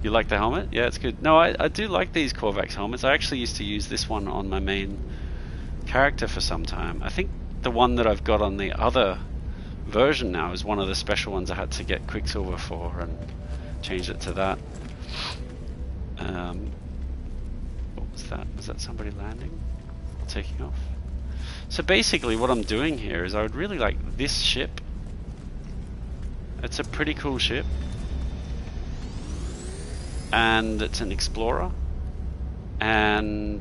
You like the helmet? Yeah, it's good. No, I do like these Korvax helmets. I actually used to use this one on my main character for some time. I think the one that I've got on the other version now is one of the special ones I had to get Quicksilver for and change it to that. What was that? Was that somebody landing? Taking off? So basically what I'm doing here is I would really like this ship. It's a pretty cool ship. And it's an Explorer. But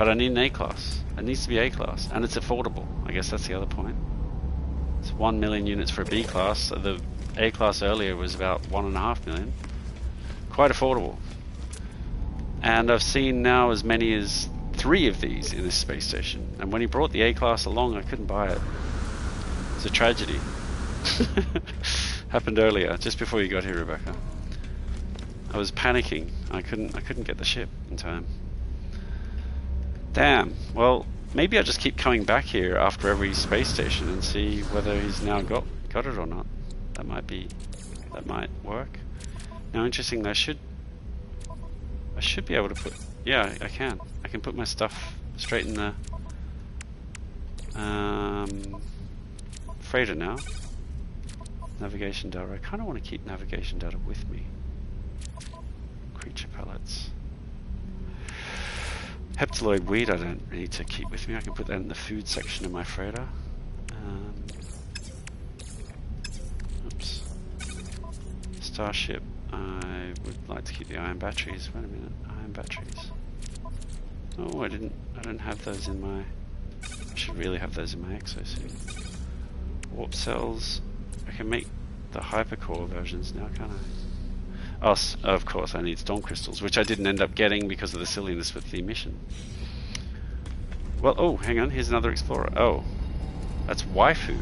I need an A-class. It needs to be A-class. And it's affordable. I guess that's the other point. It's 1 million units for a B-class. The A-class earlier was about 1.5 million. Quite affordable. And I've seen now as many as 3 of these in this space station. And when he brought the A-class along, I couldn't buy it. It's a tragedy. Happened earlier, just before you got here, Rebecca. I was panicking. I couldn't get the ship in time. Damn. Well, maybe I'll just keep coming back here after every space station and see whether he's now got it or not. That might work. Now, interesting. I should be able to put. Yeah, I can. I can put my stuff straight in the freighter now. Navigation data. I kind of want to keep navigation data with me. Creature pellets. Heptaloid weed I don't need to keep with me. I can put that in the food section of my freighter. Oops. Starship. I would like to keep the ion batteries. Wait a minute. Ion batteries. Oh, I don't have those in my. I should really have those in my exosuit. Warp cells. I can make the hypercore versions now, can't I? Oh, of course, I need storm crystals, which I didn't end up getting because of the silliness with the mission. Well, oh, hang on, here's another explorer. Oh, that's Waifu.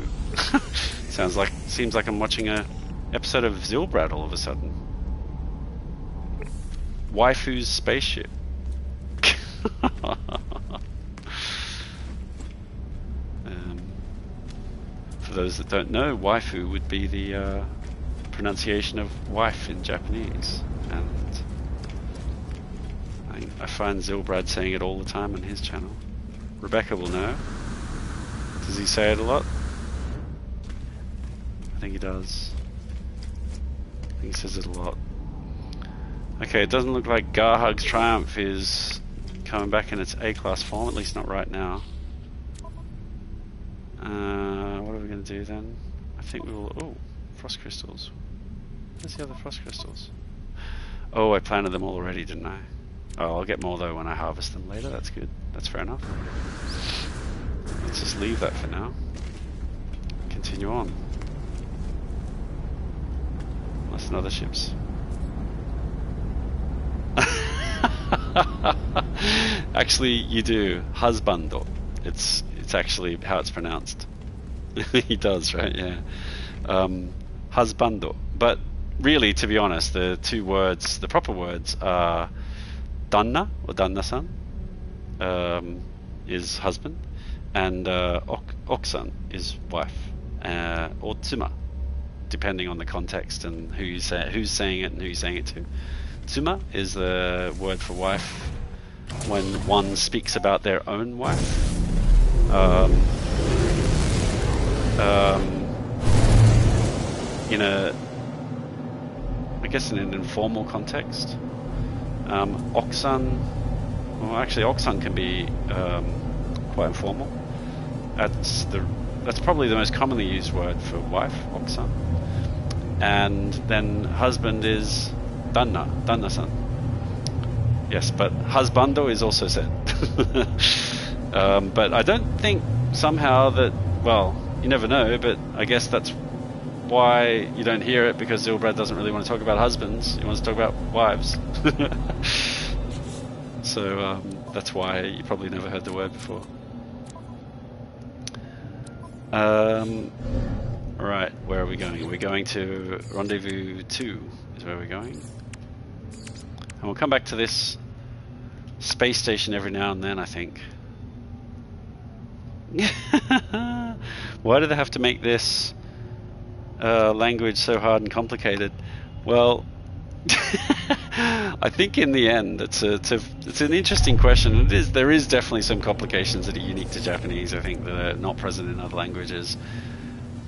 Seems like I'm watching a episode of Zilbrad all of a sudden. Waifu's spaceship. For those that don't know, waifu would be the pronunciation of wife in Japanese, and I find Zilbrad saying it all the time on his channel. Rebecca will know. Does he say it a lot? I think he does. I think he says it a lot. Okay, it doesn't look like Garhug's Triumph is coming back in its A-class form, at least not right now. What are we going to do then? I think we will... Oh, frost crystals. Where's the other frost crystals? Oh, I planted them all already, didn't I? Oh, I'll get more though when I harvest them later. That's good. That's fair enough. Let's just leave that for now. Continue on. That's another ships. Actually, you do. Husbando. It's actually how it's pronounced. He does, right? Yeah. Husbando. But really, to be honest, the two words, the proper words are Danna or Danna-san. is husband, and oksan is wife, or tsuma, depending on the context and who's saying it and who you're saying it to. Tsuma is the word for wife when one speaks about their own wife. I guess in an informal context. Oksan, well, actually, oksan can be quite informal. That's probably the most commonly used word for wife, oksan. And then husband is danna-san. Yes, but husbando is also said. But I don't think somehow that, well, you never know, but I guess that's why you don't hear it, because Zilbrad doesn't really want to talk about husbands. He wants to talk about wives. So that's why you probably never heard the word before. Right, where are we going? We're going to Rendezvous 2 is where we're going. And we'll come back to this space station every now and then, I think. Why do they have to make this language so hard and complicated? Well, I think in the end it's an interesting question. There is definitely some complications that are unique to Japanese, I think, that are not present in other languages.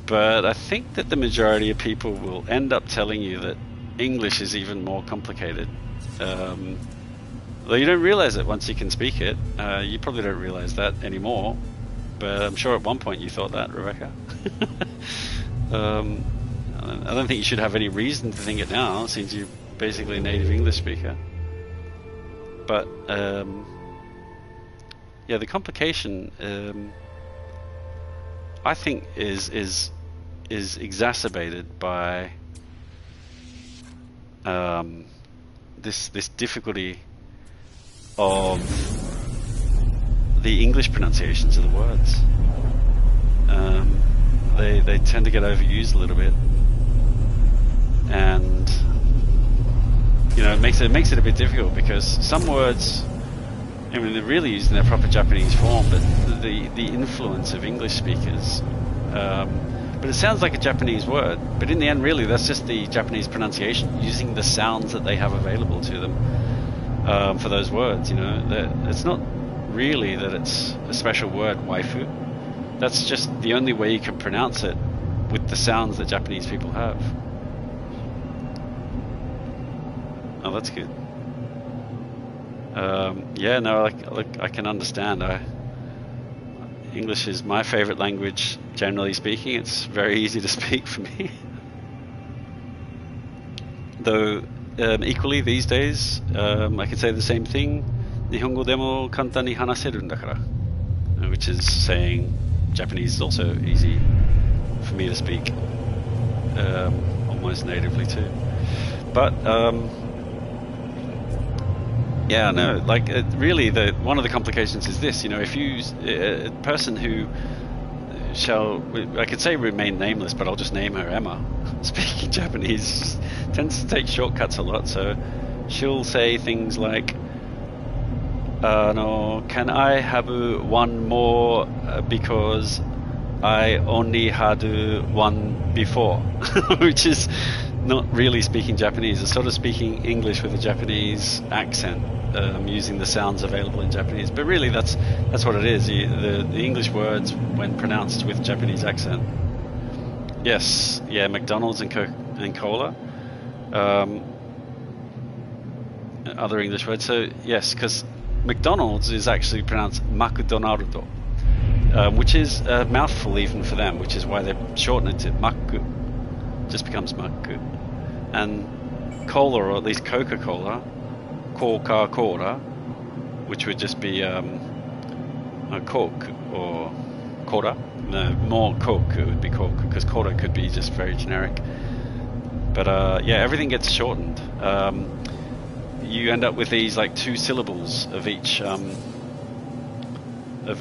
But I think that the majority of people will end up telling you that English is even more complicated. Though you don't realize it once you can speak it. You probably don't realize that anymore, but I'm sure at one point you thought that, Rebecca. I don't think you should have any reason to think it now, since you're basically a native English speaker. But yeah, the complication, I think, is exacerbated by this difficulty of the English pronunciations of the words. They tend to get overused a little bit, and it makes it a bit difficult, because some words, I mean, they're really used in their proper Japanese form, but the influence of English speakers, but it sounds like a Japanese word, but in the end, really, that's just the Japanese pronunciation using the sounds that they have available to them for those words. It's not really that it's a special word, waifu. That's just the only way you can pronounce it with the sounds that Japanese people have. Oh, that's good. Yeah, no, I can understand. English is my favorite language, generally speaking. It's very easy to speak for me. Though, equally these days, I can say the same thing. Nihongo demo kantan ni hanaseru ndakara, which is saying Japanese is also easy for me to speak, almost natively too. But yeah, no, really, one of the complications is this. If you a person who I could say remain nameless, but I'll just name her Emma, speaking Japanese, tends to take shortcuts a lot. So she'll say things like, can I have one more because I only had one before, which is not really speaking Japanese. It's sort of speaking English with a Japanese accent, using the sounds available in Japanese. But really, that's what it is. The English words, when pronounced with Japanese accent. Yes, yeah, McDonald's and cola. Other English words. So yes, because McDonald's is actually pronounced McDonaldo, which is a mouthful even for them, which is why they shorten it to Maku. Just becomes Maku. And cola, or at least Coca-Cola, Coca-Cola, which would just be a Coke or Cola. No, more Coke, it would be Coke, because Cola could be just very generic. But yeah, everything gets shortened. You end up with these two syllables of each of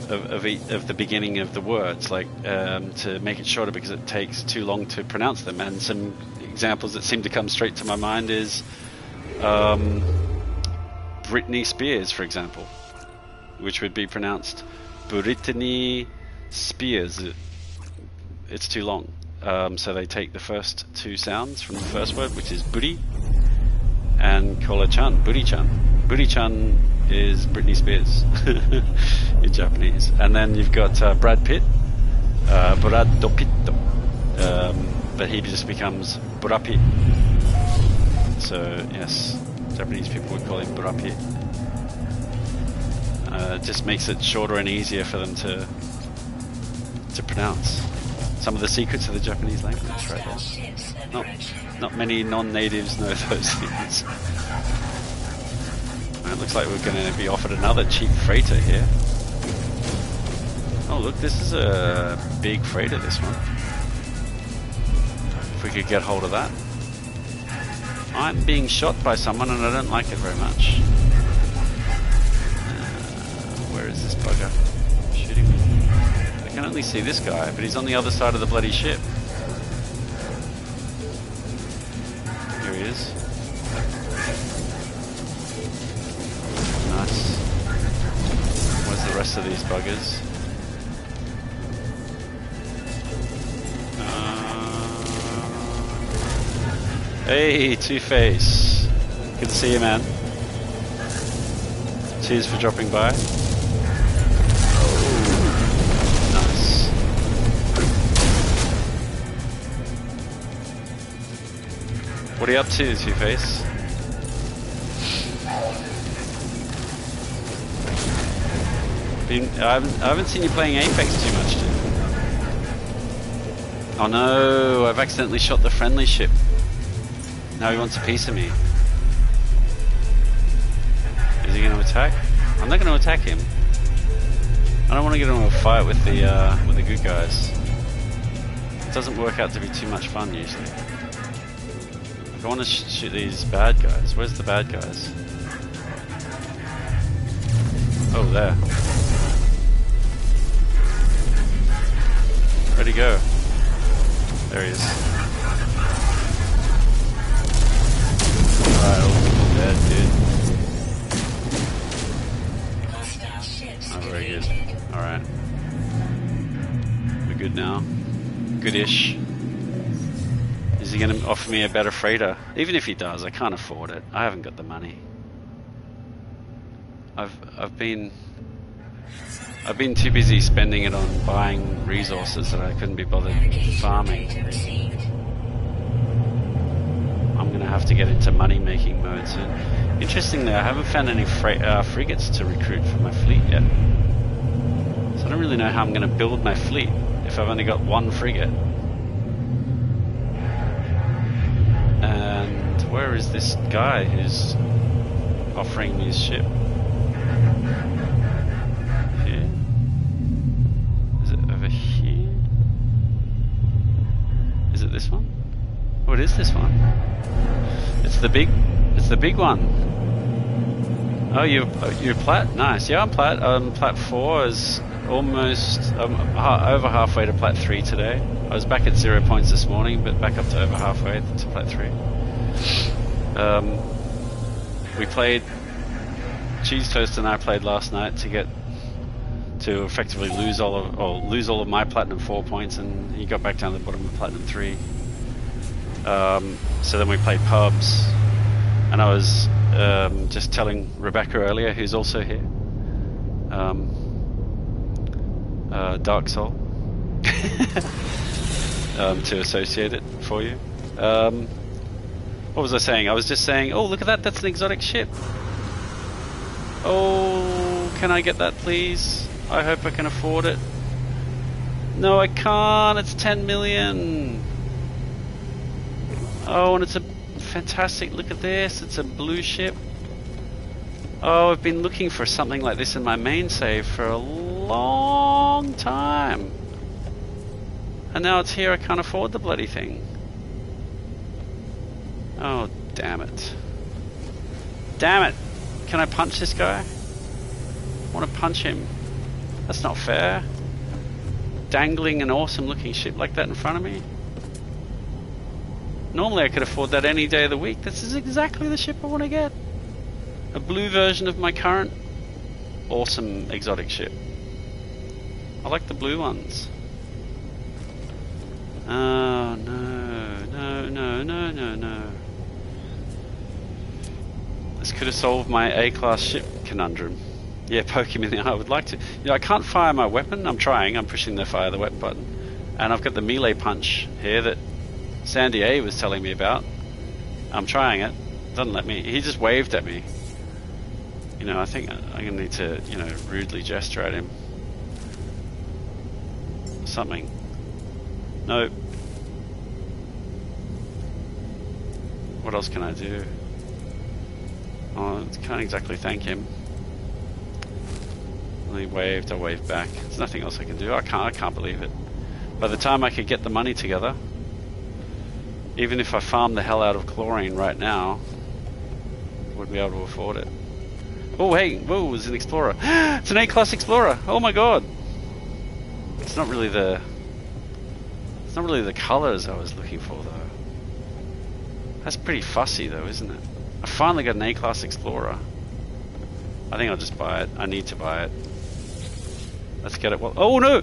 the beginning of the words, to make it shorter, because it takes too long to pronounce them. And some examples that seem to come straight to my mind is Britney Spears, for example, which would be pronounced Brittany Spears. It's too long. So they take the first two sounds from the first word, which is Buri, and call her Chan, Buri-chan. Buri-chan is Britney Spears in Japanese. And then you've got Brad Pitt, Brad Pitto, but he just becomes Burapi. So yes, Japanese people would call him Burapi. It just makes it shorter and easier for them to pronounce. Some of the secrets of the Japanese language right there. Not many non-natives know those things. It looks like we're going to be offered another cheap freighter here. Oh look, this is a big freighter, this one. If we could get hold of that. I'm being shot by someone and I don't like it very much. Where is this bugger? Shooting me. I can only see this guy, but he's on the other side of the bloody ship. Here he is. Nice. Where's the rest of these buggers? Hey, Two-Face. Good to see you, man. Cheers for dropping by. Nice. What are you up to, Two-Face? I haven't seen you playing Apex too much, dude. Oh no, I've accidentally shot the friendly ship. Now he wants a piece of me. Is he going to attack? I'm not going to attack him. I don't want to get into a fight with the good guys. It doesn't work out to be too much fun usually. Like I want to shoot these bad guys. Where's the bad guys? Oh, there. Where'd he go? There he is. Alright, all dead, dude. Oh, very good. Alright. We're good now. Goodish. Is he going to offer me a better freighter? Even if he does, I can't afford it. I haven't got the money. I've been too busy spending it on buying resources that I couldn't be bothered farming. I'm going to have to get into money-making mode soon. Interestingly, I haven't found any frigates to recruit for my fleet yet. So I don't really know how I'm going to build my fleet if I've only got one frigate. And where is this guy who's offering me his ship? Here? Is it over here? Is it this one? Oh, it is this one. It's the big one. Oh, you're plat? Nice. Yeah, I'm plat. Plat 4 is almost over halfway to plat 3 today. I was back at 0 points this morning, but back up to over halfway to plat 3. We played, Cheese Toast and I played last night to effectively lose all of my platinum 4 points, and he got back down to the bottom of platinum 3. So then we played pubs, and I was just telling Rebecca earlier, who's also here, Dark Soul, to associate it for you. What was I saying? I was just saying, oh, look at that, that's an exotic ship. Oh, can I get that, please? I hope I can afford it. No, I can't. It's 10 million. Oh, and it's a fantastic, look at this, it's a blue ship. Oh, I've been looking for something like this in my main save for a long time. And now it's here, I can't afford the bloody thing. Oh, damn it. Damn it! Can I punch this guy? I want to punch him. That's not fair. Dangling an awesome looking ship like that in front of me. Normally I could afford that any day of the week. This is exactly the ship I want to get. A blue version of my current awesome exotic ship. I like the blue ones. Oh, no. No, no, no, no, no. This could have solved my A-class ship conundrum. Yeah, poke him in the eye. I would like to. You know, I can't fire my weapon. I'm trying. I'm pushing the fire the weapon button. And I've got the melee punch here that Sandy A was telling me about. I'm trying it. Doesn't let me. He just waved at me. You know, I think I'm going to need to, you know, rudely gesture at him. Something. No. What else can I do? Oh, I can't exactly thank him. He waved, I waved back. There's nothing else I can do. I can't believe it. By the time I could get the money together, even if I farmed the hell out of chlorine right now, I wouldn't be able to afford it. Oh hey, whoa, it's an Explorer. It's an A-class Explorer. Oh my god. It's not really the colours I was looking for though. That's pretty fussy though, isn't it? I finally got an A-class Explorer. I think I'll just buy it. I need to buy it. Let's get it. Well, oh no!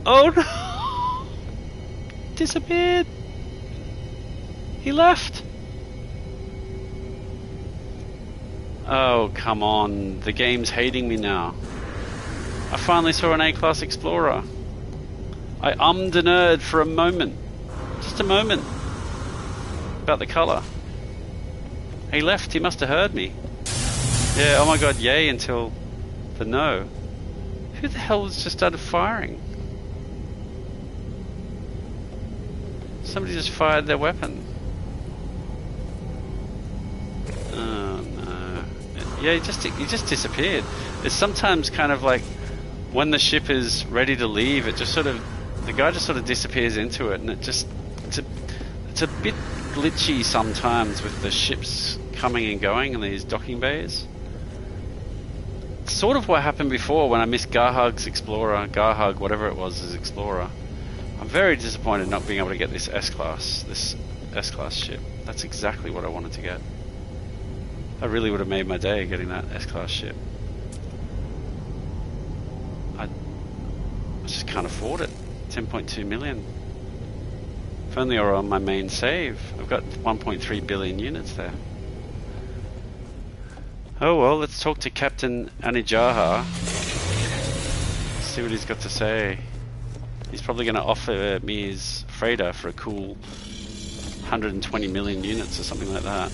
Oh no! Disappeared. He left. Oh come on! The game's hating me now. I finally saw an A-class Explorer. I ummed and erred for a moment, just a moment, about the colour. He left. He must have heard me. Yeah. Oh my god! Yay until the no. Who the hell has just started firing? Somebody just fired their weapon. Oh no. Yeah, he just disappeared. It's sometimes kind of like when the ship is ready to leave, it just sort of, the guy just sort of disappears into it, and it's a bit glitchy sometimes with the ships coming and going in these docking bays. Sort of what happened before when I missed Garhug's Explorer, Garhug, whatever it was, his Explorer. I'm very disappointed not being able to get this S-Class ship. That's exactly what I wanted to get. That really would have made my day, getting that S-Class ship. I just can't afford it. 10.2 million. If only I were on my main save. I've got 1.3 billion units there. Oh well, let's talk to Captain Anijaha. See what he's got to say. He's probably going to offer me his freighter for a cool 120 million units or something like that.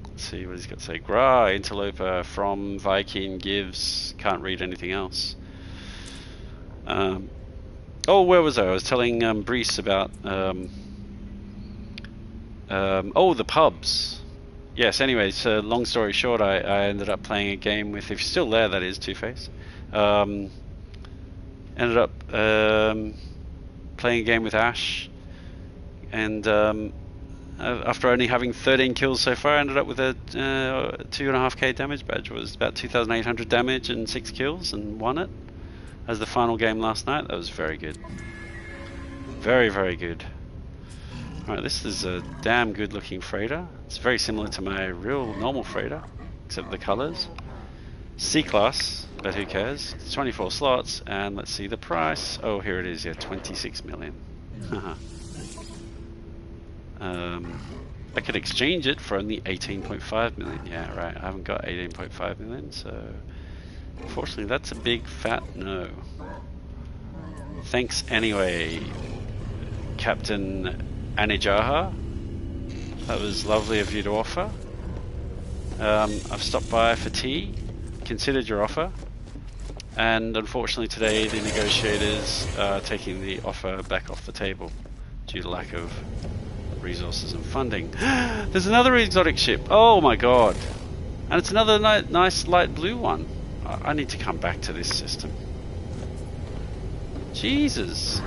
Let's see what he's got to say. Gra, interloper from Viking gives. Can't read anything else. Oh, where was I? I was telling Brees about oh, the pubs. Yes, anyway, so long story short, I ended up playing a game with, if you're still there, that is, Two-Face. Ended up playing a game with Ash, and after only having 13 kills so far, I ended up with a 2.5k damage badge. It was about 2,800 damage and 6 kills, and won it as the final game last night. That was very good. Very, very good. Alright, this is a damn good looking freighter. It's very similar to my real normal freighter, except the colours. C-class, but who cares? It's 24 slots, and let's see the price. Oh, here it is, yeah, 26 million. I could exchange it for only 18.5 million. Yeah, right, I haven't got 18.5 million, so unfortunately that's a big fat no. Thanks anyway, Captain Anijaha. That was lovely of you to offer. I've stopped by for tea, considered your offer, and unfortunately today the negotiators are taking the offer back off the table due to lack of resources and funding. There's another exotic ship. Oh my god. And it's another nice light blue one. I need to come back to this system. Jesus.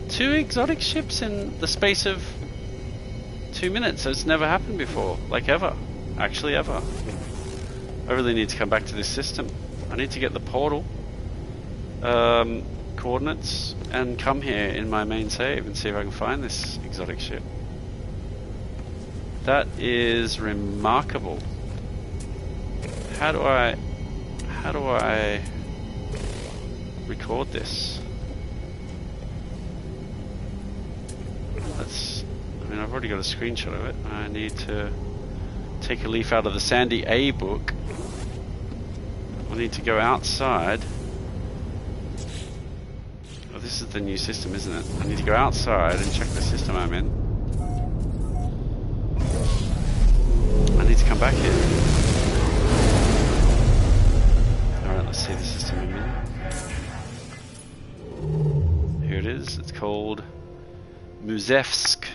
2 exotic ships in the space of 2 minutes. It's never happened before, like ever, actually ever. I really need to come back to this system. I need to get the portal coordinates and come here in my main save and see if I can find this exotic ship. That is remarkable. How do how do I record this? I mean, I've already got a screenshot of it. I need to take a leaf out of the Sandy A book. I need to go outside. Oh, this is the new system, isn't it? I need to go outside and check the system I'm in. I need to come back here. Alright, let's see the system I'm in. Here it is. It's called Muzevsk.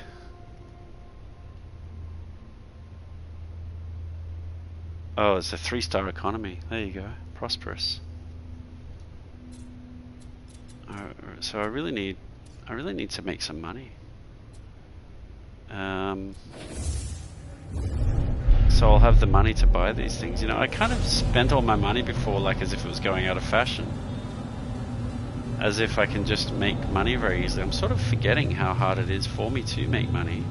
Oh, it's a 3-star economy. There you go. Prosperous. So I really need to make some money. So I'll have the money to buy these things. You know, I kind of spent all my money before, like as if it was going out of fashion. As if I can just make money very easily. I'm sort of forgetting how hard it is for me to make money.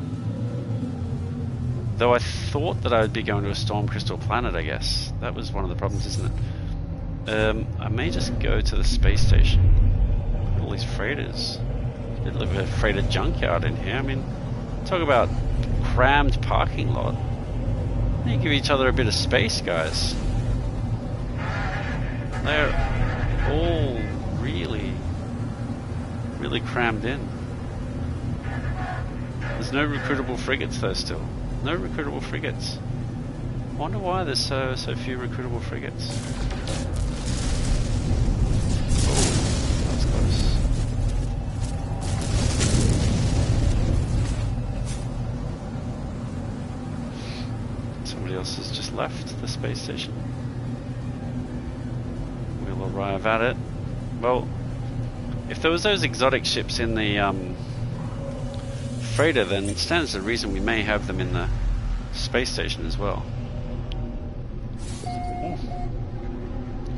Though I thought that I would be going to a storm crystal planet, I guess. That was one of the problems, isn't it? I may just go to the space station. All these freighters. A bit of a freighter junkyard in here. I mean, talk about crammed parking lot. They give each other a bit of space, guys. They're all really crammed in. There's no recruitable frigates though still. No recruitable frigates. I wonder why there's so few recruitable frigates. Oh, that was close. Somebody else has just left the space station. We'll arrive at it. Well, if there was those exotic ships in the freighter, then it stands to reason we may have them in the space station as well.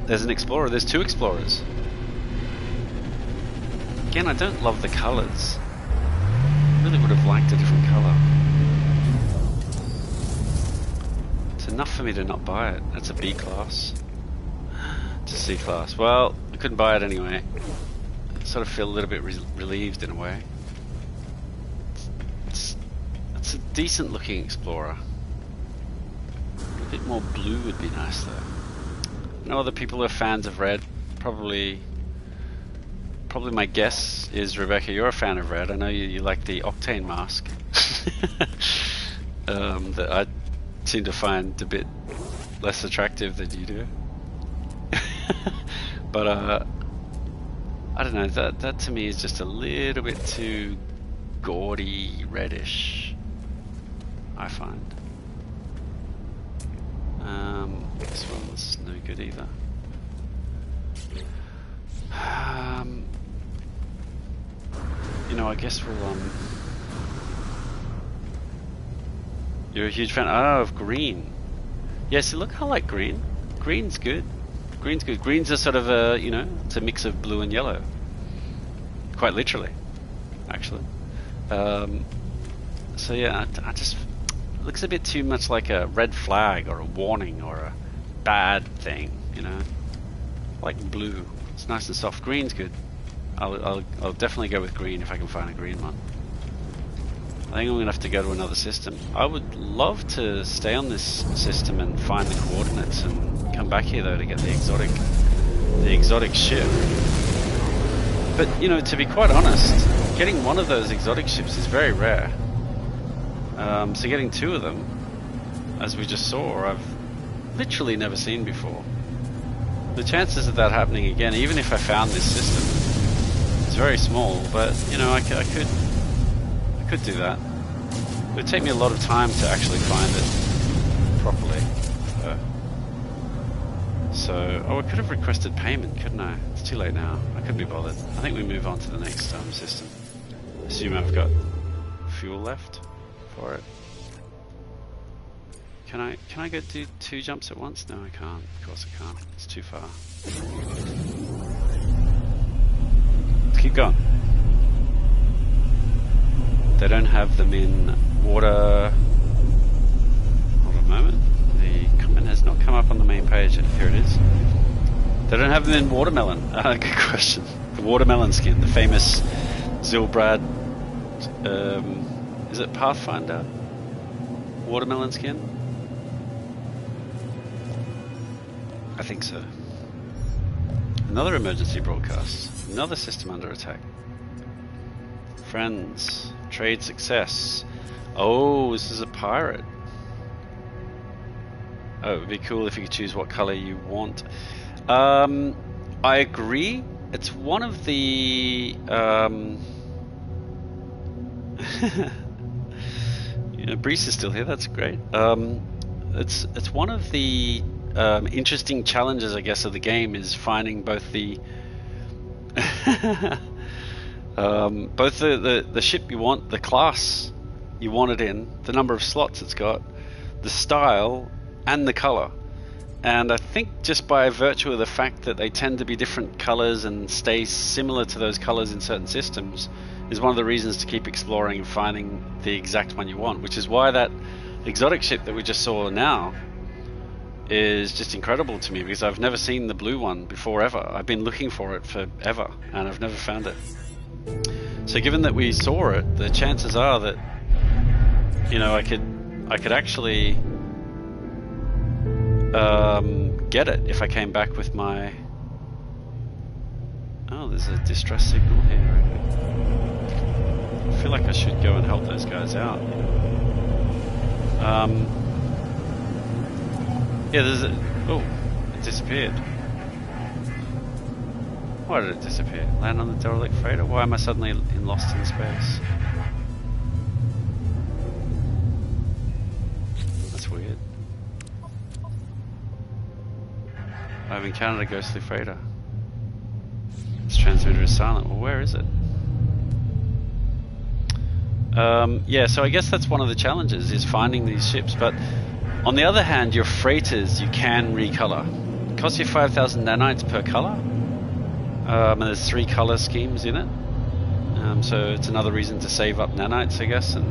There's an explorer. There's 2 explorers. Again, I don't love the colors. I really would have liked a different color. It's enough for me to not buy it. That's a B class. It's a C class. Well, I couldn't buy it anyway. I sort of feel a little bit relieved in a way. It's a decent looking explorer. A bit more blue would be nice though. I know other people are fans of red. Probably my guess is, Rebecca, you're a fan of red. I know you like the octane mask. That I seem to find a bit less attractive than you do. But I don't know, that to me is just a little bit too gaudy reddish, I find. This one's no good either. You know, I guess we'll you're a huge fan of green. Yeah, see, look, I like green. Green's good. Green's good. Green's a sort of a, you know, it's a mix of blue and yellow. Quite literally, actually. So yeah, I just, it looks a bit too much like a red flag or a warning or a bad thing, you know. Like blue. It's nice and soft. Green's good. I'll definitely go with green if I can find a green one. I think I'm gonna have to go to another system. I would love to stay on this system and find the coordinates and come back here though to get the exotic ship. But you know, to be quite honest, getting one of those exotic ships is very rare. So getting 2 of them, as we just saw, I've literally never seen before. The chances of that happening again, even if I found this system, is very small. But you know, I could do that. It would take me a lot of time to actually find it properly. So, oh, I could have requested payment, couldn't I? It's too late now. I couldn't be bothered. I think we move on to the next system. Assume I've got fuel left for it. Can I go do 2 jumps at once? No, I can't. Of course I can't. It's too far. Let's keep going. They don't have them in water. Hold on a moment. The comment has not come up on the main page. Here it is. They don't have them in watermelon. Good question. The watermelon skin, the famous Zilbrad, is it Pathfinder? Watermelon skin? I think so. Another emergency broadcast. Another system under attack. Friends. Trade success. Oh, this is a pirate. Oh, it would be cool if you could choose what color you want. I agree. It's one of the... you know, Brees is still here. That's great. It's one of the interesting challenges, I guess, of the game is finding both the both the ship you want, the class you want it in, the number of slots it's got, the style, and the color. And I think just by virtue of the fact that they tend to be different colors and stay similar to those colors in certain systems is one of the reasons to keep exploring and finding the exact one you want, which is why that exotic ship that we just saw now is just incredible to me, because I've never seen the blue one before ever. I've been looking for it forever and I've never found it. So given that we saw it, the chances are that, you know, I could actually get it if I came back with my... Oh, there's a distress signal here. I feel like I should go and help those guys out. Yeah, there's a... Oh, it disappeared. Why did it disappear? Land on the derelict freighter? Why am I suddenly lost in space? That's weird. I've encountered a ghostly freighter. This transmitter is silent. Well, where is it? Yeah, so I guess that's one of the challenges, is finding these ships. But on the other hand, your freighters you can recolor. It costs you 5,000 nanites per color. And there's 3 color schemes in it. So it's another reason to save up nanites, I guess, and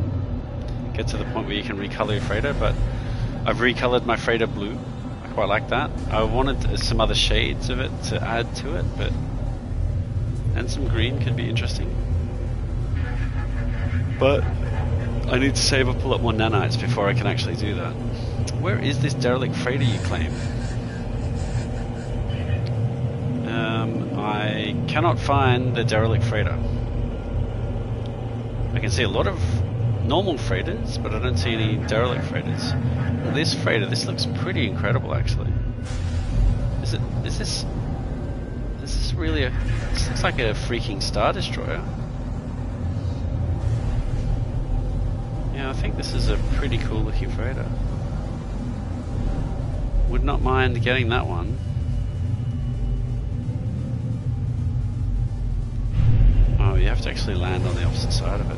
get to the point where you can recolor your freighter. But I've recolored my freighter blue. I quite like that. I wanted some other shades of it to add to it, and some green could be interesting. But I need to save up a lot more nanites before I can actually do that. Where is this derelict freighter you claim? I cannot find the derelict freighter. I can see a lot of normal freighters, but I don't see any derelict freighters. This freighter, this looks pretty incredible actually. Is this really a... This looks like a freaking Star Destroyer. Yeah, I think this is a pretty cool looking freighter. Would not mind getting that one. Oh, you have to actually land on the opposite side of it.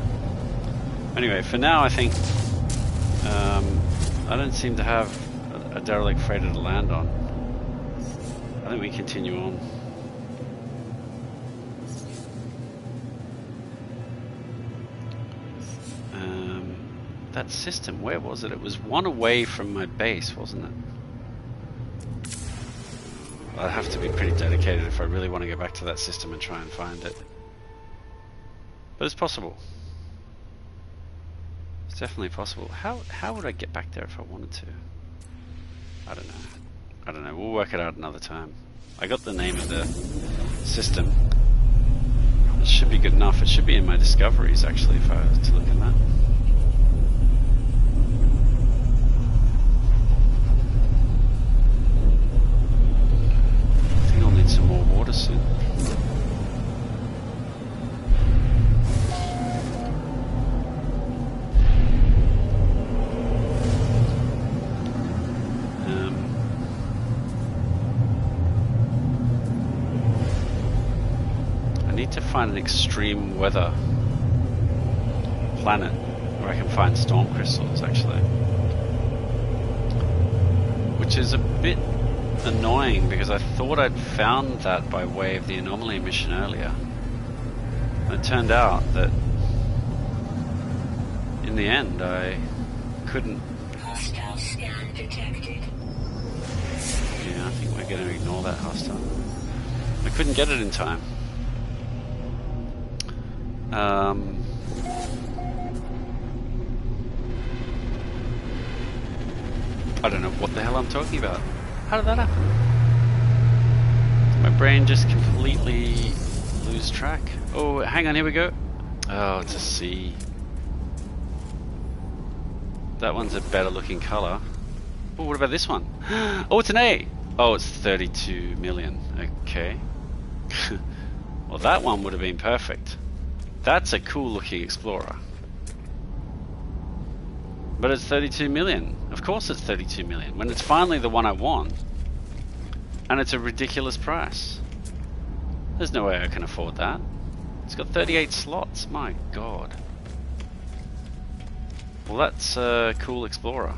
Anyway, for now I think I don't seem to have a derelict freighter to land on. I think we continue on. That system, where was it? It was one away from my base, wasn't it? I'd have to be pretty dedicated if I really want to go back to that system and try and find it. But it's possible. It's definitely possible. How would I get back there if I wanted to? I don't know. I don't know. We'll work it out another time. I got the name of the system. It should be good enough. It should be in my discoveries actually if I was to look at that. I think I'll need some more water soon. To find an extreme weather planet where I can find storm crystals actually, which is a bit annoying because I thought I'd found that by way of the anomaly mission earlier, and it turned out that in the end I couldn't. Hostile scan detected. Yeah, I think we're going to ignore that hostile. I couldn't get it in time. I don't know what the hell I'm talking about. How did that happen? Did my brain just completely lose track? Oh, hang on, here we go. Oh, it's a C. That one's a better looking color. Oh, what about this one? Oh, it's an A. Oh, it's 32 million. Okay. Well, that one would have been perfect. That's a cool looking Explorer. But it's 32 million. Of course it's 32 million. When it's finally the one I want. And it's a ridiculous price. There's no way I can afford that. It's got 38 slots. My god. Well, that's a cool Explorer.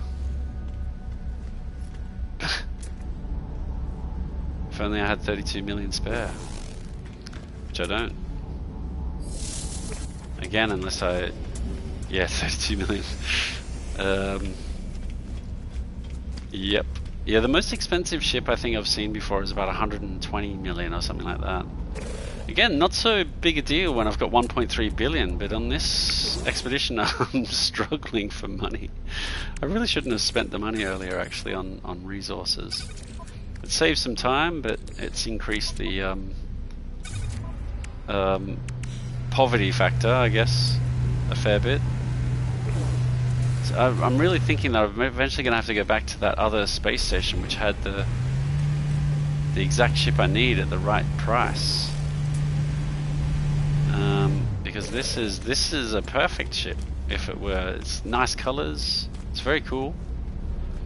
If only I had 32 million spare. Which I don't. Again, unless I... Yeah, 32 million. Yep. Yeah, the most expensive ship I think I've seen before is about 120 million or something like that. Again, not so big a deal when I've got 1.3 billion, but on this expedition I'm struggling for money. I really shouldn't have spent the money earlier actually on resources. It saved some time, but it's increased the poverty factor, I guess, a fair bit. So I'm really thinking that I'm eventually going to have to go back to that other space station which had the exact ship I need at the right price. Because this is a perfect ship. If it were, it's nice colors. It's very cool.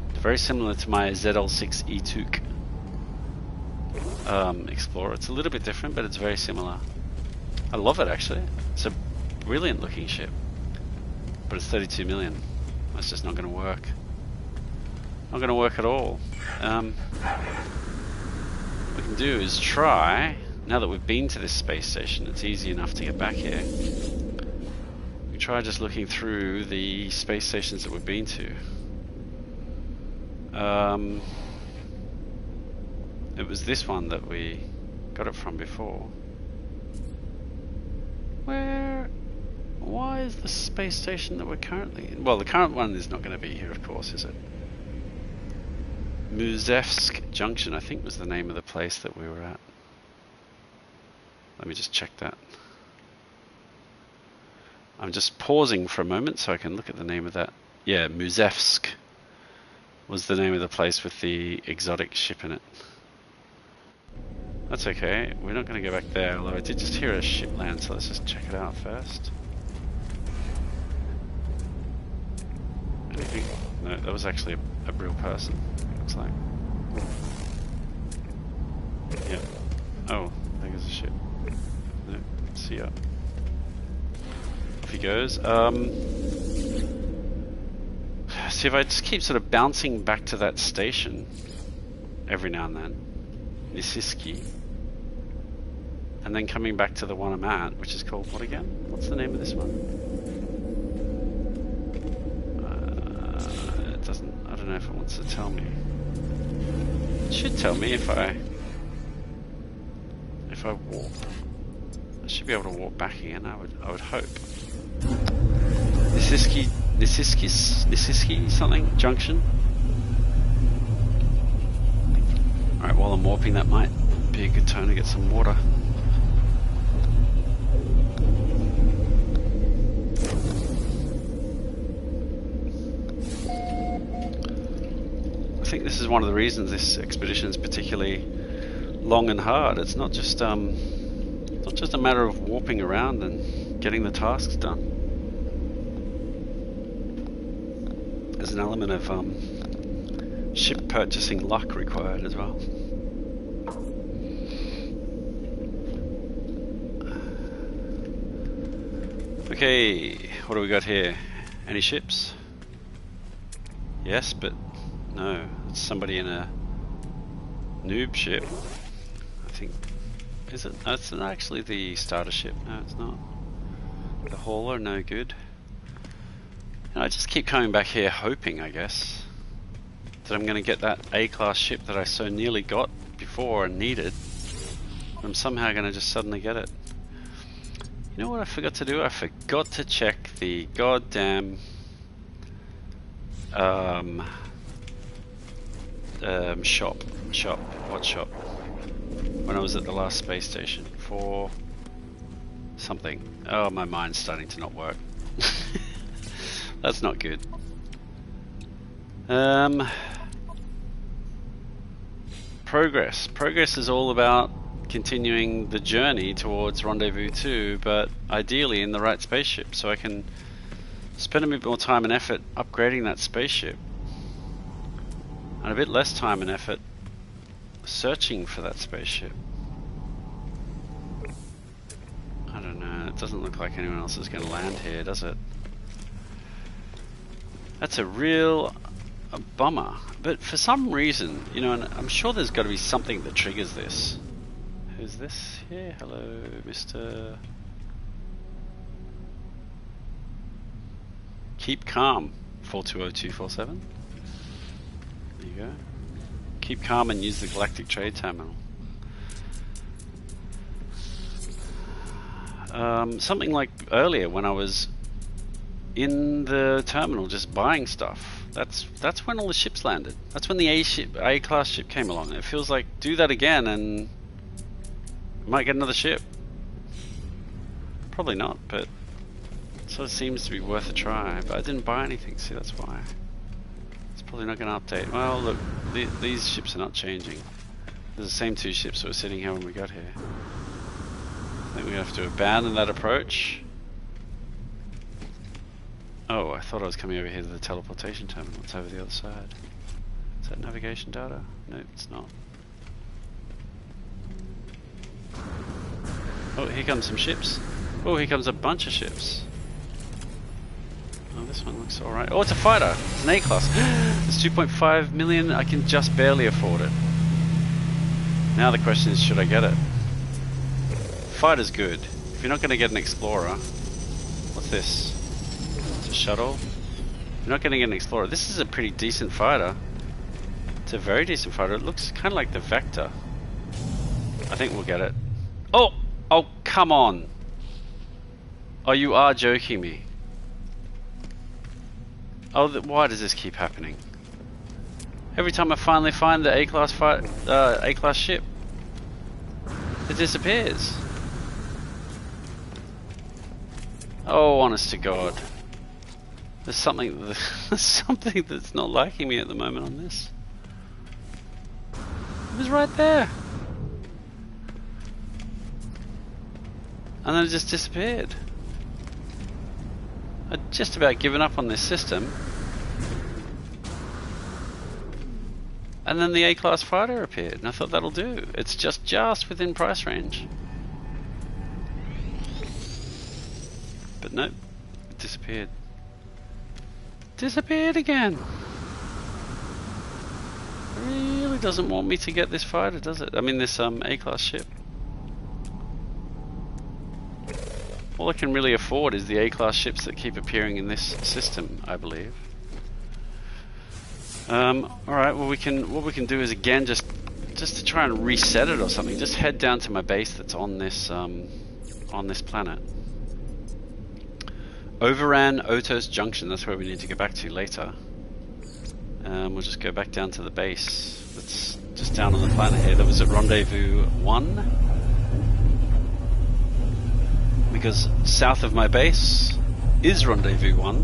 It's very similar to my ZL6 E-Took Explorer. It's a little bit different, but it's very similar. I love it actually. It's a brilliant looking ship, but it's 32 million. That's just not going to work. Not going to work at all. What we can do is try. Now that we've been to this space station, it's easy enough to get back here. We try just looking through the space stations that we've been to. It was this one that we got it from before. Why is the space station that we're currently in? Well, the current one is not going to be here, of course, is it? Muzevsk Junction, I think, was the name of the place that we were at. Let me just check that. I'm just pausing for a moment so I can look at the name of that. Yeah, Muzevsk was the name of the place with the exotic ship in it. That's okay, we're not going to go back there, although I did just hear a ship land, so let's just check it out first. Anything? No, that was actually a real person, looks like. Yep. Oh, there goes a ship. No, see ya. Off he goes. See, if I just keep sort of bouncing back to that station every now and then, Nisiski, and then coming back to the one I'm at, which is called what again? What's the name of this one? It doesn't. I don't know if it wants to tell me. It should tell me if I warp. I should be able to warp back again. I would hope. Nisiski something junction. All right, while I'm warping, that might be a good time to get some water. I think this is one of the reasons this expedition is particularly long and hard. It's not just a matter of warping around and getting the tasks done. There's an element of ship purchasing luck required as well. Okay, what do we got here? Any ships? Yes, but no. It's somebody in a noob ship. I think. Is it? No, it's not actually the starter ship. No, it's not. The hauler, no good. And I just keep coming back here hoping, I guess, that I'm going to get that A-class ship that I so nearly got before and needed. I'm somehow going to just suddenly get it. You know what I forgot to do? I forgot to check the goddamn shop. What shop? When I was at the last space station for something. Oh, my mind's starting to not work. That's not good. Progress. Progress is all about continuing the journey towards Rendezvous 2, but ideally in the right spaceship, so I can spend a bit more time and effort upgrading that spaceship, and a bit less time and effort searching for that spaceship. I don't know, it doesn't look like anyone else is going to land here, does it? That's a real bummer. But for some reason, you know, and I'm sure there's got to be something that triggers this. Who's this here? Hello, Mr. Keep calm, 420247. There you go. Keep calm and use the Galactic Trade Terminal. Something like earlier when I was in the terminal just buying stuff. That's when all the ships landed. That's when the A-class ship came along. It feels like do that again and might get another ship. Probably not, but it sort of seems to be worth a try. But I didn't buy anything, see, that's why. It's probably not going to update. Well, look, these ships are not changing. They're the same two ships that were sitting here when we got here. I think we have to abandon that approach. Oh, I thought I was coming over here to the teleportation terminal. It's over the other side. Is that navigation data? No, it's not. Oh, here comes some ships. Oh, here comes a bunch of ships. Oh, this one looks alright. Oh, it's a fighter. It's an A-class. It's 2.5 million. I can just barely afford it. Now the question is, should I get it? Fighter's good. If you're not going to get an Explorer... What's this? Shuttle. You're not going to get an Explorer. This is a pretty decent fighter. It's a very decent fighter. It looks kind of like the Vector. I think we'll get it. Oh! Oh, come on! Oh, you are joking me. Oh, why does this keep happening? Every time I finally find the A-class A-class ship, it disappears. Oh, honest to God. There's something that's not liking me at the moment on this. It was right there. And then it just disappeared. I'd just about given up on this system. And then the A-class fighter appeared, and I thought that'll do. It's just within price range. But nope, it disappeared. Disappeared again. It really doesn't want me to get this fighter, does it? I mean, this A-class ship. All I can really afford is the A-class ships that keep appearing in this system, I believe. Alright, well what we can do is again just to try and reset it or something, just head down to my base that's on this planet. Overran Otos Junction, that's where we need to go back to later. We'll just go back down to the base that's just down on the planet here. That was at Rendezvous 1. Because south of my base is Rendezvous 1,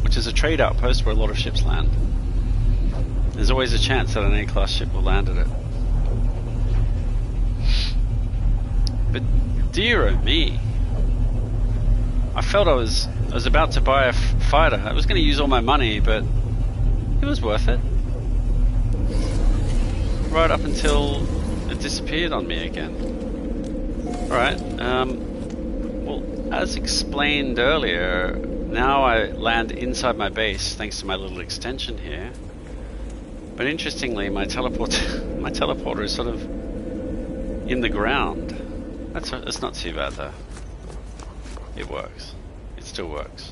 which is a trade outpost where a lot of ships land. There's always a chance that an A-class ship will land at it. But dear oh me, I felt I was about to buy a fighter. I was going to use all my money, but it was worth it. Right up until it disappeared on me again. Alright, well, as explained earlier, now I land inside my base thanks to my little extension here. But interestingly, my teleporter is sort of in the ground. That's not too bad though. It works. It still works.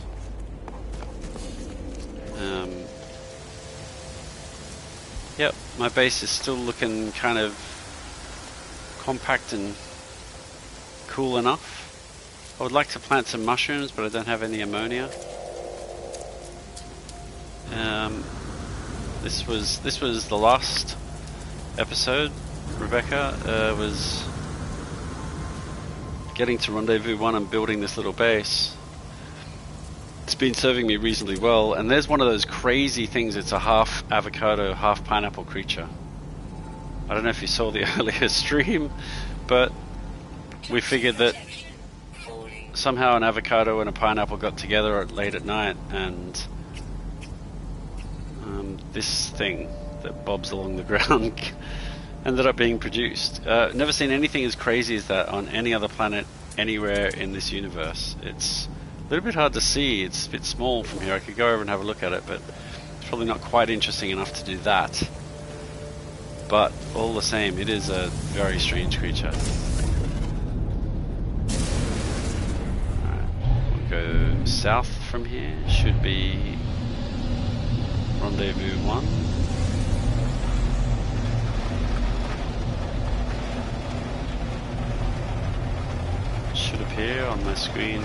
Yep, my base is still looking kind of compact and cool enough. I would like to plant some mushrooms, but I don't have any ammonia. This was the last episode. Rebecca was getting to Rendezvous 1 and building this little base. It's been serving me reasonably well, and there's one of those crazy things. It's a half avocado, half pineapple creature. I don't know if you saw the earlier stream, but we figured that somehow an avocado and a pineapple got together late at night, and this thing that bobs along the ground ended up being produced. Never seen anything as crazy as that on any other planet anywhere in this universe. It's a little bit hard to see. It's a bit small from here. I could go over and have a look at it, but it's probably not quite interesting enough to do that. But all the same, it is a very strange creature. Alright, we'll go south from here. Should be Rendezvous 1. Should appear on my screen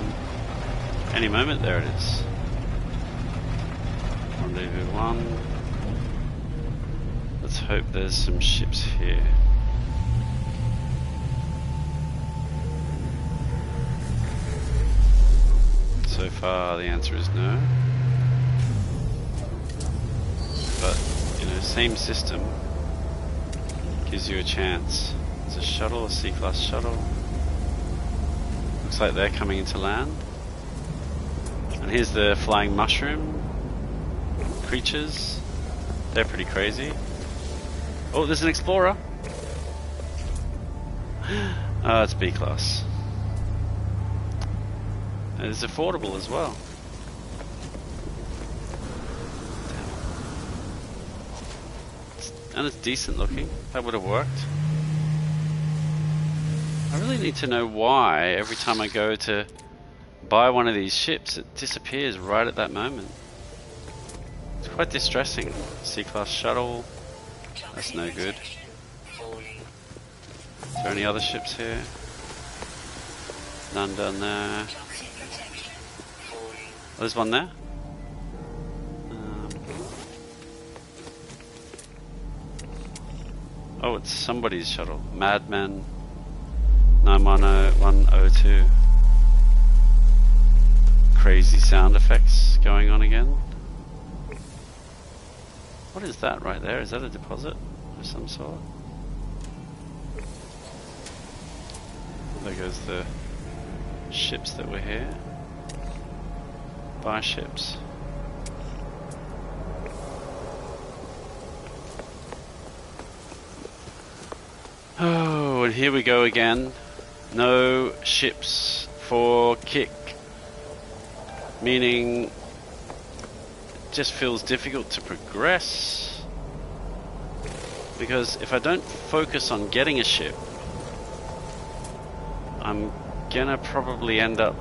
any moment. There it is. Rendezvous 1. Let's hope there's some ships here. So far the answer is no. But, you know, same system gives you a chance. It's a shuttle, a C-class shuttle. Looks like they're coming into land. And here's the flying mushroom creatures. They're pretty crazy. Oh, there's an explorer. Oh, it's B-class. And it's affordable as well. And it's decent looking. That would have worked. I really need to know why every time I go to buy one of these ships it disappears right at that moment. It's quite distressing. C-class shuttle. That's no good. Is there any other ships here? None down there. Oh, there's one there. Oh, it's somebody's shuttle. Madman 910102. Crazy sound effects going on again. What is that right there? Is that a deposit of some sort? There goes the ships that were here. Buy ships. Oh, and here we go again. No ships for kick. Meaning it just feels difficult to progress. Because if I don't focus on getting a ship, I'm gonna probably end up...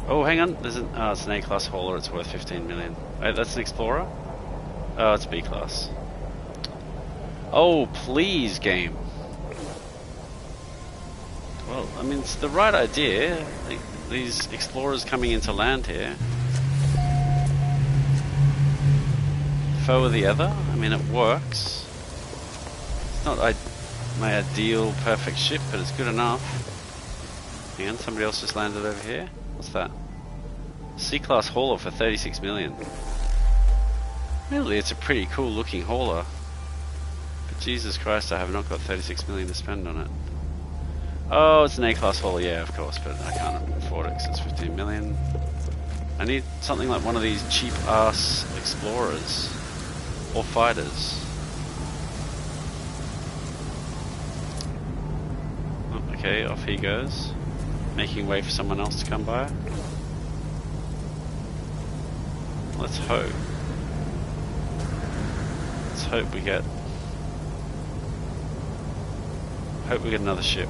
Oh, hang on. There's it's an A-class hauler. It's worth 15 million. Wait, that's an explorer? Oh, it's B-class. Oh, please, game. Well, I mean, it's the right idea. These explorers coming into land here. Foe of the other. I mean, it works. It's not my ideal perfect ship, but it's good enough. Hang on, somebody else just landed over here. What's that? C-class hauler for 36 million. Really, it's a pretty cool looking hauler. But Jesus Christ, I have not got 36 million to spend on it. Oh, it's an A-class hauler, yeah, of course, but I can't afford it because it's 15 million. I need something like one of these cheap-ass explorers. Or fighters. Oh, okay, off he goes. Making way for someone else to come by. Let's hope. Let's hope we get... Hope we get another ship.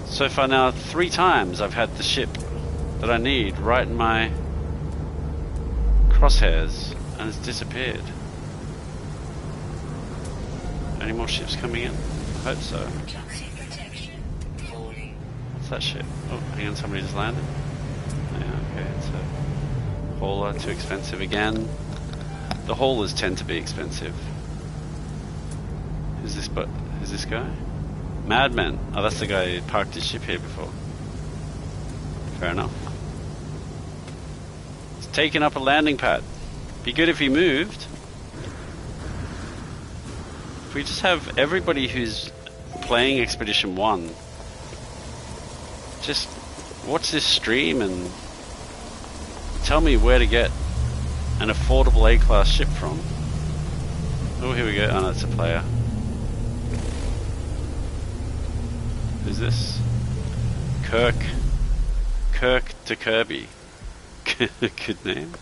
So far now, 3 times I've had the ship that I need right in my crosshairs, and it's disappeared. Any more ships coming in? I hope so. What's that ship? Oh, hang on, somebody just landed. Yeah, okay, it's a hauler, too expensive again. The haulers tend to be expensive. Who's this guy? Madman. Oh, that's the guy who parked his ship here before. Fair enough. He's taking up a landing pad. Be good if he moved. If we just have everybody who's playing Expedition 1 just watch this stream and tell me where to get an affordable A-class ship from. Oh, here we go. Oh, no, it's a player. Who's this? Kirk to Kirby. Good name.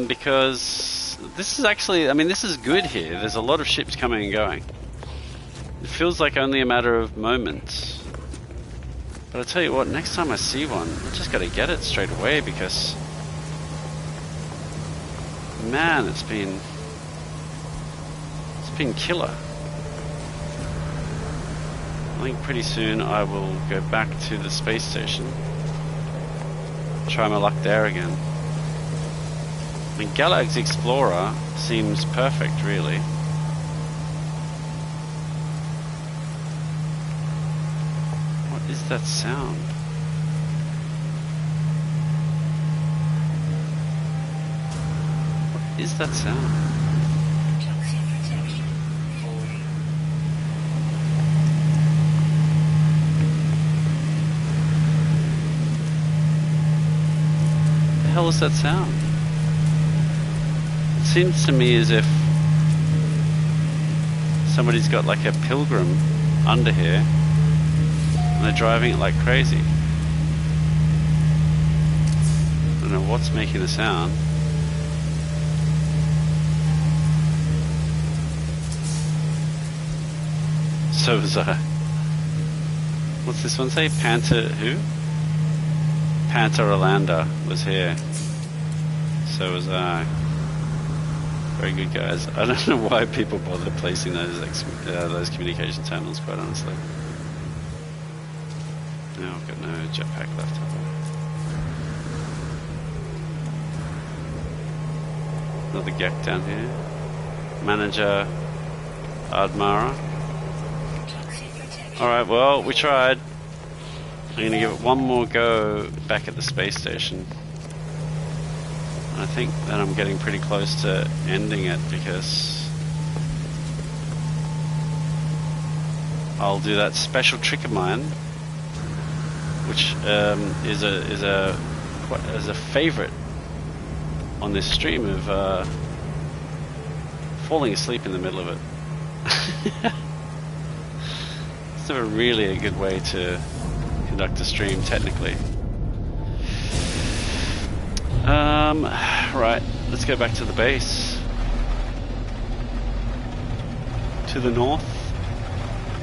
Because this is actually, I mean, this is good here. There's a lot of ships coming and going. It feels like only a matter of moments. But I'll tell you what, next time I see one, I just gotta get it straight away because, man, it's been killer. I think pretty soon I will go back to the space station. Try my luck there again. I mean, Galaxy Explorer seems perfect, really. What is that sound? What is that sound? What the hell is that sound? It seems to me as if somebody's got like a Pilgrim under here and they're driving it like crazy. I don't know what's making the sound. So was I. What's this one say? Panther who? Panther Orlando was here. So was I. Very good, guys. I don't know why people bother placing those communication terminals, quite honestly. No, I've got no jetpack left. Another Gek down here. Manager Admara. Alright, well, we tried. I'm going to give it one more go back at the space station. I think that I'm getting pretty close to ending it because I'll do that special trick of mine, which is a favorite on this stream of falling asleep in the middle of it. It's never really a good way to conduct a stream, technically. Right, let's go back to the base. To the north.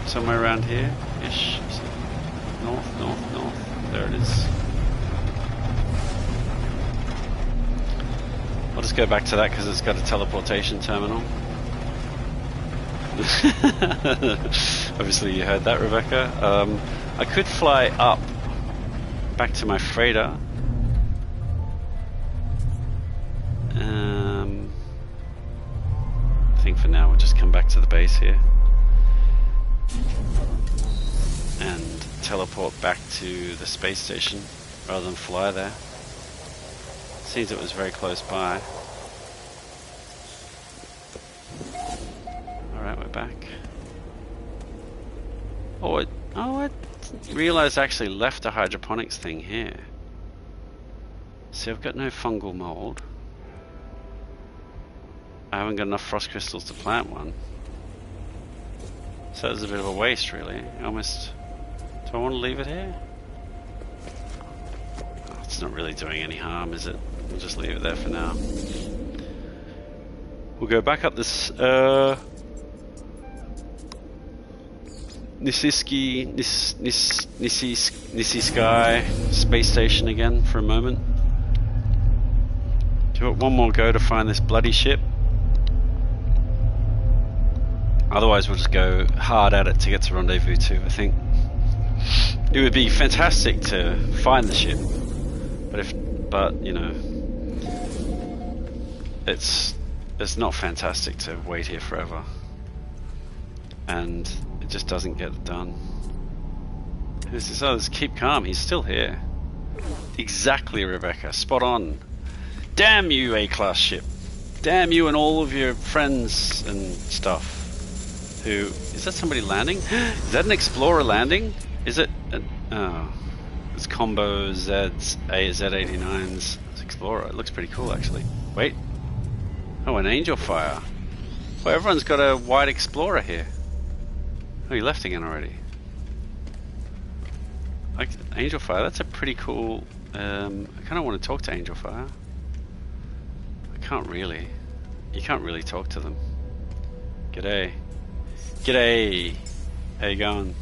Somewhere around here-ish. North, north, north. There it is. I'll just go back to that because it's got a teleportation terminal. Obviously you heard that, Rebecca. I could fly up back to my freighter. I think for now we'll just come back to the base here and teleport back to the space station rather than fly there. Seems it was very close by. Alright, we're back. I realised I actually left a hydroponics thing here. See, I've got no fungal mold. I haven't got enough frost crystals to plant one. So it's a bit of a waste, really. Almost. Do I want to leave it here? Oh, it's not really doing any harm, is it? We'll just leave it there for now. We'll go back up this Nisisky space station again for a moment. Give it one more go to find this bloody ship. Otherwise we'll just go hard at it to get to Rendezvous 2, I think. It would be fantastic to find the ship, but you know, it's not fantastic to wait here forever, and it just doesn't get it done. Who's this? Oh, this Keep Calm. He's still here. Exactly, Rebecca. Spot on. Damn you, A-class ship. Damn you and all of your friends and stuff. Who is that? Somebody landing? Is that an Explorer landing? Is it? Oh, it's combo Z89's Explorer. It looks pretty cool, actually. Wait. Oh, an Angel Fire. Well, everyone's got a white Explorer here. Oh, he left again already. Like Angel Fire. That's a pretty cool. I kind of want to talk to Angel Fire. I can't really. You can't really talk to them. G'day. G'day. How you going?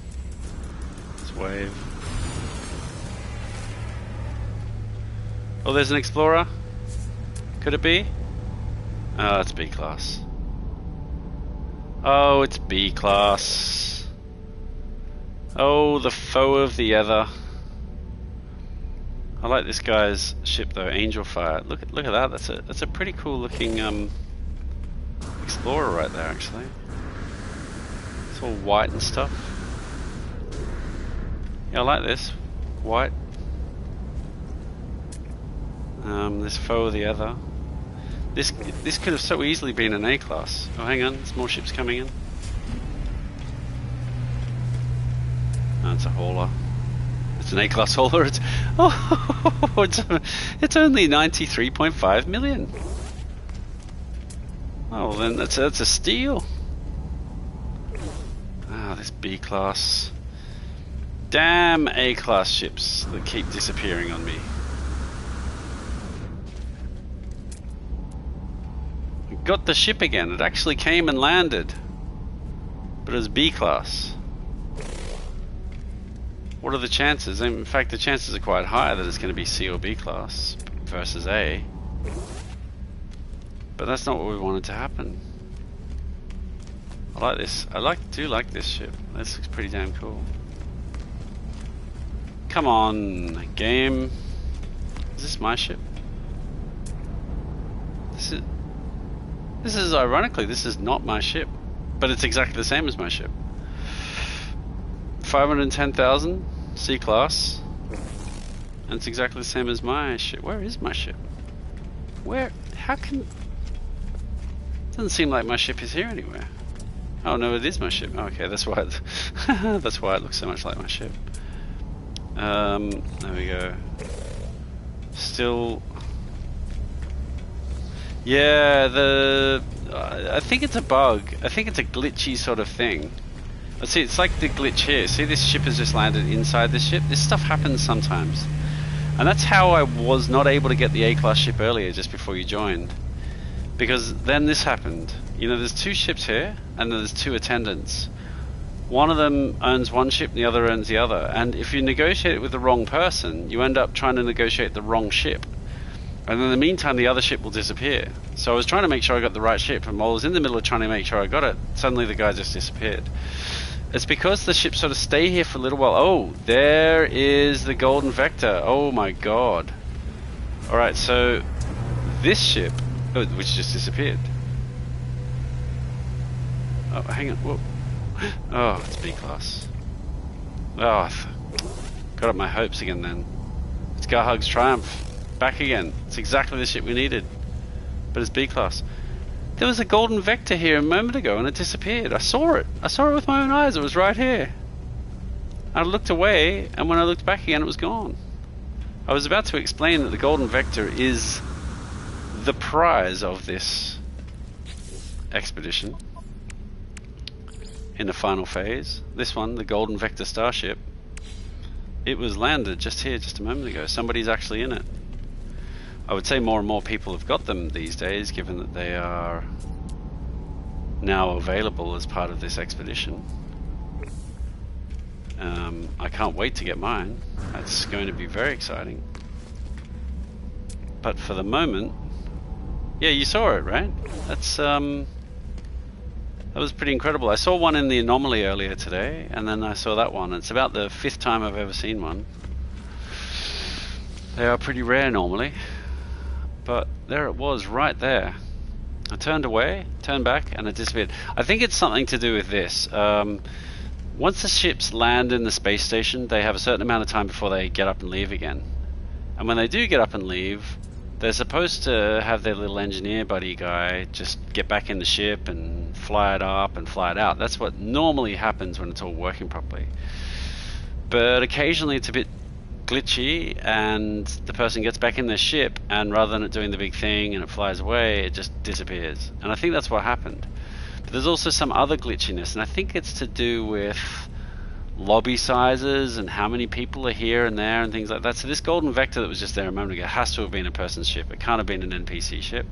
Let's wave. Oh, there's an Explorer. Could it be? Oh, it's B class. Oh, it's B class. Oh, the foe of the other. I like this guy's ship though, Angel Fire. Look at that. That's a pretty cool looking Explorer right there, actually. It's all white and stuff. Yeah, I like this. White. This foe of the other. This could have so easily been an A class. Oh, hang on, there's more ships coming in. Oh, it's a hauler. It's an A class hauler. It's it's only 93.5 million. Oh, well, then that's a steal. Ah, this B class. Damn A class ships that keep disappearing on me. Got the ship again. It actually came and landed, but it was B class. What are the chances? In fact, the chances are quite high that it's going to be C or B class versus A. But that's not what we wanted to happen. I like this. Do like this ship. This looks pretty damn cool. Come on, game. Is this my ship? This is ironically, this is not my ship, but it's exactly the same as my ship. 510,000 C class, and it's exactly the same as my ship. Where is my ship? Where? How can? Doesn't seem like my ship is here anywhere. Oh no, it is my ship. Okay, that's why. That's why it looks so much like my ship. There we go. Still. Yeah, I think it's a bug. I think it's a glitchy sort of thing. Let's see, it's like the glitch here. See, this ship has just landed inside this ship. This stuff happens sometimes. And that's how I was not able to get the A-class ship earlier, just before you joined. Because then this happened. You know, there's two ships here, and there's two attendants. One of them owns one ship, and the other owns the other. And if you negotiate it with the wrong person, you end up trying to negotiate the wrong ship. And in the meantime, the other ship will disappear. So I was trying to make sure I got the right ship, and while I was in the middle of trying to make sure I got it, suddenly the guy just disappeared. It's because the ships sort of stay here for a little while. Oh, there is the Golden Vector. Oh my god. Alright, so this ship, which just disappeared. Oh, hang on. Whoa. Oh, it's B class. Oh, got up my hopes again then. It's Garhug's Triumph. Back again. It's exactly the ship we needed. But it's B class. There was a Golden Vector here a moment ago and it disappeared. I saw it. I saw it with my own eyes. It was right here. I looked away, and when I looked back again, it was gone. I was about to explain that the Golden Vector is the prize of this expedition in the final phase. This one, the Golden Vector Starship, it was landed just here just a moment ago. Somebody's actually in it. I would say more and more people have got them these days, given that they are now available as part of this expedition. I can't wait to get mine. That's going to be very exciting. But for the moment, yeah, you saw it, right? That's That was pretty incredible. I saw one in the anomaly earlier today, and then I saw that one. It's about the 5th time I've ever seen one. They are pretty rare normally, but there it was right there. I turned away, turned back, and it disappeared. I think it's something to do with this. Once the ships land in the space station, they have a certain amount of time before they get up and leave again. And when they do get up and leave, they're supposed to have their little engineer buddy guy just get back in the ship and fly it up and fly it out. That's what normally happens when it's all working properly. But occasionally it's a bit glitchy and the person gets back in their ship, and rather than it doing the big thing and it flies away, it just disappears. And I think that's what happened. But there's also some other glitchiness, and I think it's to do with lobby sizes and how many people are here and there and things like that. So this golden vector that was just there a moment ago has to have been a person's ship. It can't have been an NPC ship.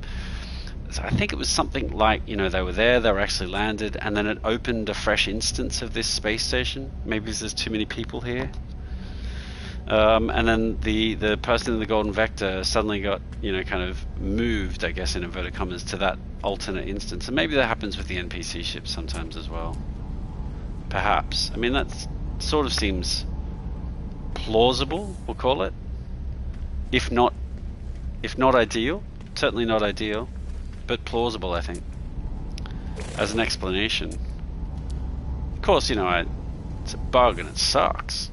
So I think it was something like, you know, they were there, they were actually landed, and then it opened a fresh instance of this space station. Maybe there's too many people here. And then the person in the golden vector suddenly got, you know, kind of moved, I guess in inverted commas, to that alternate instance. And maybe that happens with the NPC ships sometimes as well. Perhaps. I mean, that sort of seems plausible, we'll call it. If not ideal, certainly not ideal, but plausible, I think, as an explanation. Of course, you know, it's a bug and it sucks.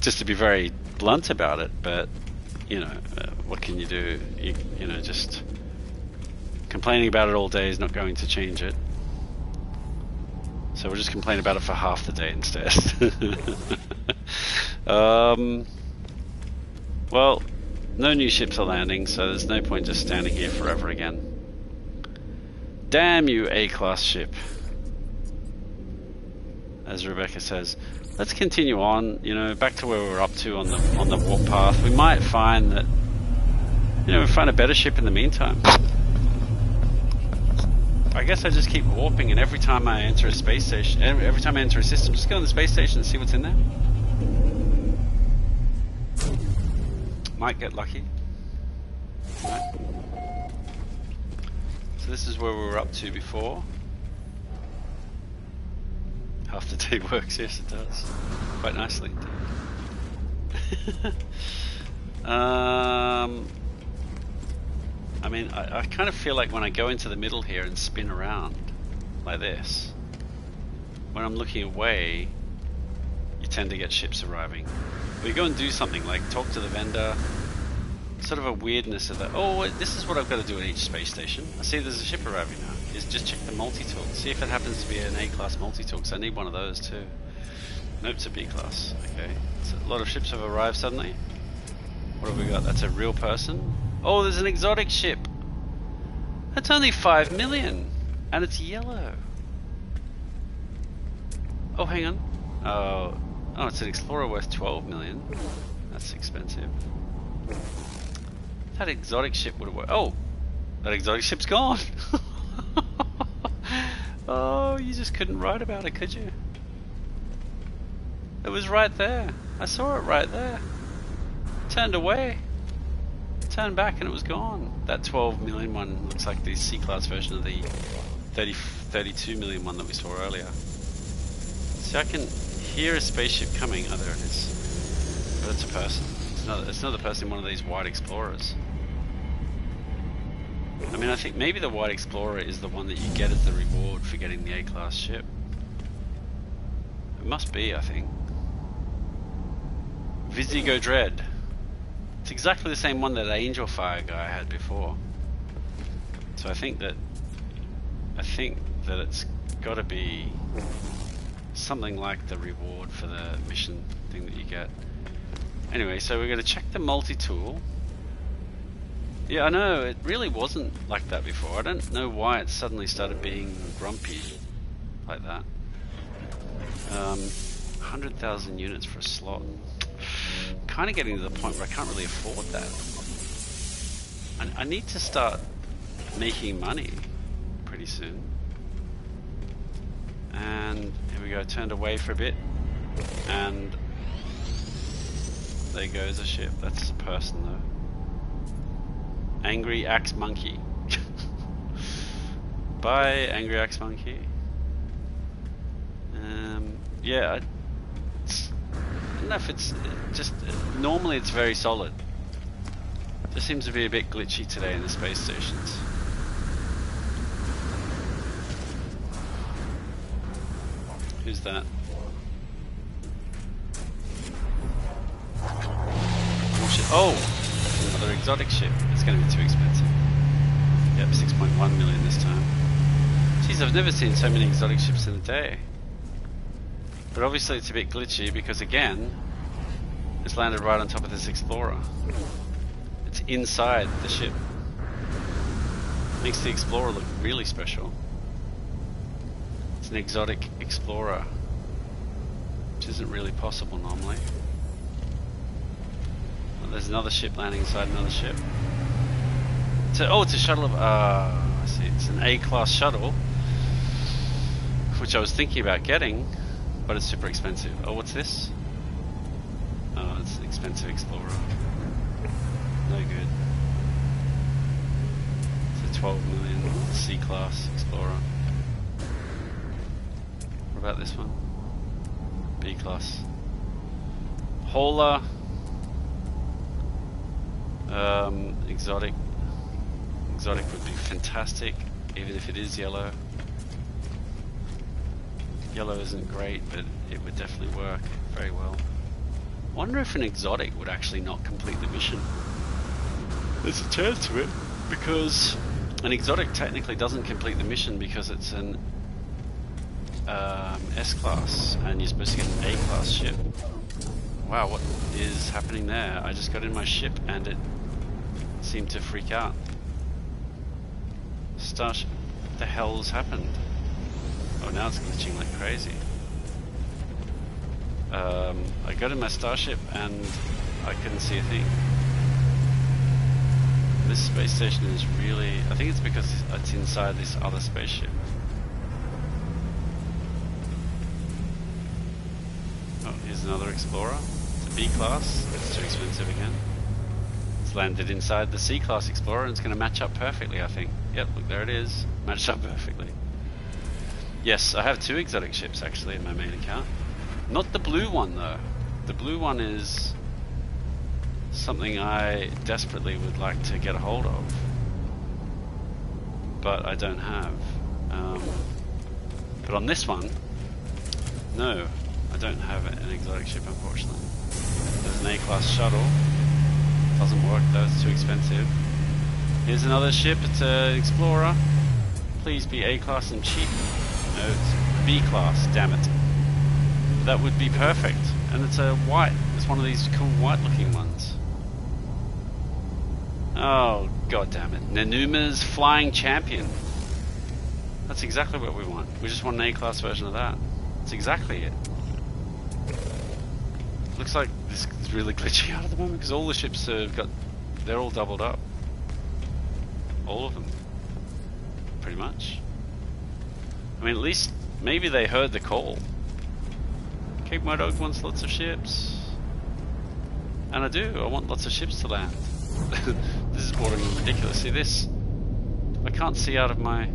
Just to be very blunt about it, but you know, what can you do? You know, just complaining about it all day is not going to change it. So we'll just complain about it for half the day instead. Well, no new ships are landing, so there's no point just standing here forever again. Damn you, A-class ship. As Rebecca says. Let's continue on, you know, back to where we were up to on the warp path. We might find that, you know, we find a better ship in the meantime. I guess I just keep warping, and every time I enter a space station, every time I enter a system, just go on the space station and see what's in there. Might get lucky. Right. So this is where we were up to before. Half the day works, yes it does. Quite nicely. I mean, I kind of feel like when I go into the middle here and spin around like this, when I'm looking away, you tend to get ships arriving. But you go and do something like talk to the vendor, sort of a weirdness of that. Oh, this is what I've got to do at each space station. I see there's a ship arriving now. Is just check the multi-tool. See if it happens to be an A-class multi-tool, because I need one of those too. Nope, it's a B-class. Okay. So a lot of ships have arrived suddenly. What have we got? That's a real person. Oh, there's an exotic ship. That's only 5 million. And it's yellow. Oh, hang on. Oh, it's an Explorer worth 12 million. That's expensive. That exotic ship would have worked. Oh, that exotic ship's gone. Oh, you just couldn't write about it, could you? It was right there. I saw it right there. Turned away. Turned back and it was gone. That 12 million one looks like the C-class version of the 32 million one that we saw earlier. So I can hear a spaceship coming. Oh, there it is. But it's a person. It's not the person in one of these white Explorers. I mean, I think maybe the White Explorer is the one that you get as the reward for getting the A-class ship. It must be, I think. Visigo Dread. It's exactly the same one that Angel Fire guy had before. So I think that it's got to be something like the reward for the mission thing that you get. Anyway, so we're going to check the multi-tool. Yeah, I know, it really wasn't like that before. I don't know why it suddenly started being grumpy like that. 100,000 units for a slot. I'm kind of getting to the point where I can't really afford that. I need to start making money pretty soon. And here we go, turned away for a bit. And there goes a ship. That's a person though. Angry Axe Monkey. Bye, Angry Axe Monkey. Yeah, I don't know if it's just... normally it's very solid. Just seems to be a bit glitchy today in the space stations. Who's that? Oh shit. Oh! Another exotic ship. It's going to be too expensive. Yep, 6.1 million this time. Jeez, I've never seen so many exotic ships in a day. But obviously it's a bit glitchy because again, it's landed right on top of this Explorer. It's inside the ship. Makes the Explorer look really special. It's an exotic Explorer, which isn't really possible normally. Well, there's another ship landing inside another ship. It's a shuttle of... I see. It's an A-class shuttle, which I was thinking about getting, but it's super expensive. Oh, what's this? Oh, it's an expensive Explorer. No good. It's a 12 million C-class Explorer. What about this one? B-class. Hauler. Exotic. Exotic would be fantastic, even if it is yellow. Yellow isn't great, but it would definitely work very well. I wonder if an exotic would actually not complete the mission. There's a chance to it, because an exotic technically doesn't complete the mission because it's an S-class, and you're supposed to get an A-class ship. Wow, what is happening there? I just got in my ship and it seemed to freak out. Starship, what the hell's happened? Oh, now it's glitching like crazy. I got in my starship and I couldn't see a thing. This space station is really... I think it's because it's inside this other spaceship. Oh, here's another Explorer. It's a B-class. It's too expensive again. It's landed inside the C-class Explorer and it's going to match up perfectly, I think. Yep, look, there it is. Matched up perfectly. Yes, I have two exotic ships actually in my main account. Not the blue one though. The blue one is something I desperately would like to get a hold of, but I don't have. But on this one, no, I don't have an exotic ship unfortunately. There's an A-class shuttle. Doesn't work though, it's too expensive. Here's another ship, it's an Explorer. Please be A-class and cheap. No, it's B-class, damn it. That would be perfect. And it's a white. It's one of these cool white looking ones. Oh, god damn it. Nanuma's Flying Champion. That's exactly what we want. We just want an A-class version of that. That's exactly it. Looks like this is really glitching out at the moment because all the ships have got... They're all doubled up. All of them. Pretty much. I mean, at least maybe they heard the call. Cape My Dog wants lots of ships. And I do. I want lots of ships to land. This is bordering ridiculous. See this? I can't see out of my...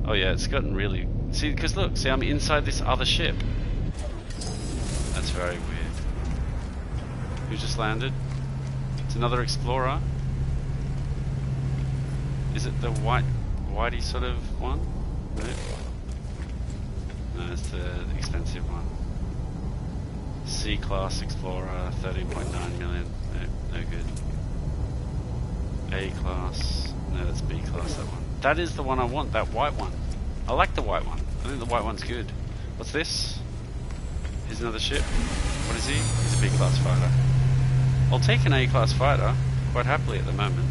Oh yeah, it's gotten really... See, because look, see I'm inside this other ship. That's very weird. Who just landed? It's another Explorer. Is it the whitey sort of one? No, it's the expensive one. C-class Explorer, 13.9 million. No good. A-class. No, that's B-class, that one. That is the one I want, that white one. I like the white one. I think the white one's good. What's this? Here's another ship. What is he? He's a B-class fighter. I'll take an A-class fighter quite happily at the moment.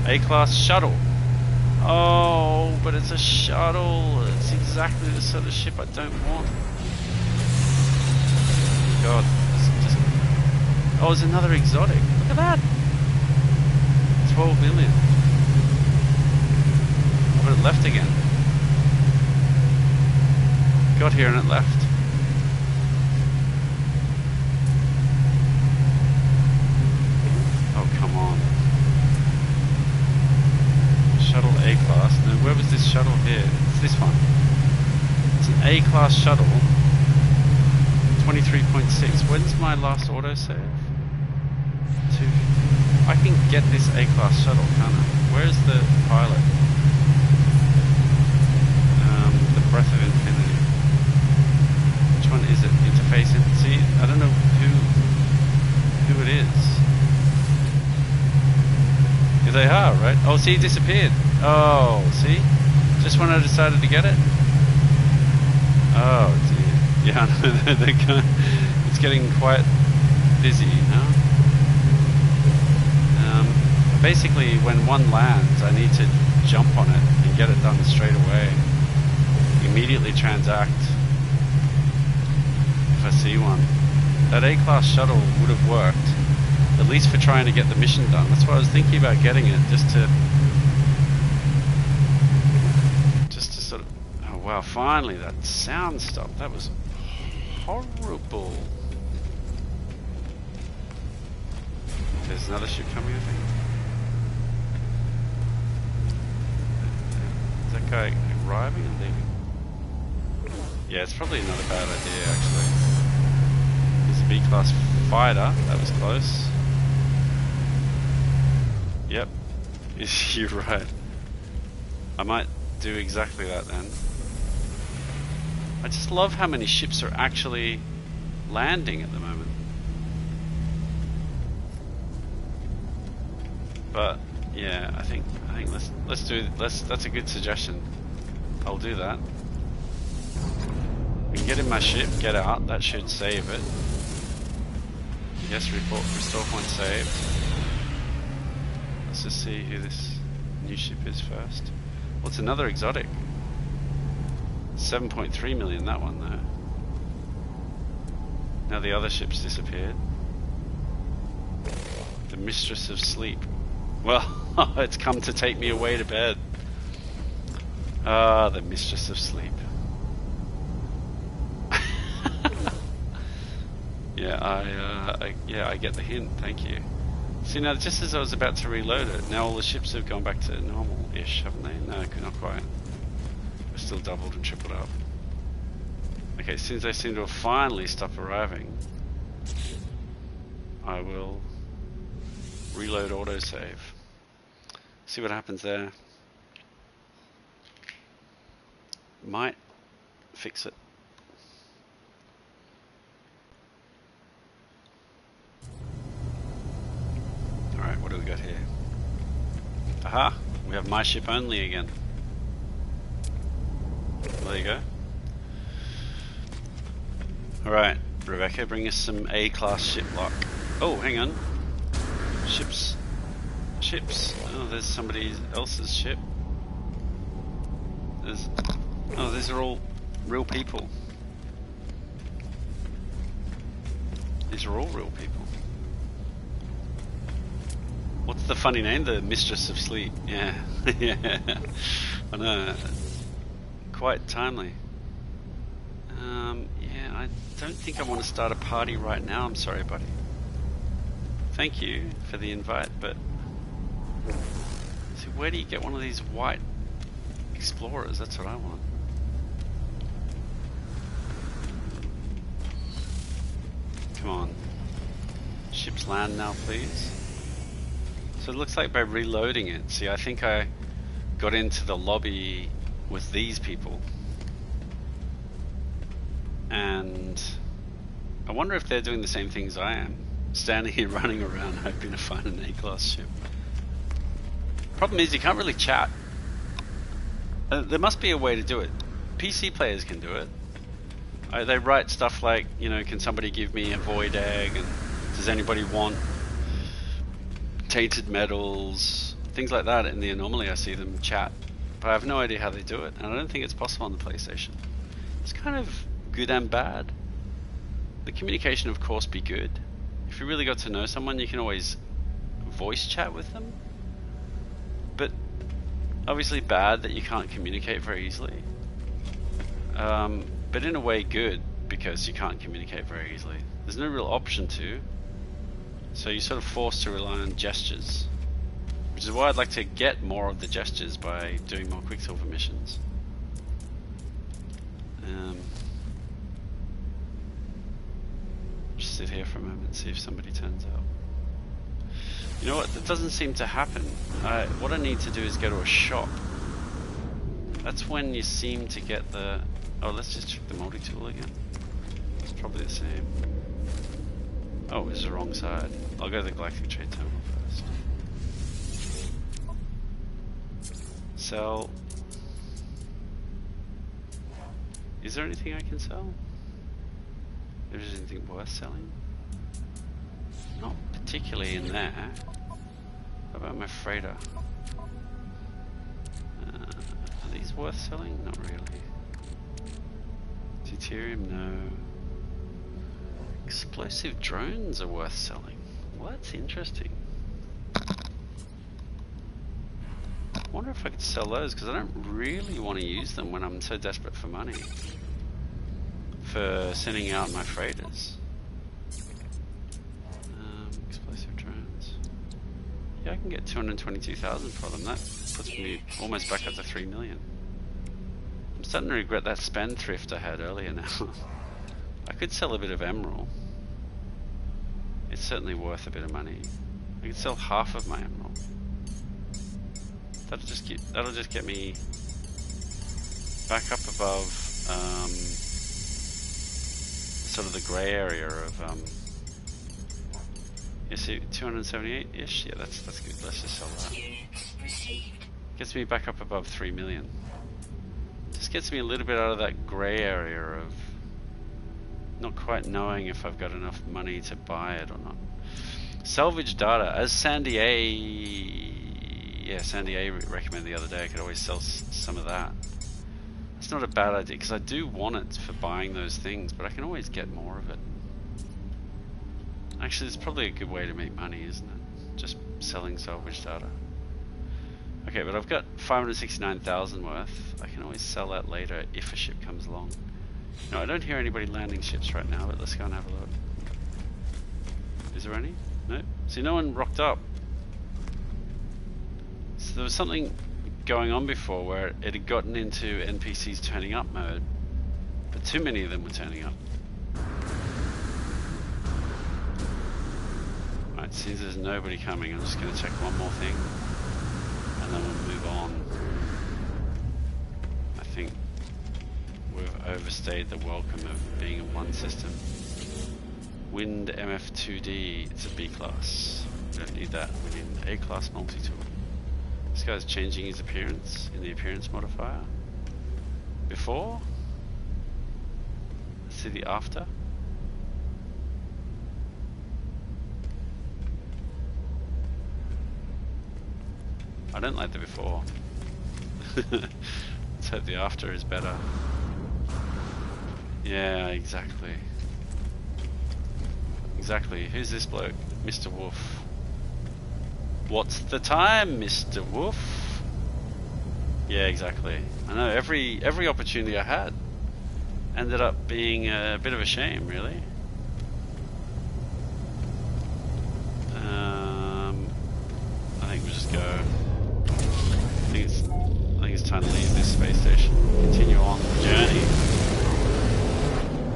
A-class shuttle. Oh, but it's a shuttle. It's exactly the sort of ship I don't want. God, it's just... Oh, it's another exotic. Look at that. 12 million. But it left again. Got here and it left. No, where was this shuttle here? It's this one. It's an A-class shuttle. 23.6. When's my last autosave? 2. I can get this A-class shuttle, can't I? Where's the pilot? The Breath of Infinity. Which one is it? Interface. See, I don't know who it is. Here they are, right? Oh, see, it disappeared. Oh, see? Just when I decided to get it. Oh, dear. Yeah, no, it's getting quite busy, you know? Basically, when one lands, I need to jump on it and get it done straight away. Immediately transact if I see one. That A-class shuttle would have worked, at least for trying to get the mission done. That's why I was thinking about getting it, just to sort of... Oh wow, finally that sound stopped. That was horrible. There's another ship coming, I think. Is that guy arriving and leaving? Yeah, it's probably not a bad idea, actually. There's a B-class fighter. That was close. Yep. You're right. I might do exactly that then. I just love how many ships are actually landing at the moment. But yeah, I think that's a good suggestion. I'll do that. We can get in my ship, get out, that should save it. Yes, restore point saved. Let's just see who this new ship is first. What's another exotic? 7.3 million, that one though. Now the other ship's disappeared. The Mistress of Sleep. Well, it's come to take me away to bed. Ah, the Mistress of Sleep. Yeah, I get the hint, thank you. See, now just as I was about to reload it, now all the ships have gone back to normal-ish, haven't they? No, not quite. We're still doubled and tripled up. Okay, since they seem to have finally stopped arriving, I will reload autosave. See what happens there. Might fix it. Alright, what do we got here? Aha! We have my ship only again. There you go. Alright, Rebecca, bring us some A-class ship luck. Oh, hang on. Ships. Oh, there's somebody else's ship. Oh, these are all real people. These are all real people. What's the funny name? The Mistress of Sleep. Yeah. Yeah. I know. Quite timely. Yeah, I don't think I want to start a party right now. I'm sorry, buddy. Thank you for the invite, but... See, where do you get one of these white explorers? That's what I want. Come on. Ships land now, please. So it looks like by reloading it, see, I think I got into the lobby with these people. And I wonder if they're doing the same things I am. Standing here running around hoping to find an A-class ship. Problem is you can't really chat. There must be a way to do it. PC players can do it. They write stuff like, you know, can somebody give me a void egg, and does anybody want tainted metals, things like that. In the anomaly I see them chat, but I have no idea how they do it, and I don't think it's possible on the PlayStation. It's kind of good and bad. The communication, of course, be good. If you really got to know someone, you can always voice chat with them, but obviously bad that you can't communicate very easily. But in a way good, because you can't communicate very easily. There's no real option to, so you're sort of forced to rely on gestures. Which is why I'd like to get more of the gestures by doing more Quicksilver missions. Just sit here for a moment and see if somebody turns up. You know what? That doesn't seem to happen. What I need to do is go to a shop. That's when you seem to get the... Oh, let's just check the multi-tool again. It's probably the same. Oh, it's the wrong side. I'll go to the Galactic Trade Terminal first. Sell. Is there anything I can sell? Is there anything worth selling? Not particularly in there. How about my freighter? Are these worth selling? Not really. Deuterium, no. Explosive drones are worth selling. Well, that's interesting. I wonder if I could sell those, because I don't really want to use them when I'm so desperate for money. For sending out my freighters. Explosive drones. Yeah, I can get 222,000 for them. That puts me almost back up to 3 million. I'm starting to regret that spendthrift I had earlier now. I could sell a bit of emerald. It's certainly worth a bit of money. I could sell half of my emerald. That'll just get me back up above sort of the grey area of you see 278-ish. Yeah, that's good. Let's just sell that. Gets me back up above 3 million. Just gets me a little bit out of that grey area of not quite knowing if I've got enough money to buy it or not. Salvage data, as Sandy A recommended the other day, I could always sell some of that. It's not a bad idea, because I do want it for buying those things, but I can always get more of it. Actually, it's probably a good way to make money, isn't it? Just selling salvage data. Okay, but I've got 569,000 worth. I can always sell that later if a ship comes along. No, I don't hear anybody landing ships right now, but let's go and have a look. Is there any? No. See, no one rocked up. So there was something going on before where it had gotten into NPCs turning up mode, but too many of them were turning up. Right, since there's nobody coming, I'm just going to check one more thing, and then we'll move on. I think we've overstayed the welcome of being in one system. Wind MF2D, it's a B class. We don't need that, we need an A class multi-tool. This guy's changing his appearance in the appearance modifier. Before? Let's see the after. I don't like the before. Let's hope the after is better. Yeah, exactly. Exactly. Who's this bloke? Mr. Wolf. What's the time, Mr. Wolf? Yeah, exactly. I know, every opportunity I had ended up being a bit of a shame, really. I think we'll just go. I think it's time to leave this space station. Continue on the journey.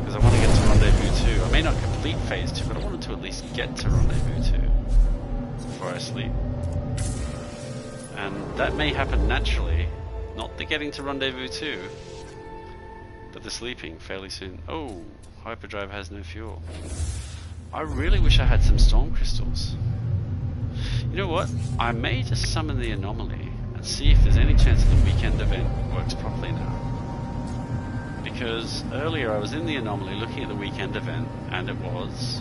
Because I want to get to Rendezvous 2. I may not complete Phase 2, but I wanted to at least get to Rendezvous 2 before I sleep. And that may happen naturally. Not the getting to Rendezvous 2, but the sleeping fairly soon. Oh, hyperdrive has no fuel. I really wish I had some storm crystals. You know what? I may just summon the anomaly and see if there's any chance the weekend event works properly now. Because earlier I was in the anomaly looking at the weekend event, and it was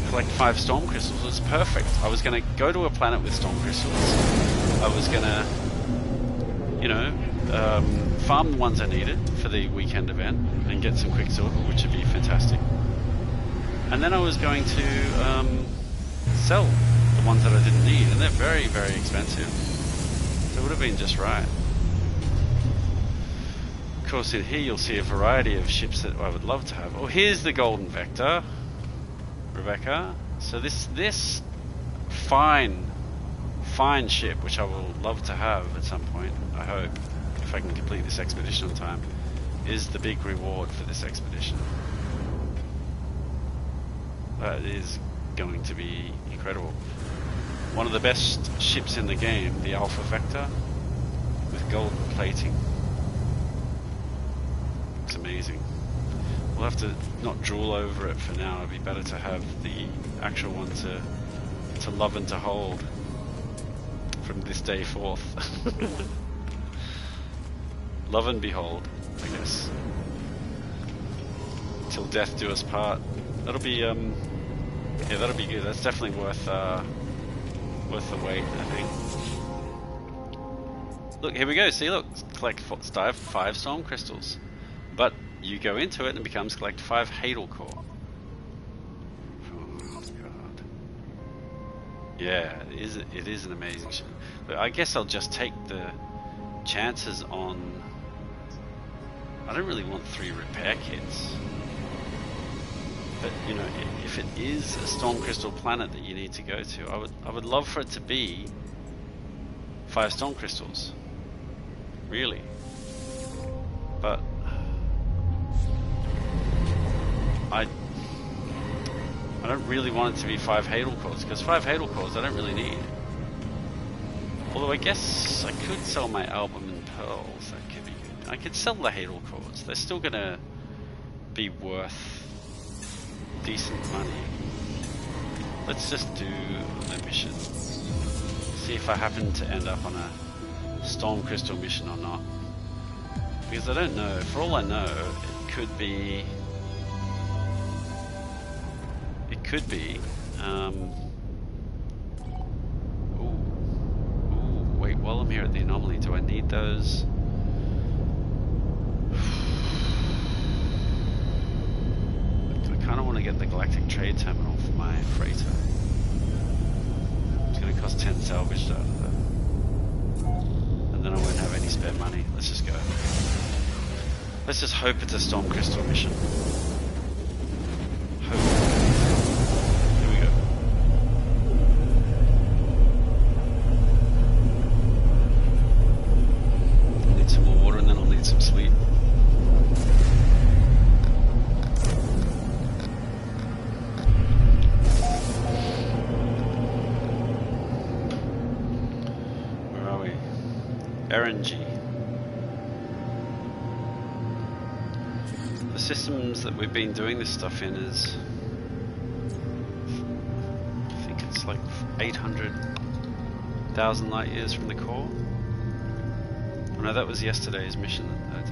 collect 5 storm crystals. It was perfect. I was going to go to a planet with storm crystals. I was going to, you know, farm the ones I needed for the weekend event and get some quicksilver, which would be fantastic. And then I was going to sell the ones that I didn't need, and they're very, very expensive. So it would have been just right. Of course, in here you'll see a variety of ships that I would love to have. Oh, here's the Golden Vector, Rebecca. So this fine fine ship, which I will love to have at some point, I hope, if I can complete this expedition on time, is the big reward for this expedition. That is going to be incredible. One of the best ships in the game, the Alpha Vector, with gold plating. It's amazing. We'll have to not drool over it for now. It'd be better to have the actual one to love and to hold from this day forth. Love and behold, I guess. Till death do us part. That'll be yeah, that'll be good. That's definitely worth the wait, I think. Look, here we go. See, look, collect 5 storm crystals, but you go into it and it becomes collect 5 Hadal core. Oh god. Yeah, it is an amazing ship. But I guess I'll just take the chances on. I don't really want 3 repair kits. But you know, if it is a storm crystal planet that you need to go to, I would love for it to be 5 storm crystals. Really. But I don't really want it to be 5 Hadal cores, because 5 Hadal cores I don't really need. Although I guess I could sell my album and pearls. That could be good. I could sell the Hadal cores. They're still gonna be worth decent money. Let's just do the mission. See if I happen to end up on a storm crystal mission or not. Because I don't know. For all I know, it could be. Wait, while I'm here at the anomaly, do I need those? I kind of want to get the Galactic Trade Terminal for my freighter. It's going to cost 10 salvaged out of that. And then I won't have any spare money. Let's just go. Let's just hope it's a storm crystal mission. The systems that we've been doing this stuff in is, I think it's like 800,000 light years from the core. Oh no, that was yesterday's mission that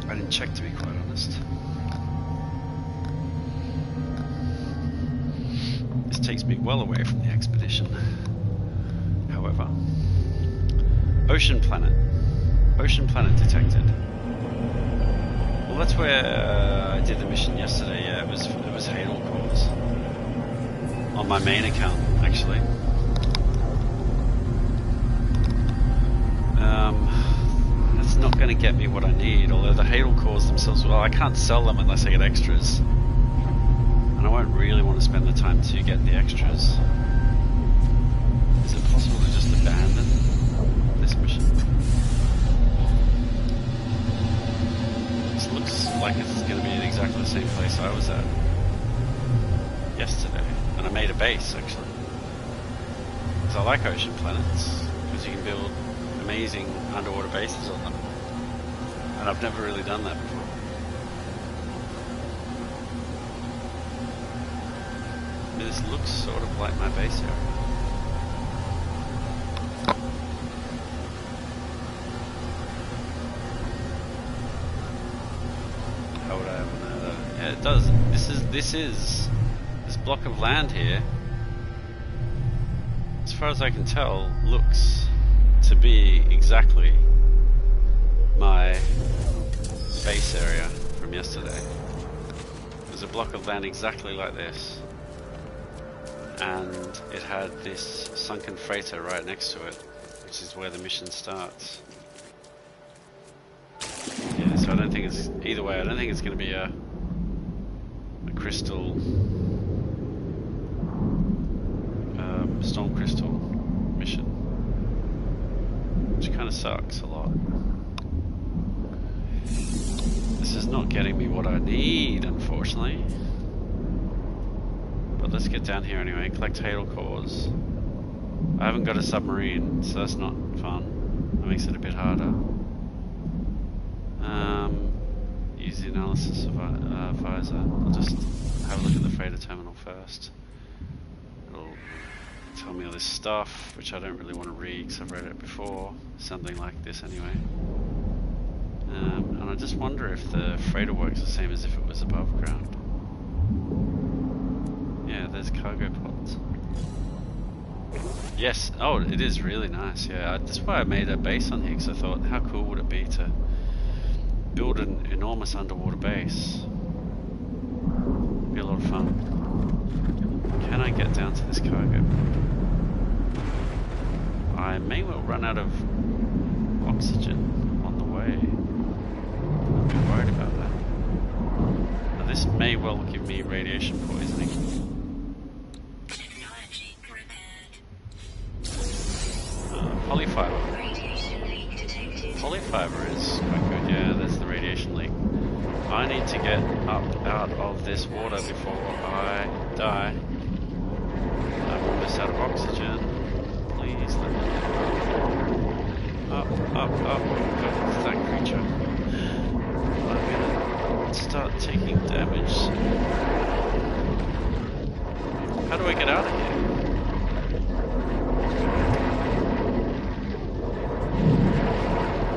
I didn't check, to be quite honest. This takes me well away from the expedition. However, ocean planet detected. Well, that's where I did the mission yesterday. Yeah, it was Hadal cores on my main account, actually. That's not going to get me what I need. Although the Hadal cores themselves, well, I can't sell them unless I get extras, and I won't really want to spend the time to get the extras. Is it possible to just abandon this mission? This looks like it's going to be in exactly the same place I was at yesterday, and I made a base actually. Because I like ocean planets, because you can build amazing underwater bases on them, and I've never really done that before. I mean, this looks sort of like my base area. Yeah, it does. This block of land here, as far as I can tell, looks to be exactly my base area from yesterday. There's a block of land exactly like this, and it had this sunken freighter right next to it, which is where the mission starts. Yeah, so I don't think it's, either way, I don't think it's going to be a crystal storm crystal mission, which kind of sucks a lot. This is not getting me what I need, unfortunately. But let's get down here anyway. Collect hadal cores. I haven't got a submarine, so that's not fun. That makes it a bit harder. Use the analysis visor. I'll just have a look at the freighter terminal first. It'll tell me all this stuff, which I don't really want to read because I've read it before. Something like this anyway. And I just wonder if the freighter works the same as if it was above ground. Yeah, there's cargo pods. Yes, oh, it is really nice, yeah. That's why I made a base on here, because I thought, how cool would it be to build an enormous underwater base? Be a lot of fun. Can I get down to this cargo pod? I may well run out of oxygen on the way. I'm a bit worried about that. Now, this may well give me radiation poisoning. Polyfiber. Polyfiber is quite good, yeah, there's the radiation leak. I need to get up out of this water before I die. I'm almost out of oxygen. Please let me get up. Up. God, it's that creature. I'm gonna start taking damage. How do I get out of here?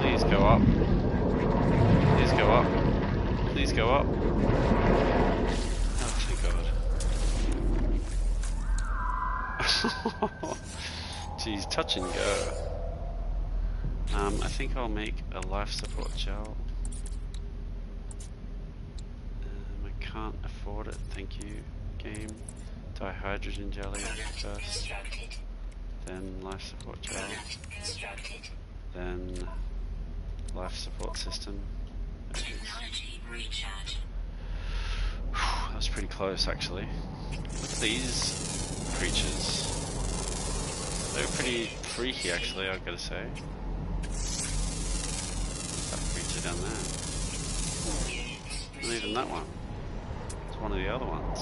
Please go up. Please go up. Please go up. Oh, thank God. Geez, touch and go. I think I'll make a life support gel. I can't afford it, thank you, game. Dihydrogen jelly first. Then life support gel. Then life support system. Technology recharge. That was pretty close, actually. Look at these creatures. They're pretty freaky, actually, I've got to say. That creature down there. Not even that one. It's one of the other ones.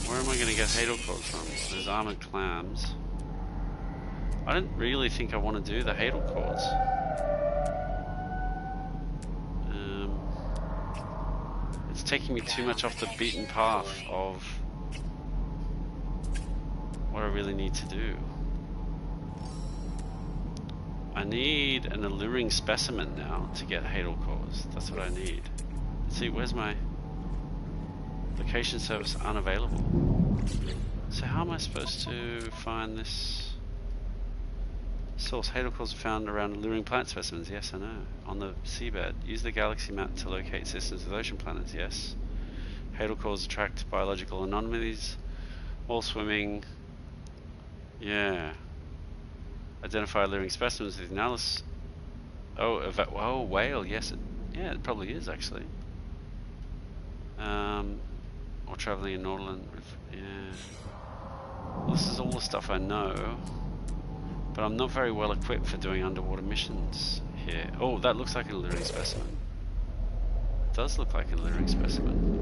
Where am I going to get hadal cores from? There's armored clams. I don't really think I want to do the hadal cores. It's taking me too much off the beaten path of what I really need to do. I need an alluring specimen now to get hadal cores. That's what I need. Let's see, where's my location service unavailable? So how am I supposed to find this source? Hadal cores are found around alluring plant specimens. Yes, I know. On the seabed. Use the galaxy map to locate systems with ocean planets. Yes. Hadal cores attract biological anomalies while swimming. Yeah. Identify alluring specimens with analysis. Oh, whale. Yes, it probably is actually. Or traveling in Northern. Yeah. Well, this is all the stuff I know, but I'm not very well equipped for doing underwater missions here. Oh, that looks like an alluring specimen. It does look like an alluring specimen.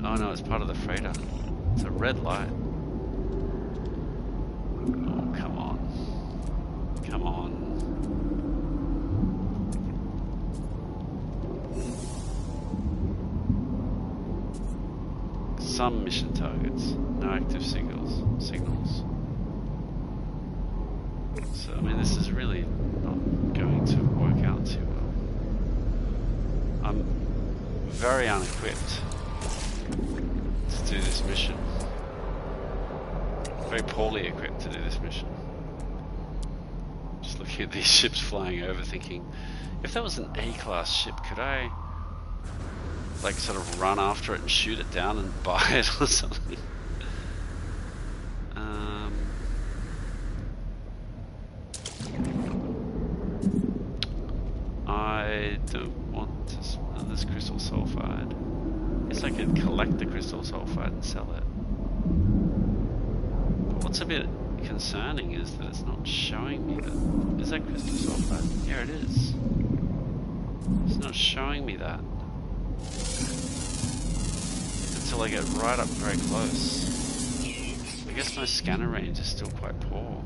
Oh no, it's part of the freighter. It's a red light. Oh, come on. Come on. Some mission targets. No active signals. So, I mean, this is really not going to work out too well. I'm very unequipped to do this mission. Very poorly equipped to do this mission. Just looking at these ships flying over thinking, if that was an A-class ship, could I like sort of run after it and shoot it down and buy it or something? I don't want to smell this crystal sulfide. Guess I could collect tell it. But what's a bit concerning is that it's not showing me that. Is that crystal sulfide? Yeah, it is. It's not showing me that until I get right up very close. I guess my scanner range is still quite poor.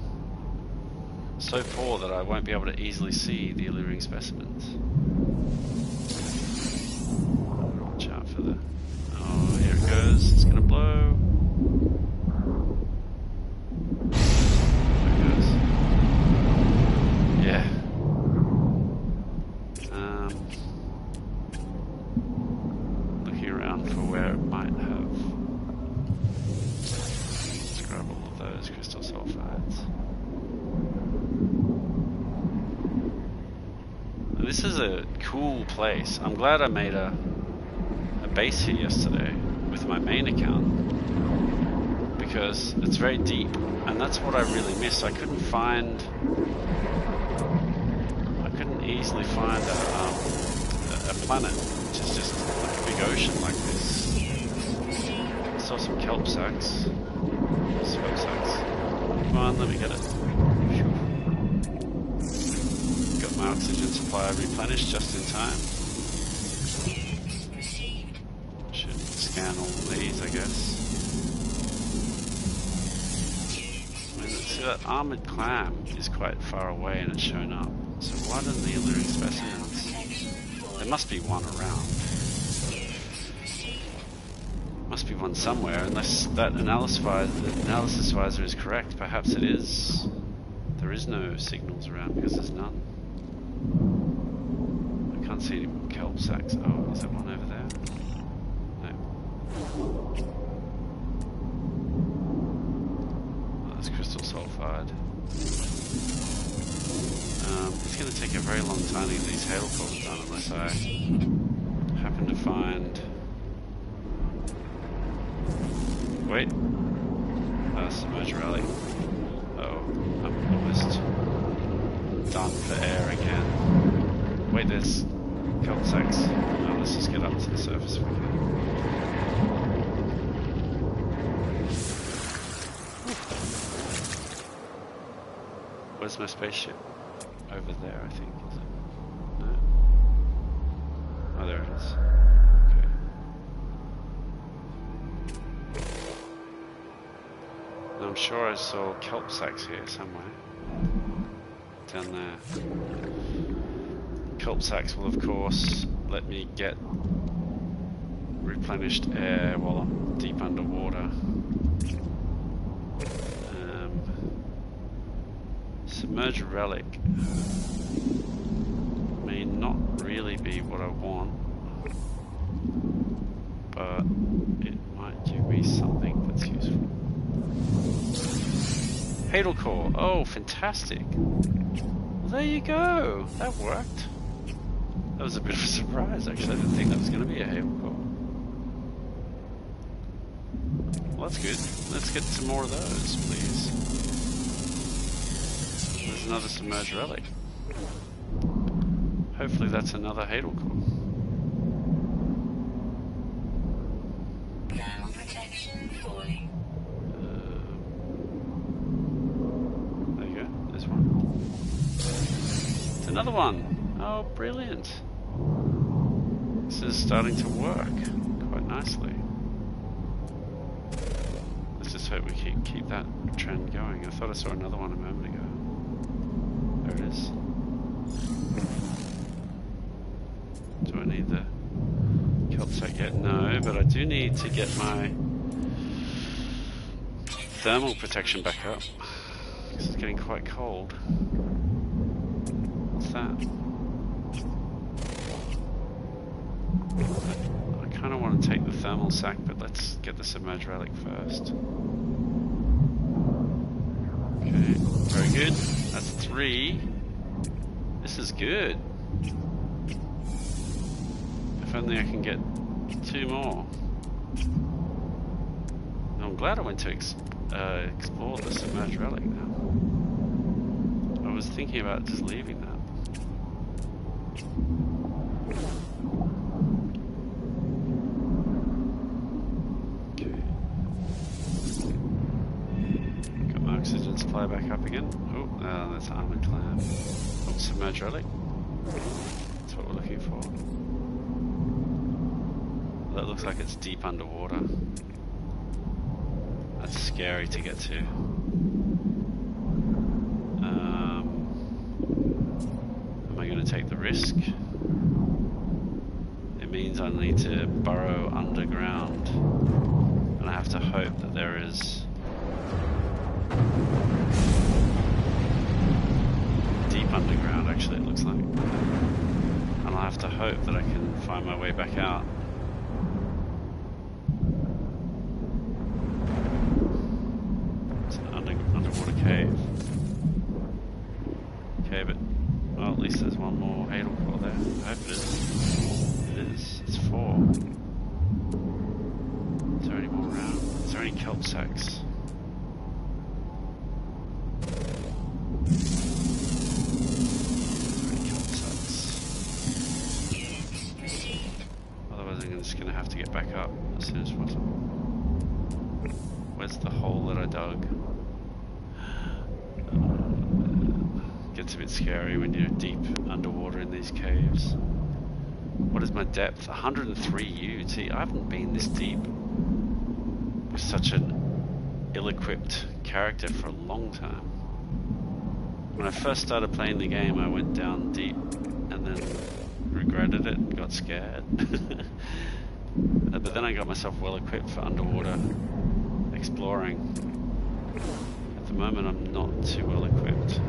So poor that I won't be able to easily see the alluring specimens. Watch out for the... Oh, here it goes. It's gonna blow. There it goes. Yeah. Looking around for where it might have. Let's grab all of those crystal sulfides. This is a cool place. I'm glad I made a base here yesterday with my main account because it's very deep and that's what I really missed. I couldn't easily find a planet which is just like a big ocean like this. I saw some kelp sacks. Come on, let me get it. Got my oxygen supply replenished just in time. Should scan all these, I guess. I mean, see, that armored clam is quite far away and it's shown up. So why didn't the alluring specimens? There must be one around. Must be one somewhere, unless that analysis visor is correct. Perhaps it is. There is no signals around because there's none. I can't see any more kelp sacks. Oh, is there one over there? No. Oh, that's crystal sulfide. It's going to take a very long time to get these hail cores done unless I happen to find... Wait. Submerged rally. Oh, I'm almost done for air again. Wait, there's kelp sacks. No, let's just get up to the surface if we can. Where's my spaceship? Over there, I think. Is it? No? Oh, there it is. I'm sure I saw kelp sacks here somewhere. Down there. Kelp sacks will of course let me get replenished air while I'm deep underwater. Submerged relic may not really be what I want, but it might give me something that's useful. Hadal core. Oh, fantastic. Well, there you go. That worked. That was a bit of a surprise, actually. I didn't think that was going to be a Hadal core. Well, that's good. Let's get some more of those, please. There's another submerged relic. Hopefully that's another Hadal core. Ground protection falling. There you go. There's one. It's another one. Oh, brilliant. This is starting to work quite nicely. Let's just hope we keep that trend going. I thought I saw another one a moment ago. There it is. Do I need the kelp sack yet? No, but I do need to get my thermal protection back up because it's getting quite cold. What's that? I kind of want to take the thermal sack, but let's get the submerged relic first. Okay, very good. That's 3. This is good. If only I can get 2 more. I'm glad I went to explore the submerged relic now. I was thinking about just leaving that. Okay. fly back up again. Oh, that's armored clam. Oh, submerged relic. That's what we're looking for. That looks like it's deep underwater. That's scary to get to. Am I going to take the risk? It means I need to burrow underground, and I have to hope that there is deep underground, actually it looks like, and I'll have to hope that I can find my way back out. It's an underwater cave. Okay, but well, at least there's one more Hadal core there. I hope it is. It is. It's 4. Is there any more around? Is there any kelp sacks? Otherwise I'm just going to have to get back up as soon as possible. Where's the hole that I dug? Gets a bit scary when you're deep underwater in these caves. What is my depth? 103 U. See, I haven't been this deep with such an ill-equipped character for a long time. When I first started playing the game, I went down deep and then regretted it and got scared. But then I got myself well equipped for underwater exploring. At the moment I'm not too well equipped.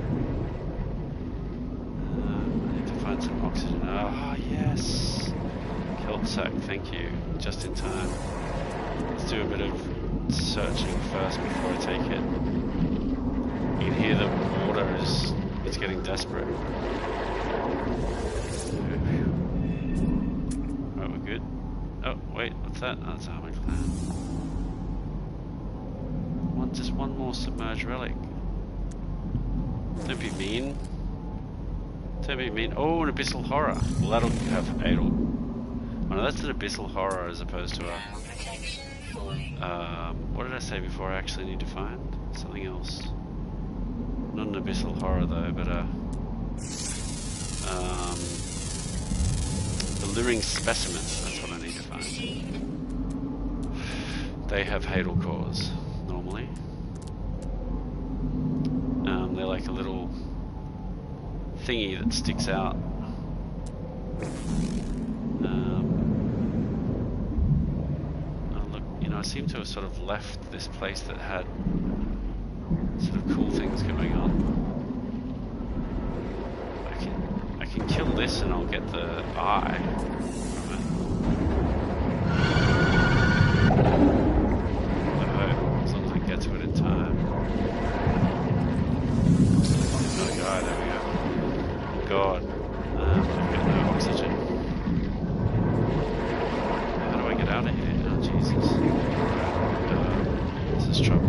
I need to find some oxygen. Ah, yes! Kelp sack, thank you. Just in time. Let's do a bit of searching first before I take it. You can hear the water is getting desperate. Right, we're good. Oh, wait, what's that? Oh, that's armored clam. Just one more submerged relic. Don't be mean. Don't be mean. Oh, an abyssal horror. Well, that'll have Hadal. Oh no, that's an abyssal horror as opposed to a... what did I say before I actually need to find? Something else. Not an abyssal horror though, but the luring specimen. That's what I need to find. They have Hadal cores normally. They're like a little thingy that sticks out. Oh look, you know, I seem to have sort of left this place that had sort of cool things going on. I can kill this and I'll get the eye from it. I hope, as long as I get to it in time. Another guy, there we go. God, I've got no oxygen. How do I get out of here? Oh Jesus. This is trouble.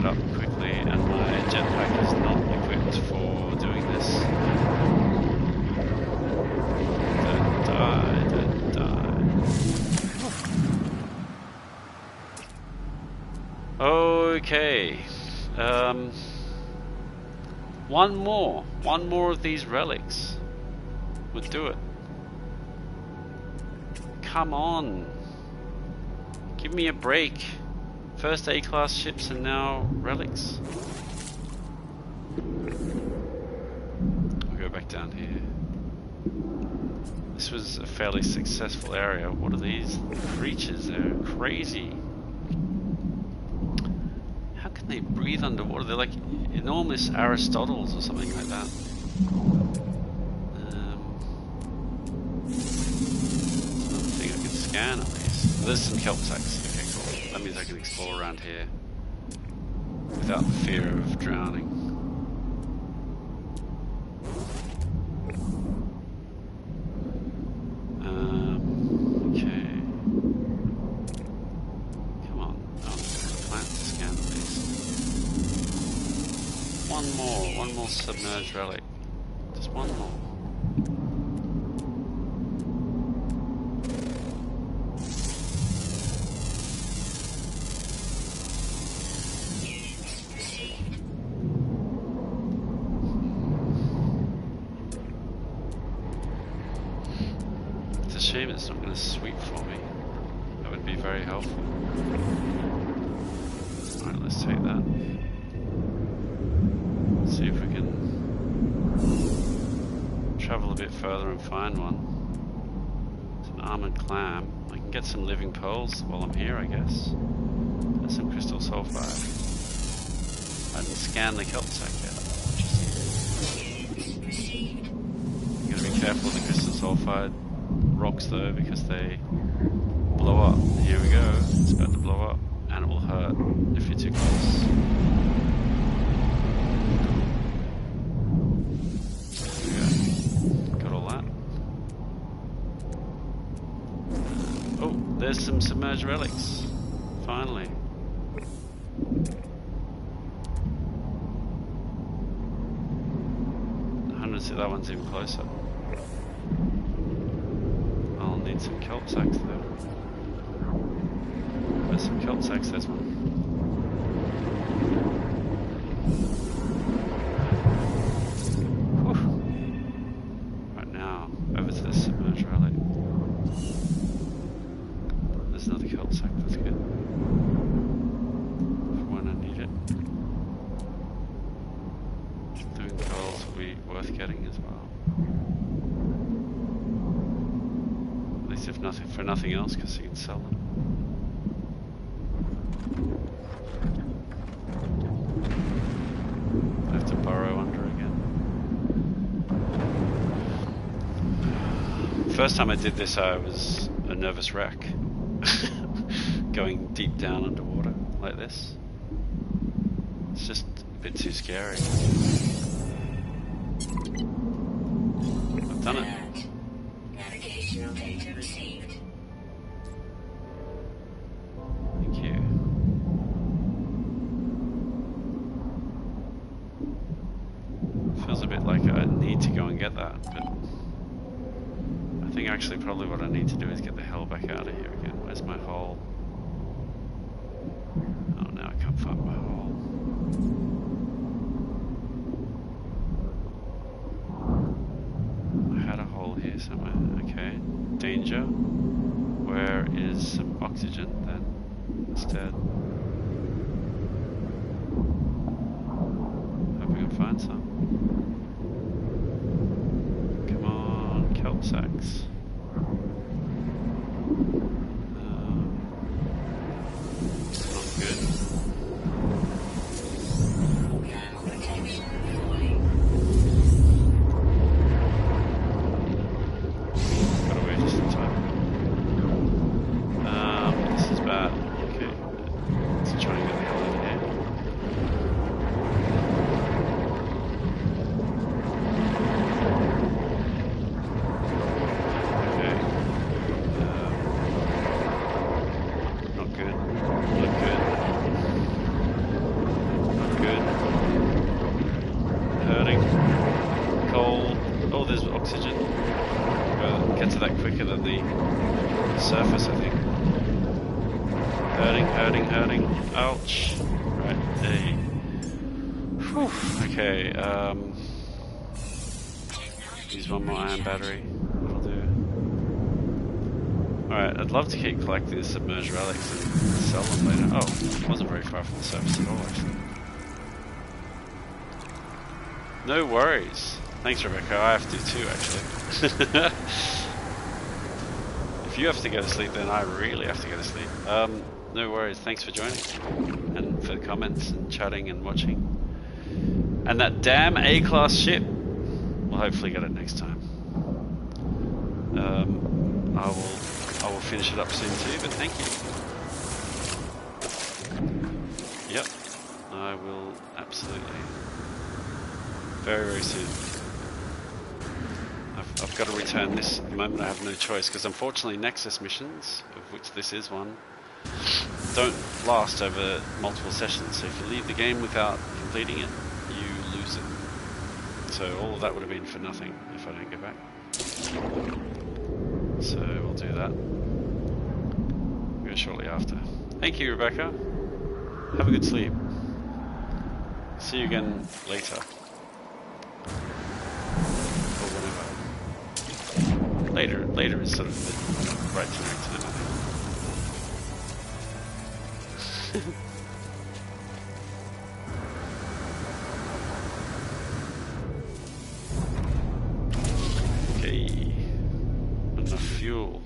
Up quickly, and my jetpack is not equipped for doing this. Don't die, don't die. Okay. One more of these relics would do it. Come on. Give me a break. First A-class ships and now relics. I'll go back down here. This was a fairly successful area. What are these creatures? They're crazy. How can they breathe underwater? They're like enormous Aristotles or something like that. There's another thing I can scan at least. There's some kelp sacks. That means I can explore around here without the fear of drowning. Okay. Come on. Oh, there's a plant to scan at least. One more submerged relic. Just one more. achievement's not going to sweep for me. That would be very helpful. Alright, let's take that. See if we can travel a bit further and find one. It's an armored clam. I can get some living pearls while I'm here, I guess. There's some crystal sulfide. I didn't scan the kelp sack yet. You gotta be careful of the crystal sulfide rocks though, because they blow up. Here we go. It's about to blow up, and it will hurt if you're too close. There we go. Got all that. Oh, there's some submerged relics. Finally. See, that one's even closer. I'll need some kelp sacks though. There's some kelp sacks, there's one. Whew. Right now, over to this submerged relic. There's another kelp sack, that's good. For when I need it. Doing pearls will be worth getting as well. At least if nothing for nothing else, because you can sell them. I have to burrow under again. First time I did this, I was a nervous wreck. Going deep down underwater like this. It's just a bit too scary. I've done it. Navigational data received. Thank you. Feels a bit like I need to go and get that, but I think actually probably what I need to do is get the hell back out of here again. Where's my hole? Oh, now I can't find my hole. Here somewhere. Okay. Danger. Where is some oxygen then? Instead. Hope we can find some. Come on, kelp sacks. Not good. Surface, I think. Hurting. Ouch. Right, there. Whew. Okay, use one more iron battery. That'll do. Alright, I'd love to keep collecting the submerged relics and sell them later. Oh, it wasn't very far from the surface at all, actually. No worries. Thanks, Rebecca. I have to too, actually. If you have to go to sleep, then I really have to go to sleep. No worries. Thanks for joining and for the comments and chatting and watching. And that damn A-class ship. We'll hopefully get it next time. I will finish it up soon too. But thank you. Yep, I will absolutely. Very, very soon. I've got to return this at the moment. I have no choice because unfortunately Nexus missions, of which this is one, don't last over multiple sessions. So if you leave the game without completing it, you lose it. So all of that would have been for nothing if I don't go back. So we'll do that. We'll go shortly after. Thank you, Rebecca. Have a good sleep. See you again later. Or whenever. Later is sort of the right track time, I think. Okay, enough fuel.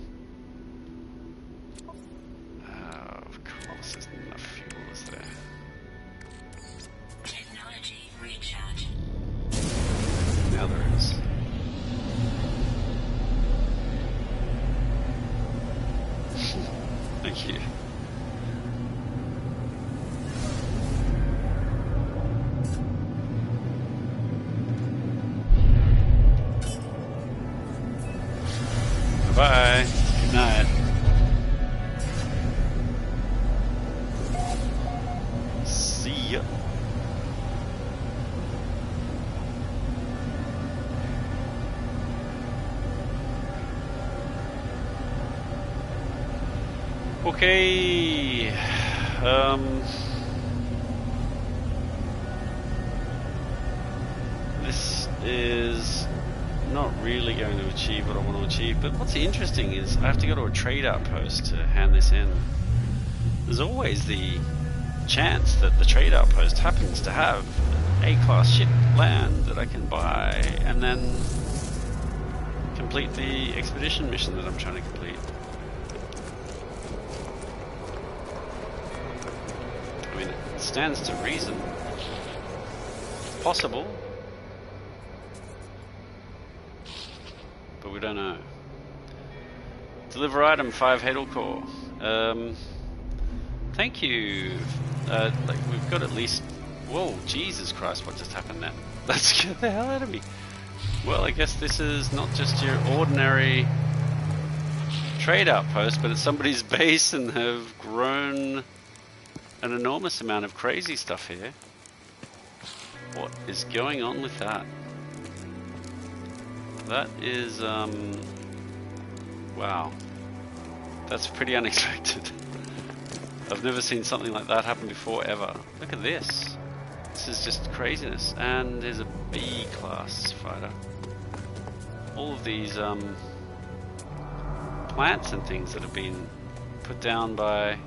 Of course, there's not enough fuel, is there? Technology recharge. Now there is. Thank you. Bye. Good night. See ya. Okay. This is not really going to achieve what I want to achieve, but what's interesting is I have to go to a trade outpost to hand this in. There's always the chance that the trade outpost happens to have A-class ship land that I can buy and then complete the expedition mission that I'm trying to complete. I mean, it stands to reason. It's possible. But we don't know. Deliver item 5 Hadal Core. Thank you. Like we've got at least. Whoa, Jesus Christ! What just happened then? That scared the hell out of me. Well, I guess this is not just your ordinary trade outpost, but it's somebody's base, and have grown an enormous amount of crazy stuff here. What is going on with that? That is, wow. That's pretty unexpected. I've never seen something like that happen before, ever. Look at this. This is just craziness. And there's a B-class fighter. All of these, plants and things that have been put down by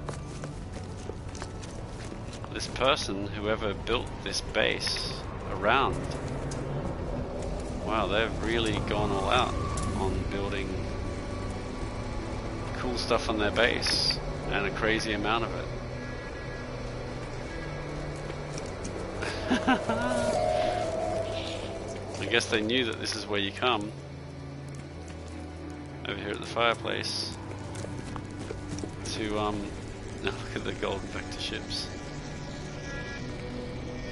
this person, whoever built this base around. Wow, they've really gone all out on building cool stuff on their base, and a crazy amount of it. I guess they knew that this is where you come. Over here at the fireplace. To, now look at the golden vector ships.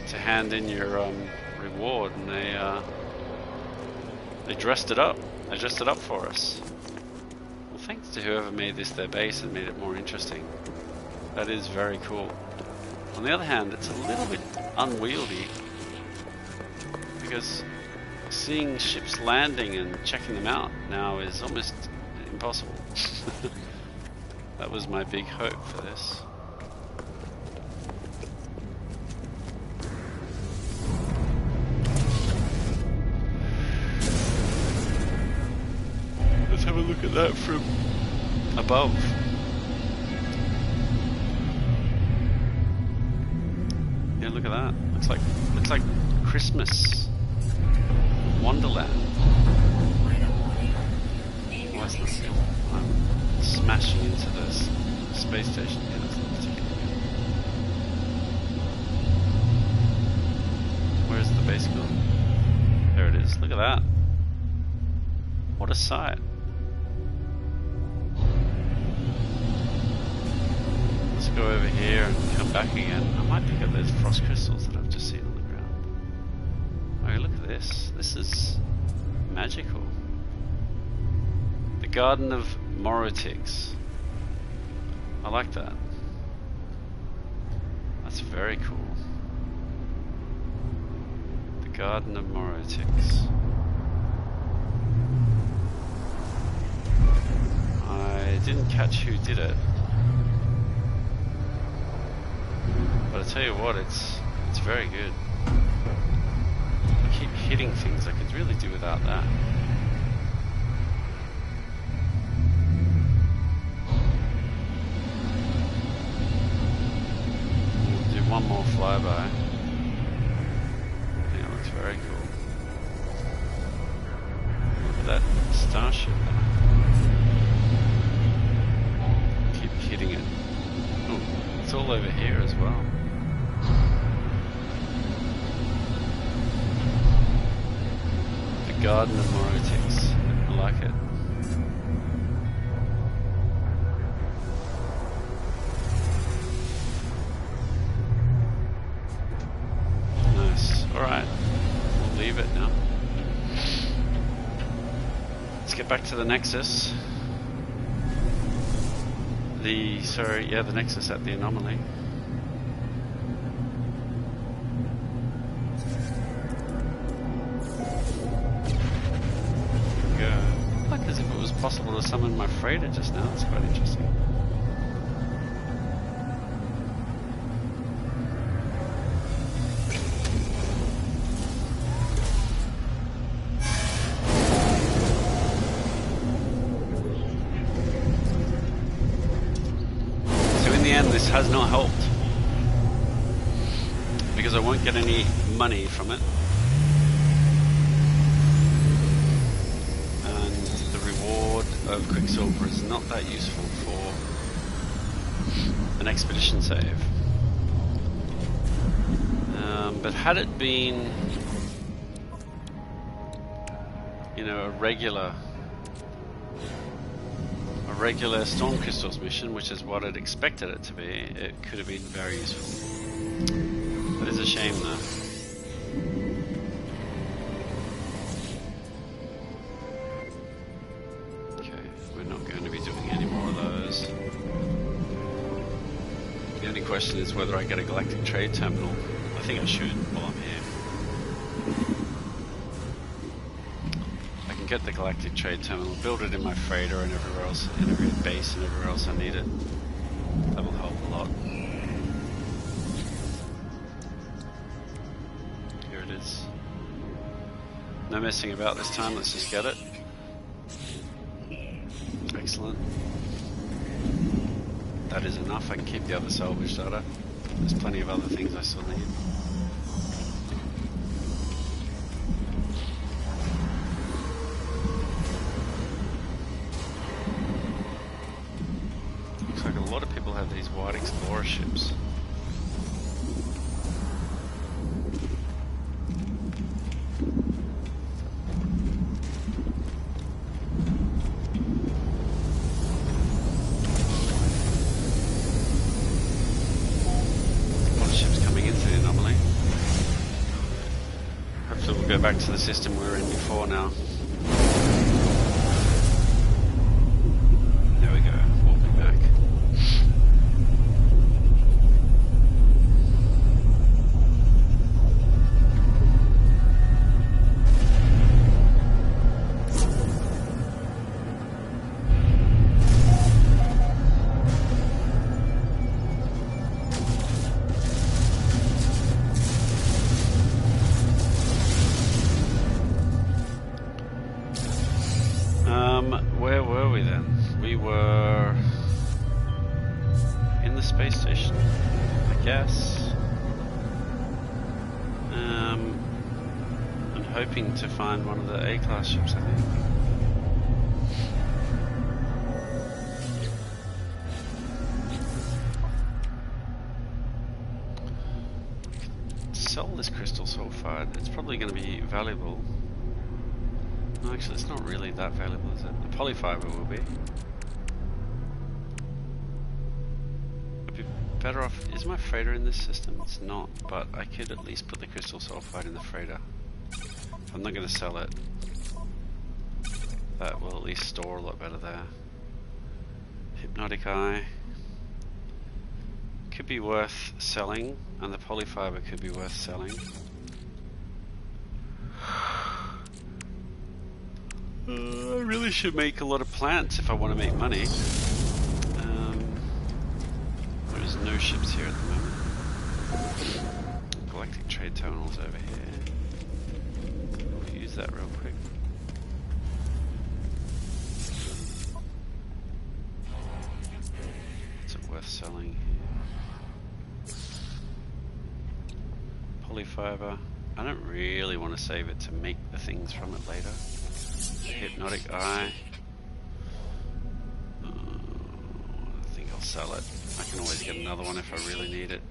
To hand in your, reward, and they dressed it up. They dressed it up for us. Well, thanks to whoever made this their base and made it more interesting. That is very cool. On the other hand, it's a little bit unwieldy, because seeing ships landing and checking them out now is almost impossible. That was my big hope for this. Let's have a look at that from above. Yeah, look at that. Looks like Christmas Wonderland. Why is this? I'm smashing into this space station. Yeah, that's not particularly good. Where's the base gone? There it is. Look at that. What a sight. Let's go over here and come back again. I might pick up those frost crystals that I've just seen on the ground. Oh, look at this. This is magical. The Garden of Morotix. I like that. That's very cool. The Garden of Morotix. I didn't catch who did it. But I tell you what, it's very good. I keep hitting things. I could really do without that. over here as well. The Garden of Morotics. I like it. Nice. Alright. We'll leave it now. Let's get back to the Nexus. The Nexus at the anomaly. Go. Like as if it was possible to summon my freighter just now. That's quite interesting. This has not helped because I won't get any money from it, and the reward of Quicksilver is not that useful for an expedition save. But had it been, you know, a regular Storm Crystals mission, which is what I'd expected it to be, it could have been very useful. That is a shame though. Okay, we're not going to be doing any more of those. The only question is whether I get a Galactic Trade Terminal. I think I should while I'm here. Get the Galactic Trade Terminal, build it in my freighter and everywhere else, in every base and everywhere else I need it. That will help a lot. Here it is. No messing about this time, let's just get it. Excellent. That is enough, I can keep the other salvage data. There's plenty of other things I still need. These white explorer ships. A lot of ships coming into the anomaly. Hopefully we'll go back to the system we were in before now. There we go, walking back. Where were we then? We were in the space station, I guess. I'm hoping to find one of the A-class ships, I think. Sell this crystal sulfide. It's probably going to be valuable. No, actually, it's not really that valuable, is it? The polyfiber will be. I'd be better off. Is my freighter in this system? It's not, but I could at least put the crystal sulfide in the freighter. I'm not going to sell it. That will at least store a lot better there. Hypnotic Eye could be worth selling, and the polyfiber could be worth selling. I really should make a lot of plants if I want to make money. There's no ships here at the moment. Galactic Trade Terminals over here. We'll use that real quick. What's it worth selling here? Polyfiber. I don't really want to save it to make the things from it later. Hypnotic Eye. I think I'll sell it. I can always get another one if I really need it.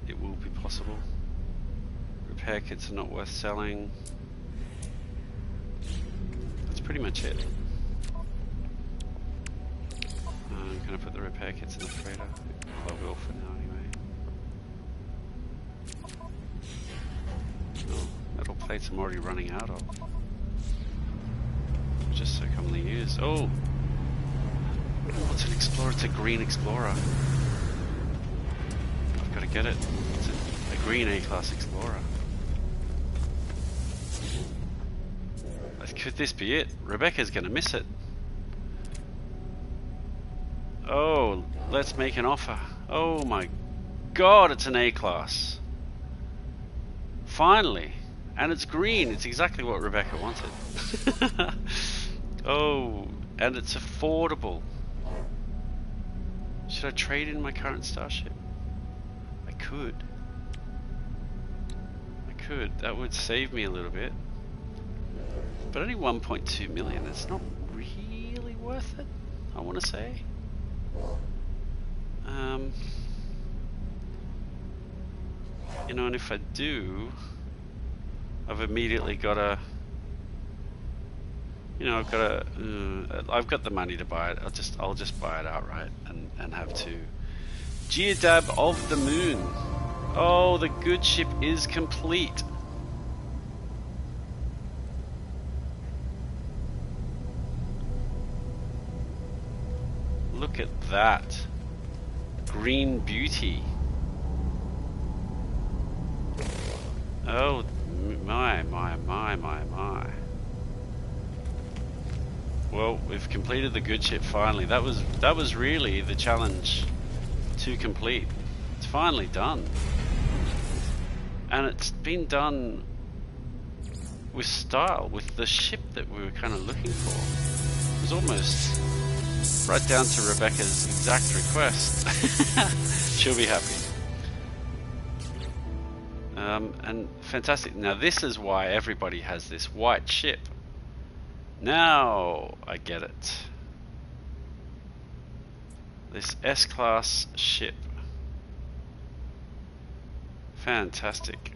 It will be possible. Repair kits are not worth selling. That's pretty much it. I'm going to put the repair kits in the freighter. I will for now anyway. Oh, metal plates I'm already running out of. Just so commonly used. Oh! What's an Explorer? It's a green Explorer. I've got to get it. It's a green A-class Explorer. Could this be it? Rebecca's going to miss it. Oh, let's make an offer. Oh my god, it's an A-class. Finally. And it's green. It's exactly what Rebecca wanted. Oh, and it's affordable. Should I trade in my current Starship? I could. That would save me a little bit. But only 1.2 million. It's not really worth it, I want to say. You know, and if I do, I've immediately got to, you know, I've got the money to buy it. I'll just buy it outright and have to. Geodab of the Moon. Oh, the good ship is complete. Look at that. Green beauty. Oh my. Well, we've completed the good ship finally. That was really the challenge to complete. It's finally done. And it's been done with style, with the ship that we were kind of looking for. It was almost right down to Rebecca's exact request. She'll be happy. And fantastic. Now this is why everybody has this white ship. Now I get it. This S-class ship. Fantastic.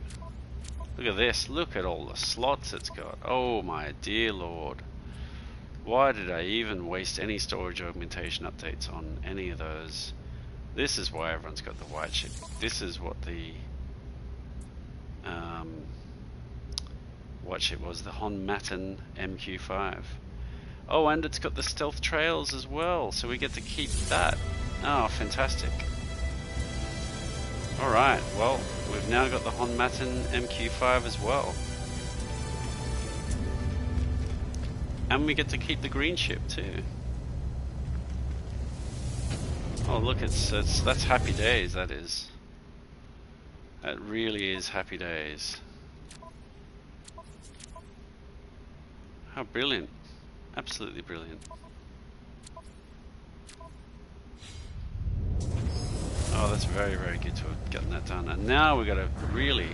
Look at this. Look at all the slots it's got. Oh my dear lord. Why did I even waste any storage augmentation updates on any of those? This is why everyone's got the white ship. This is what the what ship was, the Honmatten MQ-5. Oh, and it's got the stealth trails as well, so we get to keep that. Oh, fantastic. Alright, well, we've now got the Honmatten MQ-5 as well. And we get to keep the green ship too. Oh look, that's happy days, that is. That really is happy days. How brilliant. Absolutely brilliant. Oh, that's very, very good to have gotten that done. And now we've got to really...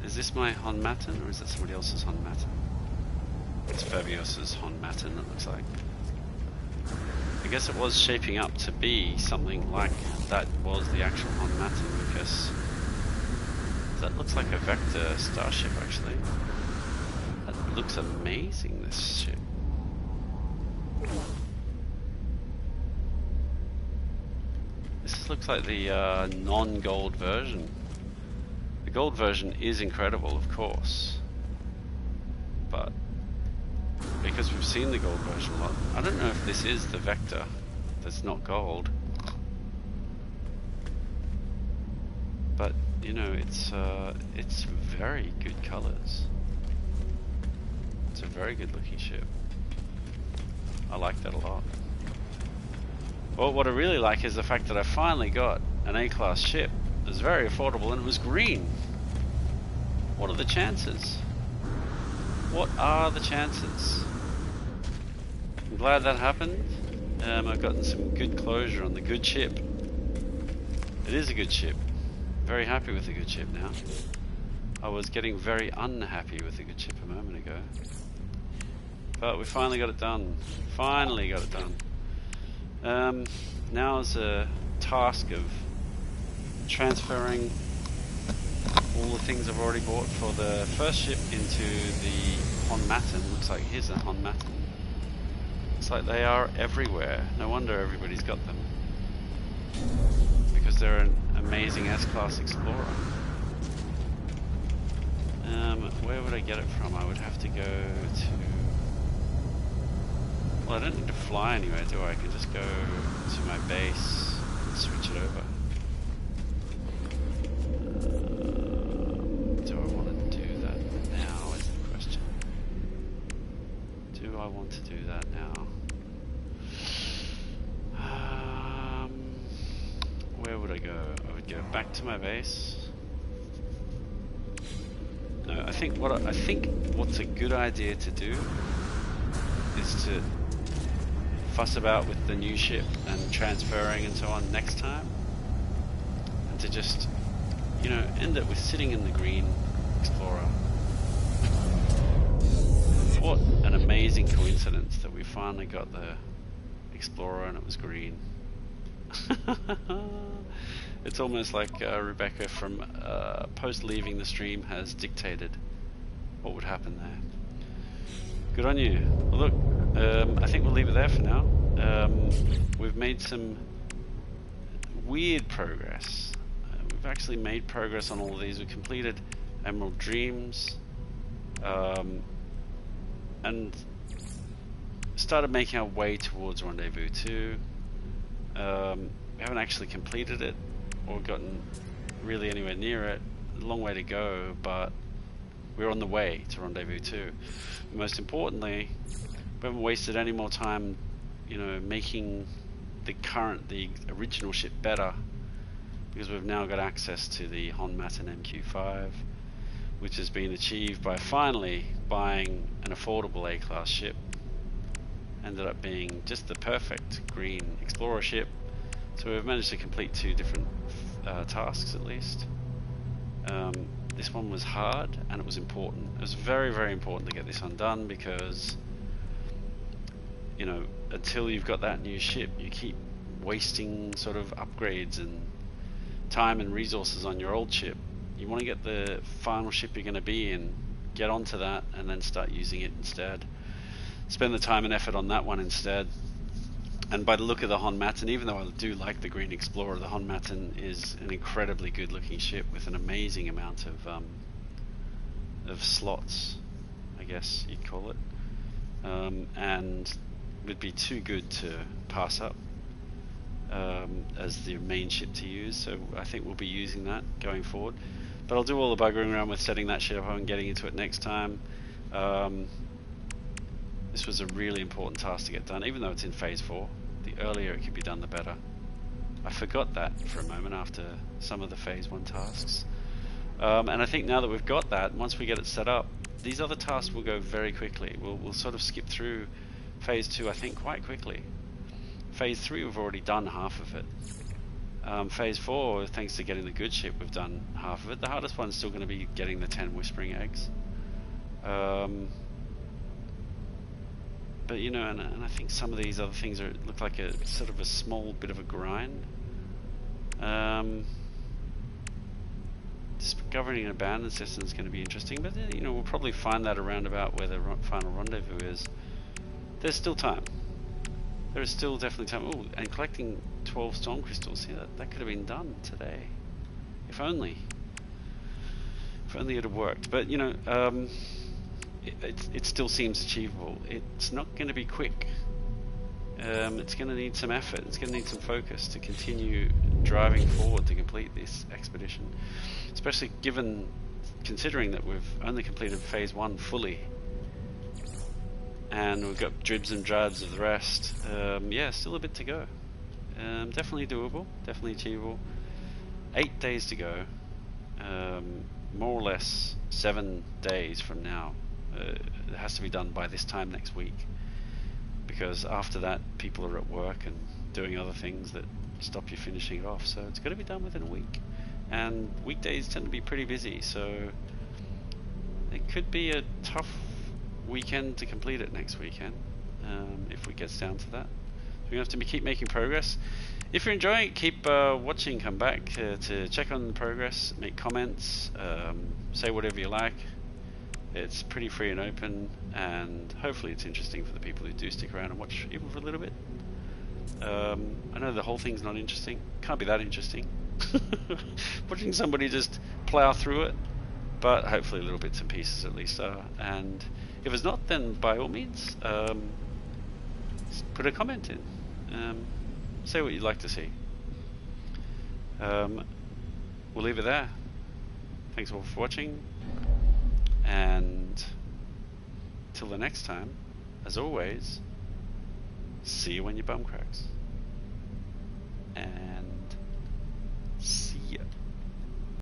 Is this my Honmatten or is that somebody else's Honmatten? It's Fabius's Honmatten, it looks like. I guess it was shaping up to be something like that was the actual Honmatten, because that looks like a vector starship actually. That looks amazing, this ship. This looks like the non-gold version. The gold version is incredible, of course, but because we've seen the gold version a lot, I don't know if this is the vector that's not gold, but you know, it's very good colors. It's a very good looking ship. I like that a lot. Well, what I really like is the fact that I finally got an A-class ship. It was very affordable and it was green. What are the chances? What are the chances? I'm glad that happened. I've gotten some good closure on the good ship. It is a good ship. Very happy with the good ship now. I was getting very unhappy with the good ship a moment ago. But we finally got it done. Finally got it done. Now is a task of transferring all the things I've already bought for the first ship into the Honmatten. Looks like here's a Honmatten. Looks like they are everywhere. No wonder everybody's got them. Because they're an amazing S-Class Explorer. Where would I get it from? I would have to go to... Well, I don't need to fly anywhere, do I? I can just go to my base and switch it over. Do I want to do that now is the question. Do I want to do that now? Where would I go? I would go back to my base. No, I think what's a good idea to do is to fuss about with the new ship and transferring and so on next time, and to just, you know, end it with sitting in the green Explorer. What an amazing coincidence that we finally got the Explorer and it was green. It's almost like Rebecca from post leaving the stream has dictated what would happen there. Good on you. Well, look, I think we'll leave it there for now. We've made some weird progress. We've actually made progress on all of these. We completed Emerald Dreams and started making our way towards Rendezvous 2. We haven't actually completed it or gotten really anywhere near it. A long way to go, but we're on the way to Rendezvous 2. Most importantly, we haven't wasted any more time, you know, making the original ship better, because we've now got access to the Honmatten MQ-5, which has been achieved by finally buying an affordable A-class ship. Ended up being just the perfect green Explorer ship. So we've managed to complete 2 different tasks at least. This one was hard and it was important. It was very, very important to get this undone because, you know, until you've got that new ship, you keep wasting sort of upgrades and time and resources on your old ship. You want to get the final ship you're going to be in, get onto that, and then start using it instead. Spend the time and effort on that one instead. And by the look of the Honmatten, even though I do like the Green Explorer, the Honmatten is an incredibly good looking ship with an amazing amount of slots, I guess you'd call it. And would be too good to pass up as the main ship to use. So I think we'll be using that going forward. But I'll do all the buggering around with setting that ship up and getting into it next time. This was a really important task to get done, even though it's in phase 4. The earlier it could be done, the better. I forgot that for a moment after some of the phase 1 tasks. And I think now that we've got that, once we get it set up, these other tasks will go very quickly. We'll sort of skip through phase 2, I think, quite quickly. Phase 3, we've already done half of it. Phase 4, thanks to getting the good ship, we've done half of it. The hardest one's still going to be getting the 10 Whispering Eggs. But you know, and I think some of these other things look like a sort of a small bit of a grind. Discovering an abandoned system is going to be interesting, but you know, we'll probably find that around about where the final rendezvous is. There's still time. There is still definitely time. Oh, and collecting 12 storm crystals here, that could have been done today. If only. If only it had worked. But you know, it still seems achievable. It's not going to be quick. It's going to need some effort. It's going to need some focus to continue driving forward to complete this expedition. Especially considering that we've only completed phase 1 fully. And we've got dribs and drabs of the rest. Yeah, still a bit to go. Definitely doable, definitely achievable. 8 days to go. More or less 7 days from now. It has to be done by this time next week, because after that people are at work and doing other things that stop you finishing it off. So it's got to be done within a week, and weekdays tend to be pretty busy, so it could be a tough weekend to complete it next weekend, if we get down to that. We're going to have to keep making progress. If you're enjoying it, keep watching, come back to check on the progress, make comments, say whatever you like. It's pretty free and open, and hopefully it's interesting for the people who do stick around and watch even for a little bit. I know the whole thing's not interesting. Can't be that interesting. Watching somebody just plow through it, but hopefully little bits and pieces at least are. And if it's not, then by all means, put a comment in. Say what you'd like to see. We'll leave it there. Thanks all for watching, and till the next time, as always, see you when your bum cracks.